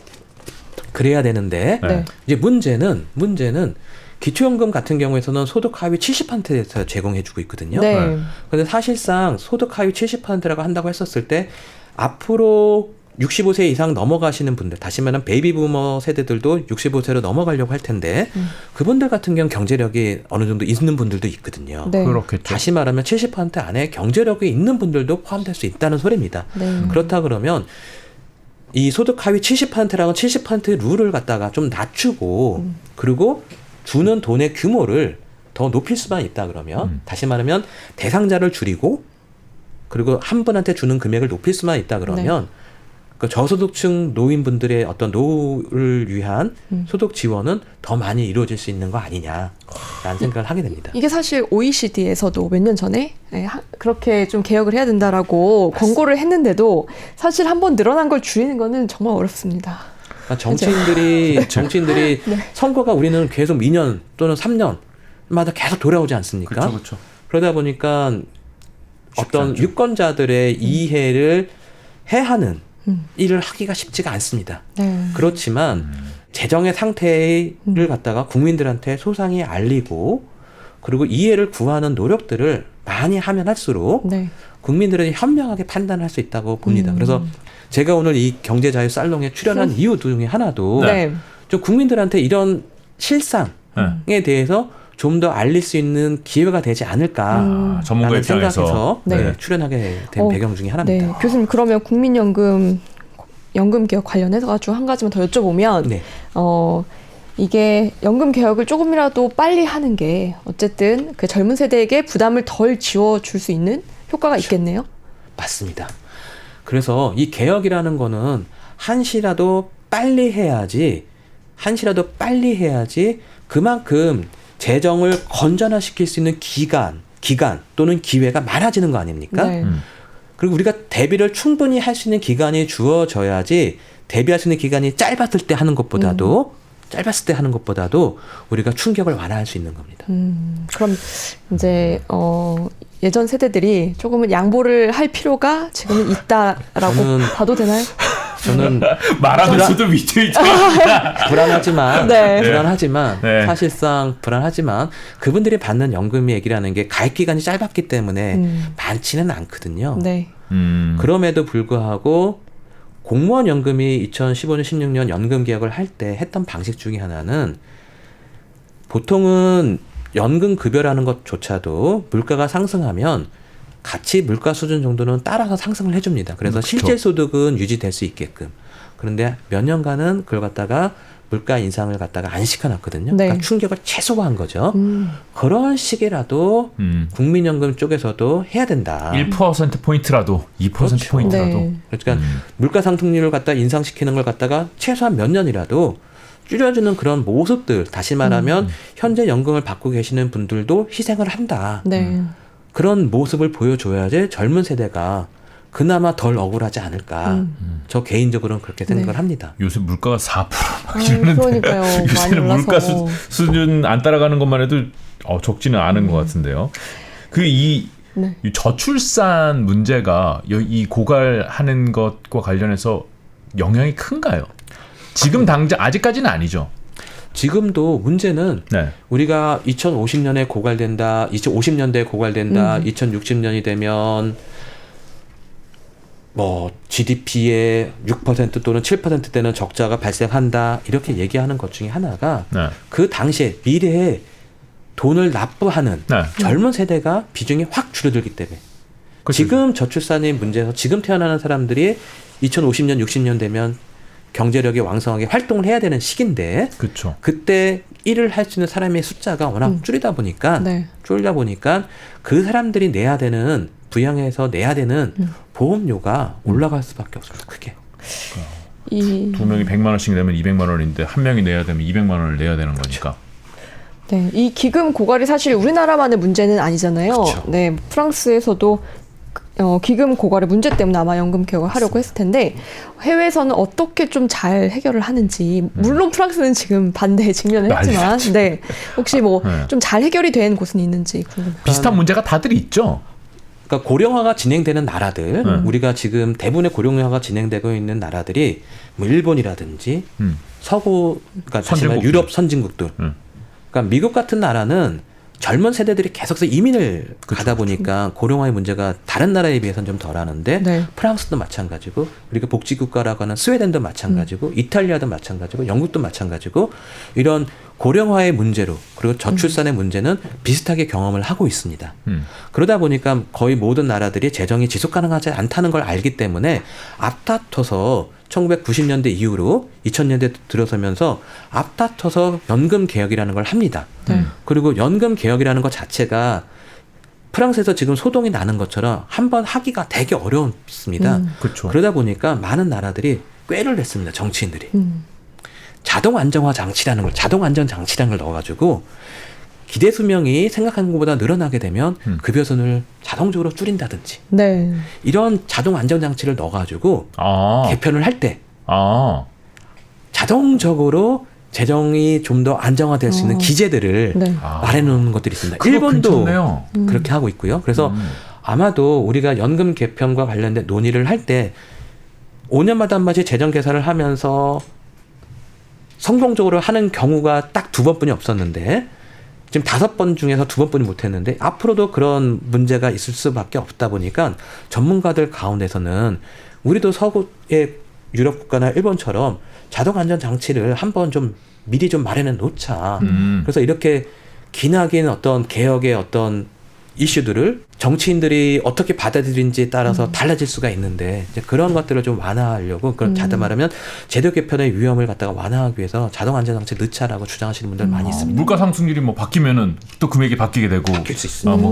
그래야 되는데 네. 이제 문제는 기초연금 같은 경우에서는 소득 하위 70%에서 제공해주고 있거든요. 네. 근데 사실상 소득 하위 70%라고 한다고 했었을 때 앞으로 65세 이상 넘어가시는 분들, 다시 말하면 베이비부머 세대들도 65세로 넘어가려고 할 텐데 그분들 같은 경우 경제력이 어느 정도 있는 분들도 있거든요. 네. 그렇겠죠. 다시 말하면 70% 안에 경제력이 있는 분들도 포함될 수 있다는 소리입니다. 네. 그렇다 그러면 이 소득 하위 70%라고 70% 룰을 갖다가 좀 낮추고 그리고 주는 돈의 규모를 더 높일 수만 있다 그러면 다시 말하면 대상자를 줄이고 그리고 한 분한테 주는 금액을 높일 수만 있다 그러면 그 저소득층 노인분들의 어떤 노후를 위한 소득 지원은 더 많이 이루어질 수 있는 거 아니냐라는 생각을 하게 됩니다. 이게 사실 OECD에서도 몇 년 전에 그렇게 좀 개혁을 해야 된다라고 권고를 했는데도 사실 한번 늘어난 걸 줄이는 거는 정말 어렵습니다. 그러니까 정치인들이 선거가 우리는 계속 2년 또는 3년마다 계속 돌아오지 않습니까? 그렇죠. 그러다 보니까 어떤 유권자들의 이해를 해하는 일을 하기가 쉽지가 않습니다. 네. 그렇지만 재정의 상태를 갖다가 국민들한테 소상히 알리고 그리고 이해를 구하는 노력들을 많이 하면 할수록 네. 국민들은 현명하게 판단할 수 있다고 봅니다. 그래서 제가 오늘 이 경제자유 살롱에 출연한 이유 중에 하나도 네. 좀 국민들한테 이런 실상에 대해서 좀 더 알릴 수 있는 기회가 되지 않을까 전문가 라는 입장에서 생각에서 네. 출연하게 된 배경 중에 하나입니다. 네. 교수님 그러면 연금 개혁 관련해서 가지고 한 가지만 더 여쭤보면 네. 이게 연금 개혁을 조금이라도 빨리 하는 게 어쨌든 그 젊은 세대에게 부담을 덜 지워줄 수 있는 효과가 있겠네요. 맞습니다. 그래서 이 개혁이라는 거는 한시라도 빨리 해야지 그만큼 재정을 건전화시킬 수 있는 기간 또는 기회가 많아지는 거 아닙니까? 네. 그리고 우리가 대비를 충분히 할 수 있는 기간이 주어져야지 대비할 수 있는 기간이 짧았을 때 하는 것보다도 우리가 충격을 완화할 수 있는 겁니다. 그럼 이제 예전 세대들이 조금은 양보를 할 필요가 지금은 있다라고 봐도 되나요? 저는 말하는 수도 밑에 있죠. 불안하지만 네. 네. 사실상 불안하지만 그분들이 받는 연금 얘기라는 게 가입 기간이 짧았기 때문에 많지는 않거든요. 네. 그럼에도 불구하고 공무원 연금이 2015년 16년 연금 개혁을 할 때 했던 방식 중에 하나는 보통은 연금 급여라는 것조차도 물가가 상승하면 같이 물가 수준 정도는 따라서 상승을 해줍니다. 그래서 그렇죠. 실제 소득은 유지될 수 있게끔. 그런데 몇 년간은 그걸 갖다가 물가 인상을 갖다가 안 시켜놨거든요. 네. 그러니까 충격을 최소화한 거죠. 그런 식이라도 국민연금 쪽에서도 해야 된다. 1%포인트라도 2%포인트라도 네. 그러니까 물가 상승률을 갖다 인상시키는 걸 갖다가 최소한 몇 년이라도 줄여주는 그런 모습들, 다시 말하면 현재 연금을 받고 계시는 분들도 희생을 한다. 네. 그런 모습을 보여줘야지 젊은 세대가 그나마 덜 억울하지 않을까. 저 개인적으로는 그렇게 생각을 네. 합니다. 요새 물가가 4%막 이러는데 그러니까요. 많이 요새는 올라서. 물가 수준 안 따라가는 것만 해도 적지는 않은 것 같은데요. 이 네. 저출산 문제가 이 고갈하는 것과 관련해서 영향이 큰가요? 지금 당장 아직까지는 아니죠. 지금도 문제는 네. 우리가 2050년에 고갈된다, 2050년대에 고갈된다, 2060년이 되면 뭐 GDP의 6% 또는 7%대는 적자가 발생한다 이렇게 얘기하는 것 중에 하나가 네. 그 당시에 미래에 돈을 납부하는 네. 젊은 세대가 비중이 확 줄어들기 때문에 그렇죠. 지금 저출산의 문제에서 지금 태어나는 사람들이 2050년 60년 되면 경제력이 왕성하게 활동을 해야 되는 시기인데 그렇죠. 그때 일을 할 수 있는 사람의 숫자가 워낙 줄다 보니까 네. 그 사람들이 내야 되는 부양해서 내야 되는 보험료가 올라갈 수밖에 없습니다. 크게. 두 명이 100만 원씩 내면 200만 원인데 한 명이 내야 되면 200만 원을 내야 되는 거니까. 네, 이 기금 고갈이 사실 우리나라만의 문제는 아니잖아요. 그쵸. 네, 프랑스에서도 기금 고갈의 문제 때문에 아마 연금 개혁을 하려고 했을 텐데 해외에서는 어떻게 좀 잘 해결을 하는지 물론 프랑스는 지금 반대에 직면을 했지만 네, 혹시 뭐 좀 잘 해결이 된 곳은 있는지 궁금해요. 비슷한 문제가 다들 있죠. 그러니까 고령화가 진행되는 나라들, 우리가 지금 대부분의 고령화가 진행되고 있는 나라들이 뭐 일본이라든지 서구, 그러니까 다시 말해 선진국들. 유럽 선진국들. 그러니까 미국 같은 나라는 젊은 세대들이 계속해서 이민을 가다 보니까 고령화의 문제가 다른 나라에 비해서는 좀 덜하는데 네. 프랑스도 마찬가지고 우리가 복지국가라고 하는 스웨덴도 마찬가지고 이탈리아도 마찬가지고 영국도 마찬가지고 이런 고령화의 문제로 그리고 저출산의 문제는 비슷하게 경험을 하고 있습니다. 그러다 보니까 거의 모든 나라들이 재정이 지속 가능하지 않다는 걸 알기 때문에 앞다퉈서 1990년대 이후로 2000년대 들어서면서 앞다퉈서 연금 개혁이라는 걸 합니다. 그리고 연금 개혁이라는 것 자체가 프랑스에서 지금 소동이 나는 것처럼 한번 하기가 되게 어렵습니다. 그렇죠. 그러다 보니까 많은 나라들이 꾀를 냈습니다. 정치인들이. 자동 안정화 장치라는 걸, 자동 안전 장치라는 걸 넣어가지고 기대 수명이 생각하는 것보다 늘어나게 되면 급여선을 자동적으로 줄인다든지 네. 이런 자동 안정 장치를 넣어가지고 개편을 할 때 자동적으로 재정이 좀 더 안정화될 수 있는 기제들을 네. 마련해 놓은 것들이 있습니다. 그거 일본도 괜찮네요. 그렇게 하고 있고요. 그래서 아마도 우리가 연금 개편과 관련된 논의를 할 때 5년마다 한 번씩 재정 계산을 하면서 성공적으로 하는 경우가 딱 2번뿐이 없었는데 지금 5번 중에서 2번뿐이 못했는데 앞으로도 그런 문제가 있을 수밖에 없다 보니까 전문가들 가운데서는 우리도 서구의 유럽 국가나 일본처럼 자동 안전 장치를 한번 좀 미리 좀 마련해 놓자. 그래서 이렇게 기나긴 어떤 개혁의 어떤 이슈들을 정치인들이 어떻게 받아들인지에 따라서 달라질 수가 있는데 이제 그런 것들을 좀 완화하려고 그런 자다 말하면 제도 개편의 위험을 갖다가 완화하기 위해서 자동 안전 장치를 넣자라고 주장하시는 분들 많이 있습니다. 물가 상승률이 뭐 바뀌면은 또 금액이 바뀌게 되고 바뀔 수 있습니다.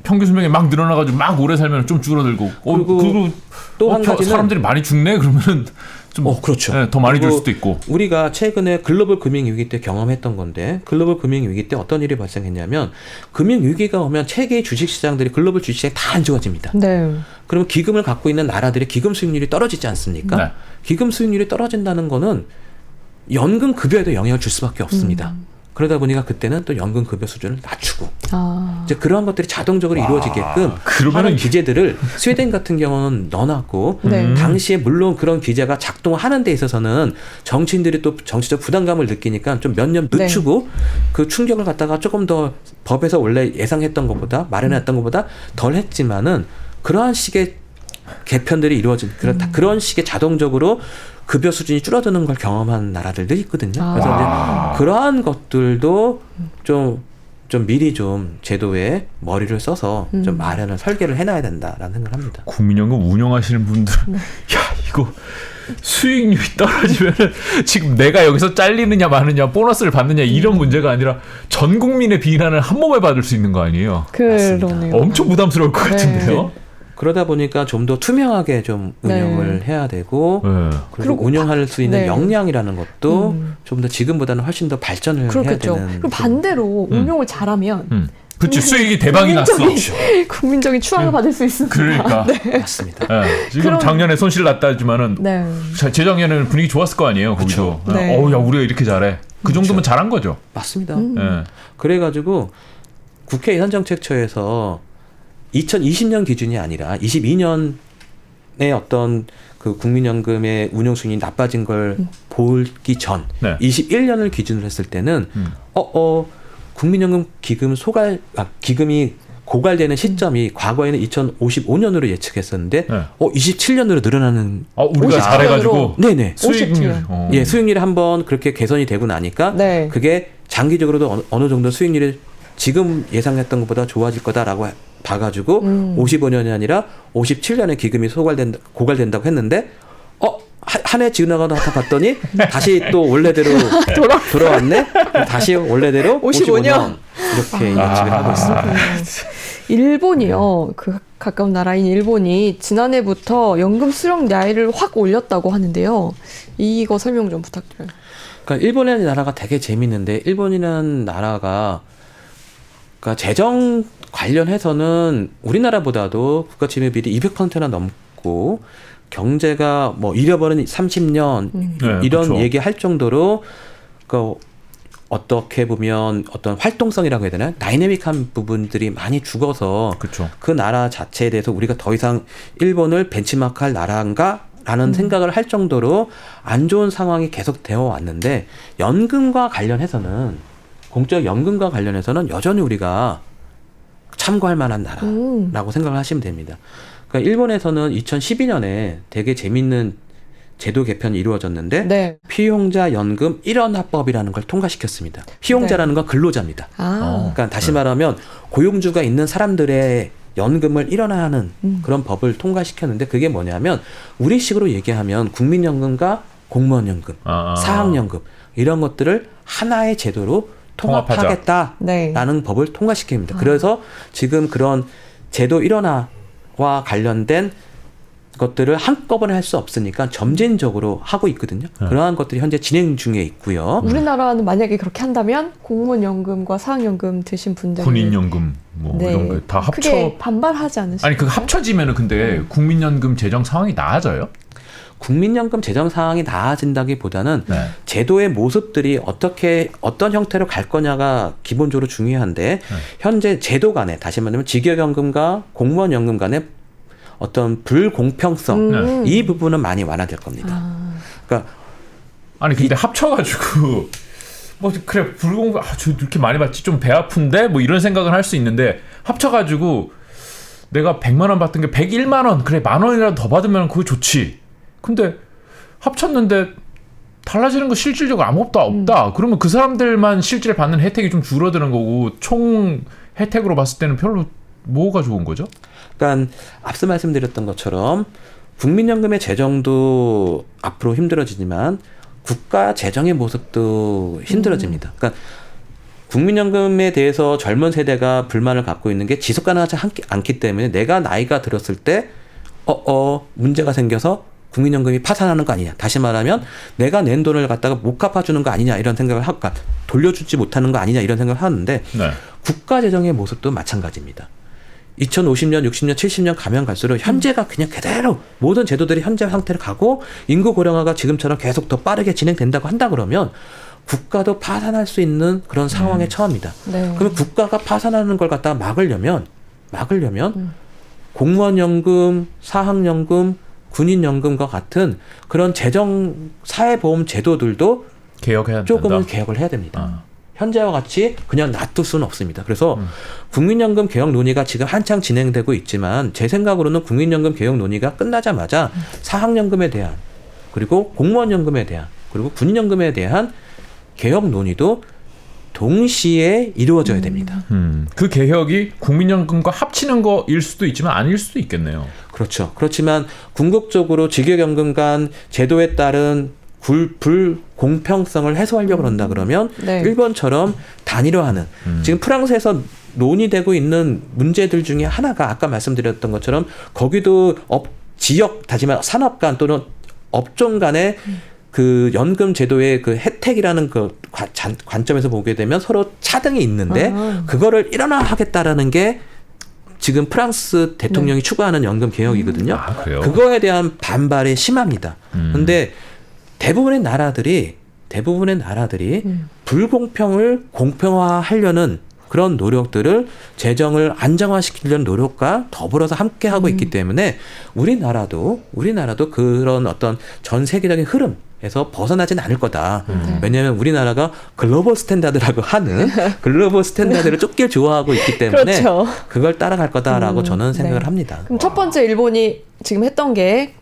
평균 수명이 막 늘어나가지고 막 오래 살면 좀 줄어들고 그리고 또 한 가지는 사람들이 많이 죽네 그러면은 좀 그렇죠. 네, 더 많이 줄 그리고 수도 있고. 우리가 최근에 글로벌 금융위기 때 경험했던 건데 글로벌 금융위기 때 어떤 일이 발생했냐면 금융위기가 오면 세계 주식시장들이 글로벌 주식시장이 다 안 좋아집니다. 네. 그러면 기금을 갖고 있는 나라들의 기금 수익률이 떨어지지 않습니까? 네. 기금 수익률이 떨어진다는 거는 연금 급여에도 영향을 줄 수밖에 없습니다. 그러다 보니까 그때는 또 연금 급여 수준을 낮추고 이제 그러한 것들이 자동적으로 이루어지게끔 하는 기제들을 스웨덴 같은 경우는 넣어놨고 네. 당시에 물론 그런 기제가 작동하는 데 있어서는 정치인들이 또 정치적 부담감을 느끼니까 좀 몇 년 늦추고 그 충격을 갖다가 조금 더 법에서 원래 예상했던 것보다 마련했던 것보다 덜 했지만은 그러한 식의 개편들이 이루어진 그런 식의 자동적으로 급여 수준이 줄어드는 걸 경험한 나라들도 있거든요. 그래서 이제 그러한 것들도 좀 좀 미리 좀 제도에 머리를 써서 좀 마련을 설계를 해놔야 된다라는 생각을 합니다. 국민연금 운영하시는 분들은 야 이거 수익률이 떨어지면은 지금 내가 여기서 잘리느냐 마느냐 보너스를 받느냐 이런 문제가 아니라 전 국민의 비난을 한 몸에 받을 수 있는 거 아니에요? 그러네요. 엄청 부담스러울 것 네. 같은데요. 그러다 보니까 좀 더 투명하게 좀 운영을 네. 해야 되고 네. 그리고 운영할 수 있는 네. 역량이라는 것도 좀 더 지금보다는 훨씬 더 발전을 그렇겠죠. 해야 되는. 그리고 반대로 운용을 잘하면 그렇지 수익이 대박이 났어. 국민적인 추앙을 받을 수 있습니다. 그러니까 맞습니다. 지금 그럼- 작년에 손실 났다지만은 네. 재작년에는 분위기 좋았을 거 아니에요. 거기도. 그쵸. 네. 어우 야 우리가 이렇게 잘해. 그 정도면 잘한 거죠. 맞습니다. 예. 그래가지고 국회 예산정책처에서 2020년 기준이 아니라 22년에 어떤 그 국민연금의 운용 수익이 나빠진 걸 보기 전 네. 21년을 기준으로 했을 때는 국민연금 기금이 고갈되는 시점이 과거에는 2055년으로 예측했었는데 네. 27년으로 늘어나는 우리가 50 잘해가지고 네네 수익률. 57. 예 수익률이 한번 그렇게 개선이 되고 나니까 네. 그게 장기적으로도 어느 정도 수익률이 지금 예상했던 것보다 좋아질 거다라고 봐가지고 55년이 아니라 57년에 기금이 고갈된다고 했는데 한 해 지나가다 봤더니 다시 또 원래대로 돌아왔네. 다시 원래대로 55년 이렇게 예측을 하고 있습니다. 일본이요. 그 가까운 나라인 일본이 지난해부터 연금 수령 나이를 확 올렸다고 하는데요. 이거 설명 좀 부탁드려요. 그러니까 일본이라는 나라가 되게 재밌는데 일본이라는 나라가 그러니까 재정 관련해서는 우리나라보다도 국가 지출 비율이 200%나 넘고 경제가 뭐 잃어버린 30년 네, 이런 그렇죠. 얘기할 정도로 그 어떻게 보면 어떤 활동성이라고 해야 되나 다이내믹한 부분들이 많이 죽어서 그렇죠. 그 나라 자체에 대해서 우리가 더 이상 일본을 벤치마크할 나라인가? 라는 생각을 할 정도로 안 좋은 상황이 계속 되어 왔는데 연금과 관련해서는 공적 연금과 관련해서는 여전히 우리가 참고할 만한 나라라고 생각을 하시면 됩니다. 그러니까 일본에서는 2012년에 되게 재밌는 제도 개편이 이루어졌는데 네. 피용자 연금 일원화법이라는 걸 통과시켰습니다. 피용자라는 건 근로자입니다. 그러니까 다시 말하면 고용주가 있는 사람들의 연금을 일원화하는 그런 법을 통과시켰는데 그게 뭐냐면 우리식으로 얘기하면 국민연금과 공무원연금, 사학연금 이런 것들을 하나의 제도로 통합하겠다라는 네. 법을 통과시킵니다. 그래서 지금 그런 제도 일원화와 관련된 것들을 한꺼번에 할 수 없으니까 점진적으로 하고 있거든요. 그러한 것들이 현재 진행 중에 있고요. 우리나라는 만약에 그렇게 한다면 공무원연금과 사학연금 드신 분들 군인연금 뭐 네. 이런 거 다 합쳐. 크게 반발하지 않으실까요? 아니 그 합쳐지면은 근데 국민연금 재정 상황이 나아져요? 국민연금 재정 상황이 나아진다기보다는 네. 제도의 모습들이 어떤 형태로 갈 거냐가 기본적으로 중요한데 현재 제도 간에 다시 말하면 직역연금과 공무원연금 간에 어떤 불공평성 이 부분은 많이 완화될 겁니다. 그러니까 아니 근데 합쳐가지고 뭐 그래 저 이렇게 많이 받지 좀 배 아픈데 뭐 이런 생각은 할 수 있는데 합쳐가지고 내가 100만 원 받던 게 101만 원 그래 10,000원이라도 더 받으면 그거 좋지. 근데 합쳤는데 달라지는 거 실질적으로 아무것도 없다. 그러면 그 사람들만 실제로 받는 혜택이 좀 줄어드는 거고 총 혜택으로 봤을 때는 별로 뭐가 좋은 거죠? 그러니까 앞서 말씀드렸던 것처럼 국민연금의 재정도 앞으로 힘들어지지만 국가 재정의 모습도 힘들어집니다. 그러니까 국민연금에 대해서 젊은 세대가 불만을 갖고 있는 게 지속 가능하지 않기 때문에 내가 나이가 들었을 때 문제가 생겨서 국민연금이 파산하는 거 아니냐. 다시 말하면 내가 낸 돈을 갖다가 못 갚아주는 거 아니냐 이런 생각을 하고 돌려주지 못하는 거 아니냐 이런 생각을 하는데 네. 국가 재정의 모습도 마찬가지입니다. 2050년, 60년, 70년 가면 갈수록 현재가 그냥 그대로 모든 제도들이 현재 상태로 가고 인구 고령화가 지금처럼 계속 더 빠르게 진행된다고 한다 그러면 국가도 파산할 수 있는 그런 상황에 처합니다. 네. 그러면 국가가 파산하는 걸 갖다가 막으려면 공무원연금, 사학연금, 군인연금과 같은 그런 재정 사회보험 제도들도 개혁해야 조금은 된다. 개혁을 해야 됩니다. 현재와 같이 그냥 놔둘 수는 없습니다. 그래서 국민연금 개혁 논의가 지금 한창 진행되고 있지만 제 생각으로는 국민연금 개혁 논의가 끝나자마자 사학연금에 대한 그리고 공무원연금에 대한 그리고 군인연금에 대한 개혁 논의도 동시에 이루어져야 됩니다. 그 개혁이 국민연금과 합치는 거일 수도 있지만 아닐 수도 있겠네요. 그렇죠. 그렇지만 궁극적으로 직역연금 간 제도에 따른 불공평성을 해소하려고 그런다 그러면 네. 일본처럼 단일화하는 지금 프랑스에서 논의되고 있는 문제들 중에 하나가 아까 말씀드렸던 것처럼 거기도 지역 다지만 산업 간 또는 업종 간의 그 연금 제도의 그 혜택이라는 그 관점에서 보게 되면 서로 차등이 있는데 그거를 일원화하겠다라는 게 지금 프랑스 대통령이 추구하는 연금 개혁이거든요. 아, 그래요? 그거에 대한 반발이 심합니다. 근데 대부분의 나라들이 불공평을 공평화하려는 그런 노력들을 재정을 안정화시키려는 노력과 더불어서 함께 하고 있기 때문에 우리나라도 그런 어떤 전 세계적인 흐름에서 벗어나진 않을 거다. 왜냐하면 우리나라가 글로벌 스탠다드라고 하는 글로벌 스탠다드를 쫓길 좋아하고 있기 때문에 그렇죠. 그걸 따라갈 거다라고 저는 생각을 네. 합니다. 그럼 첫 번째 일본이 지금 했던 게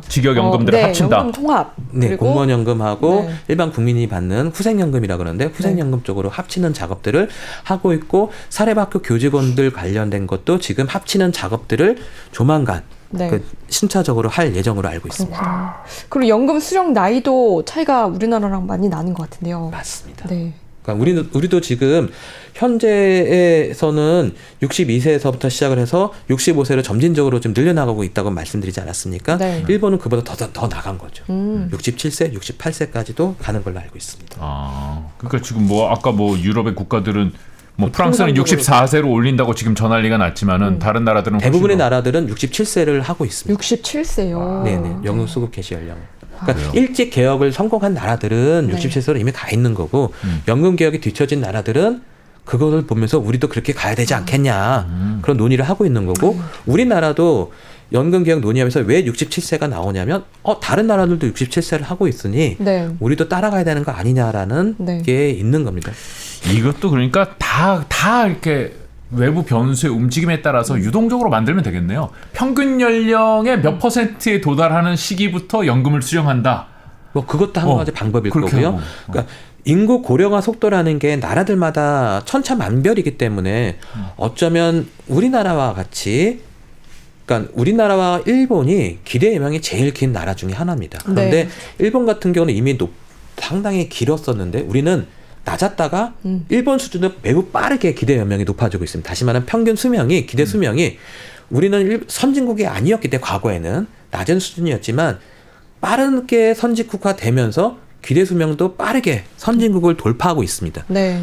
직역연금들을 합친다. 연금 통합. 네, 그리고 공무원연금하고 네. 일반 국민이 받는 후생연금이라 그러는데 후생연금 쪽으로 합치는 작업들을 하고 있고 사립학교 교직원들 관련된 것도 지금 합치는 작업들을 조만간 네. 그 심차적으로 할 예정으로 알고 있습니다. 그렇구나. 그리고 연금 수령 나이도 차이가 우리나라랑 많이 나는 것 같은데요. 맞습니다. 네. 그러니까 우리도 지금 현재에서는 62세에서부터 시작을 해서 65세로 점진적으로 좀 늘려나가고 있다고 말씀드리지 않았습니까? 네. 일본은 그보다 더 나간 거죠. 67세, 68세까지도 가는 걸로 알고 있습니다. 아, 그러니까 지금 아까 유럽의 국가들은 프랑스는 통상적으로 64세로 올린다고 지금 전환리가 났지만은 다른 나라들은 대부분의 훨씬 더- 나라들은 67세를 하고 있습니다. 67세요. 네네. 연금 수급 개시 연령. 그러니까 그래요? 일찍 개혁을 성공한 나라들은 네. 67세로 이미 가 있는 거고 연금 개혁이 뒤처진 나라들은 그거를 보면서 우리도 그렇게 가야 되지 않겠냐 그런 논의를 하고 있는 거고 우리나라도 연금 개혁 논의하면서 왜 67세가 나오냐면 다른 나라들도 67세를 하고 있으니 네. 우리도 따라가야 되는 거 아니냐라는 네. 게 있는 겁니다. 이것도 그러니까 다 이렇게 외부 변수의 움직임에 따라서 유동적으로 만들면 되겠네요. 평균 연령의 몇 %에 도달하는 시기부터 연금을 수령한다. 뭐 그것도 한 가지 방법일 그렇게 거고요. 하고. 그러니까 인구 고령화 속도라는 게 나라들마다 천차만별이기 때문에 어쩌면 우리나라와 같이 그러니까 우리나라와 일본이 기대 예명이 제일 긴 나라 중에 하나입니다. 그런데 네. 일본 같은 경우는 이미 상당히 길었었는데 우리는 낮았다가 일본 수준으로 매우 빠르게 기대 연명이 높아지고 있습니다. 다시 말하면 평균 수명이 기대 수명이 우리는 선진국이 아니었기 때문에 과거에는 낮은 수준이었지만 빠르게 선진국화 되면서 기대 수명도 빠르게 선진국을 돌파하고 있습니다. 네.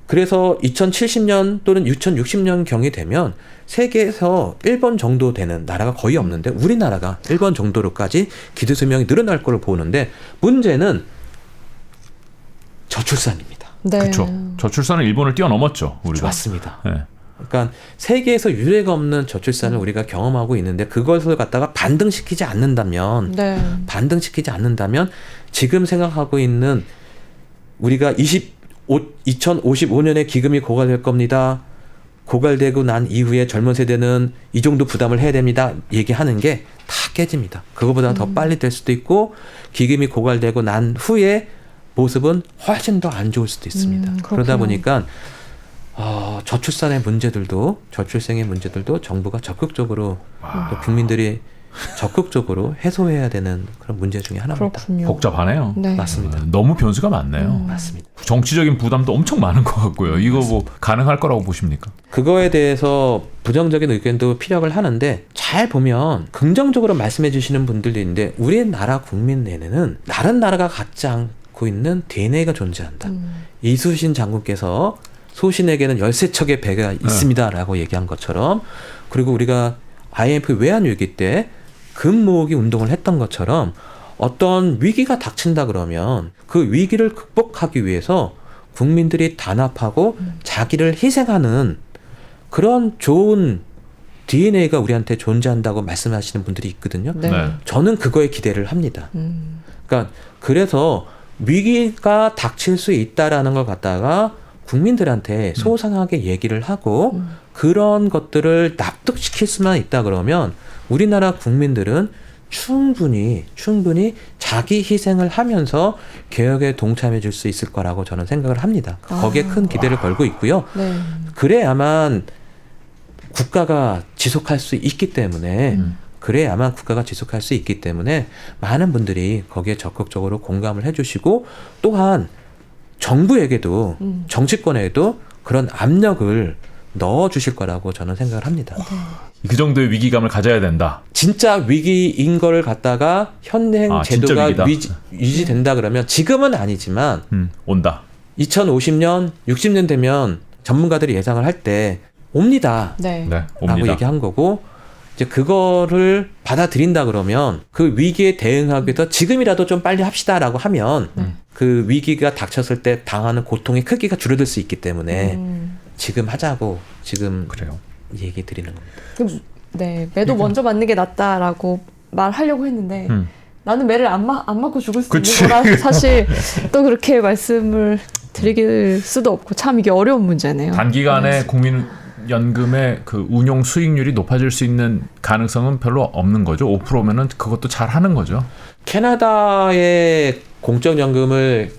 그래서 2070년 또는 2060년 경이 되면 세계에서 일본 정도 되는 나라가 거의 없는데 우리나라가 일본 정도로까지 기대 수명이 늘어날 거를 보는데 문제는 저출산입니다. 네. 그렇죠. 저출산은 일본을 뛰어넘었죠. 우리가. 맞습니다. 네. 그러니까 세계에서 유례가 없는 저출산을 우리가 경험하고 있는데 그것을 갖다가 반등시키지 않는다면 네. 지금 생각하고 있는 우리가 2055년에 기금이 고갈될 겁니다. 고갈되고 난 이후에 젊은 세대는 이 정도 부담을 해야 됩니다. 얘기하는 게 다 깨집니다. 그거보다 더 빨리 될 수도 있고 기금이 고갈되고 난 후에 모습은 훨씬 더 안 좋을 수도 있습니다. 그러다 그렇군요. 보니까 저출생의 문제들도 정부가 적극적으로 또 국민들이 적극적으로 해소해야 되는 그런 문제 중에 하나입니다. 그렇군요. 복잡하네요. 네. 맞습니다. 너무 변수가 많네요. 맞습니다. 정치적인 부담도 엄청 많은 것 같고요. 이거 가능할 거라고 보십니까? 그거에 대해서 부정적인 의견도 피력을 하는데 잘 보면 긍정적으로 말씀해 주시는 분들도 있는데 우리나라 국민 내에는 다른 나라가 갖지 않고 있는 DNA가 존재한다. 이수신 장군께서 소신에게는 13척의 배가 있습니다라고 얘기한 것처럼 그리고 우리가 IMF 외환위기 때 금모으기 운동을 했던 것처럼 어떤 위기가 닥친다 그러면 그 위기를 극복하기 위해서 국민들이 단합하고 자기를 희생하는 그런 좋은 DNA가 우리한테 존재한다고 말씀하시는 분들이 있거든요. 네. 네. 저는 그거에 기대를 합니다. 그러니까 그래서 위기가 닥칠 수 있다라는 걸 갖다가 국민들한테 소상하게 얘기를 하고 그런 것들을 납득시킬 수만 있다 그러면 우리나라 국민들은 충분히 자기 희생을 하면서 개혁에 동참해 줄 수 있을 거라고 저는 생각을 합니다. 거기에 큰 기대를 걸고 있고요. 네. 그래야만 국가가 지속할 수 있기 때문에 많은 분들이 거기에 적극적으로 공감을 해주시고 또한 정부에게도 정치권에게도 그런 압력을 넣어주실 거라고 저는 생각을 합니다. 그 정도의 위기감을 가져야 된다. 진짜 위기인 거를 갖다가 현행 진짜 제도가 위기다. 유지된다 그러면 지금은 아니지만 온다. 2050년, 60년 되면 전문가들이 예상을 할 때 옵니다. 네. 네, 라고 옵니다. 얘기한 거고 이제 그거를 받아들인다 그러면 그 위기에 대응하기 위해서 지금이라도 좀 빨리 합시다라고 하면 그 위기가 닥쳤을 때 당하는 고통의 크기가 줄어들 수 있기 때문에 지금 하자고 지금 그래요. 얘기 드리는 겁니다. 네, 매도 먼저 맞는 게 낫다라고 말하려고 했는데 나는 매를 안 맞고 죽을 수 그치. 있는 거라 사실 또 그렇게 말씀을 드릴 수도 없고 참 이게 어려운 문제네요. 단기간에 국민연금의 그 운용 수익률이 높아질 수 있는 가능성은 별로 없는 거죠. 5%면은 그것도 잘 하는 거죠. 캐나다의 공적연금을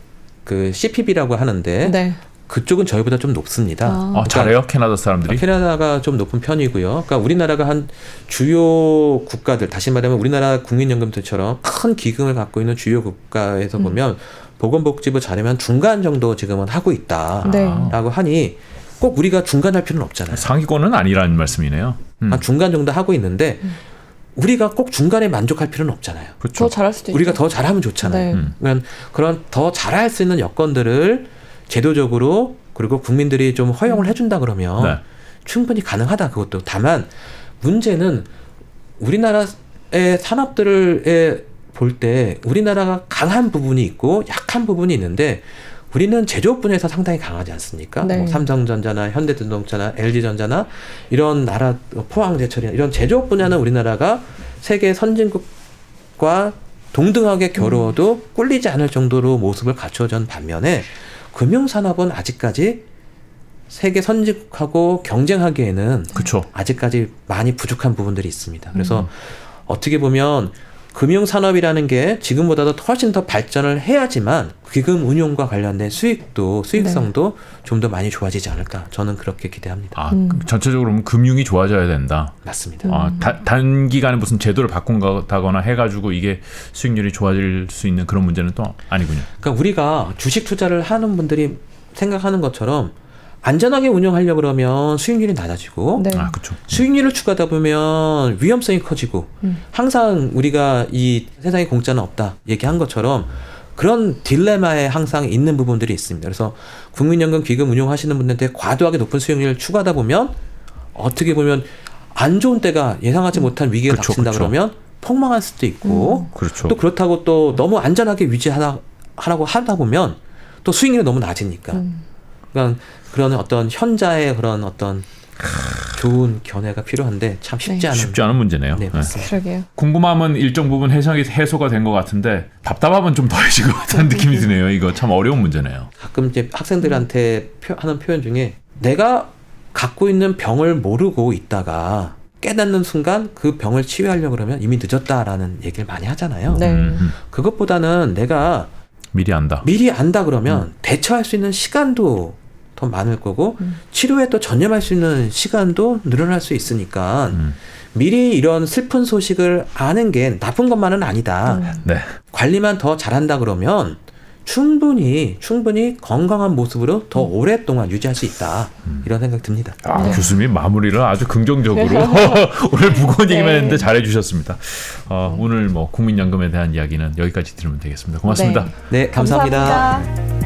그 CPB라고 하는데 네. 그쪽은 저희보다 좀 높습니다. 잘해요? 캐나다 사람들이? 캐나다가 좀 높은 편이고요. 그러니까 우리나라가 한 주요 국가들, 다시 말하면 우리나라 국민연금들처럼 큰 기금을 갖고 있는 주요 국가에서 보면 보건복지부 자료면 중간 정도 지금은 하고 있다라고 네. 하니 꼭 우리가 중간할 필요는 없잖아요. 상위권은 아니라는 말씀이네요. 한 중간 정도 하고 있는데 우리가 꼭 중간에 만족할 필요는 없잖아요. 그렇죠. 더 잘할 수도 있죠. 우리가 더 잘하면 좋잖아요. 네. 그러니까 그런 더 잘할 수 있는 여건들을 제도적으로 그리고 국민들이 좀 허용을 해준다 그러면 네. 충분히 가능하다 그것도. 다만 문제는 우리나라의 산업들을 볼 때 우리나라가 강한 부분이 있고 약한 부분이 있는데 우리는 제조업 분야에서 상당히 강하지 않습니까? 네. 뭐 삼성전자나 현대자동차나 LG전자나 이런 나라 포항제철이나 이런 제조업 분야는 우리나라가 세계 선진국과 동등하게 겨루어도 꿀리지 않을 정도로 모습을 갖춰준 반면에 금융산업은 아직까지 세계 선진국하고 경쟁하기에는 그렇죠. 아직까지 많이 부족한 부분들이 있습니다. 그래서 어떻게 보면 금융산업이라는 게 지금보다도 훨씬 더 발전을 해야지만 기금 운용과 관련된 수익성도 좀 더 많이 좋아지지 않을까. 저는 그렇게 기대합니다. 전체적으로 보면 금융이 좋아져야 된다. 맞습니다. 단기간에 무슨 제도를 바꾼다거나 해가지고 이게 수익률이 좋아질 수 있는 그런 문제는 또 아니군요. 그러니까 우리가 주식 투자를 하는 분들이 생각하는 것처럼 안전하게 운영하려고 그러면 수익률이 낮아지고 네. 그렇죠. 수익률을 추구하다 보면 위험성이 커지고 항상 우리가 이 세상에 공짜는 없다 얘기한 것처럼 그런 딜레마에 항상 있는 부분들이 있습니다. 그래서 국민연금 기금 운용하시는 분들한테 과도하게 높은 수익률을 추구하다 보면 어떻게 보면 안 좋은 때가 예상하지 못한 위기가 그렇죠, 닥친다 그렇죠. 그러면 폭망할 수도 있고 그렇죠. 또 그렇다고 또 너무 안전하게 하라고 하다 보면 또 수익률이 너무 낮으니까 그러니까 그런 어떤 현자의 그런 어떤 좋은 견해가 필요한데 참 쉽지 않은 문제네요. 네, 맞습니다. 그러게요. 궁금함은 일정 부분 해소가 된 것 같은데 답답함은 좀 더해진 것 같다는 느낌이 드네요. 이거 참 어려운 문제네요. 가끔 이제 학생들한테 하는 표현 중에 내가 갖고 있는 병을 모르고 있다가 깨닫는 순간 그 병을 치유하려고 그러면 이미 늦었다라는 얘기를 많이 하잖아요. 네. 그것보다는 내가 미리 안다. 그러면 대처할 수 있는 시간도 더 많을 거고 치료에 또 전념할 수 있는 시간도 늘어날 수 있으니까 미리 이런 슬픈 소식을 아는 게 나쁜 것만은 아니다. 네. 관리만 더 잘한다 그러면 충분히 건강한 모습으로 더 오랫동안 유지할 수 있다. 이런 생각 듭니다. 교수님 마무리를 아주 긍정적으로 오늘 무거운 얘기만 했는데 잘해주셨습니다. 오늘 뭐 국민연금에 대한 이야기는 여기까지 들으면 되겠습니다. 고맙습니다. 네, 감사합니다. 감사합니다.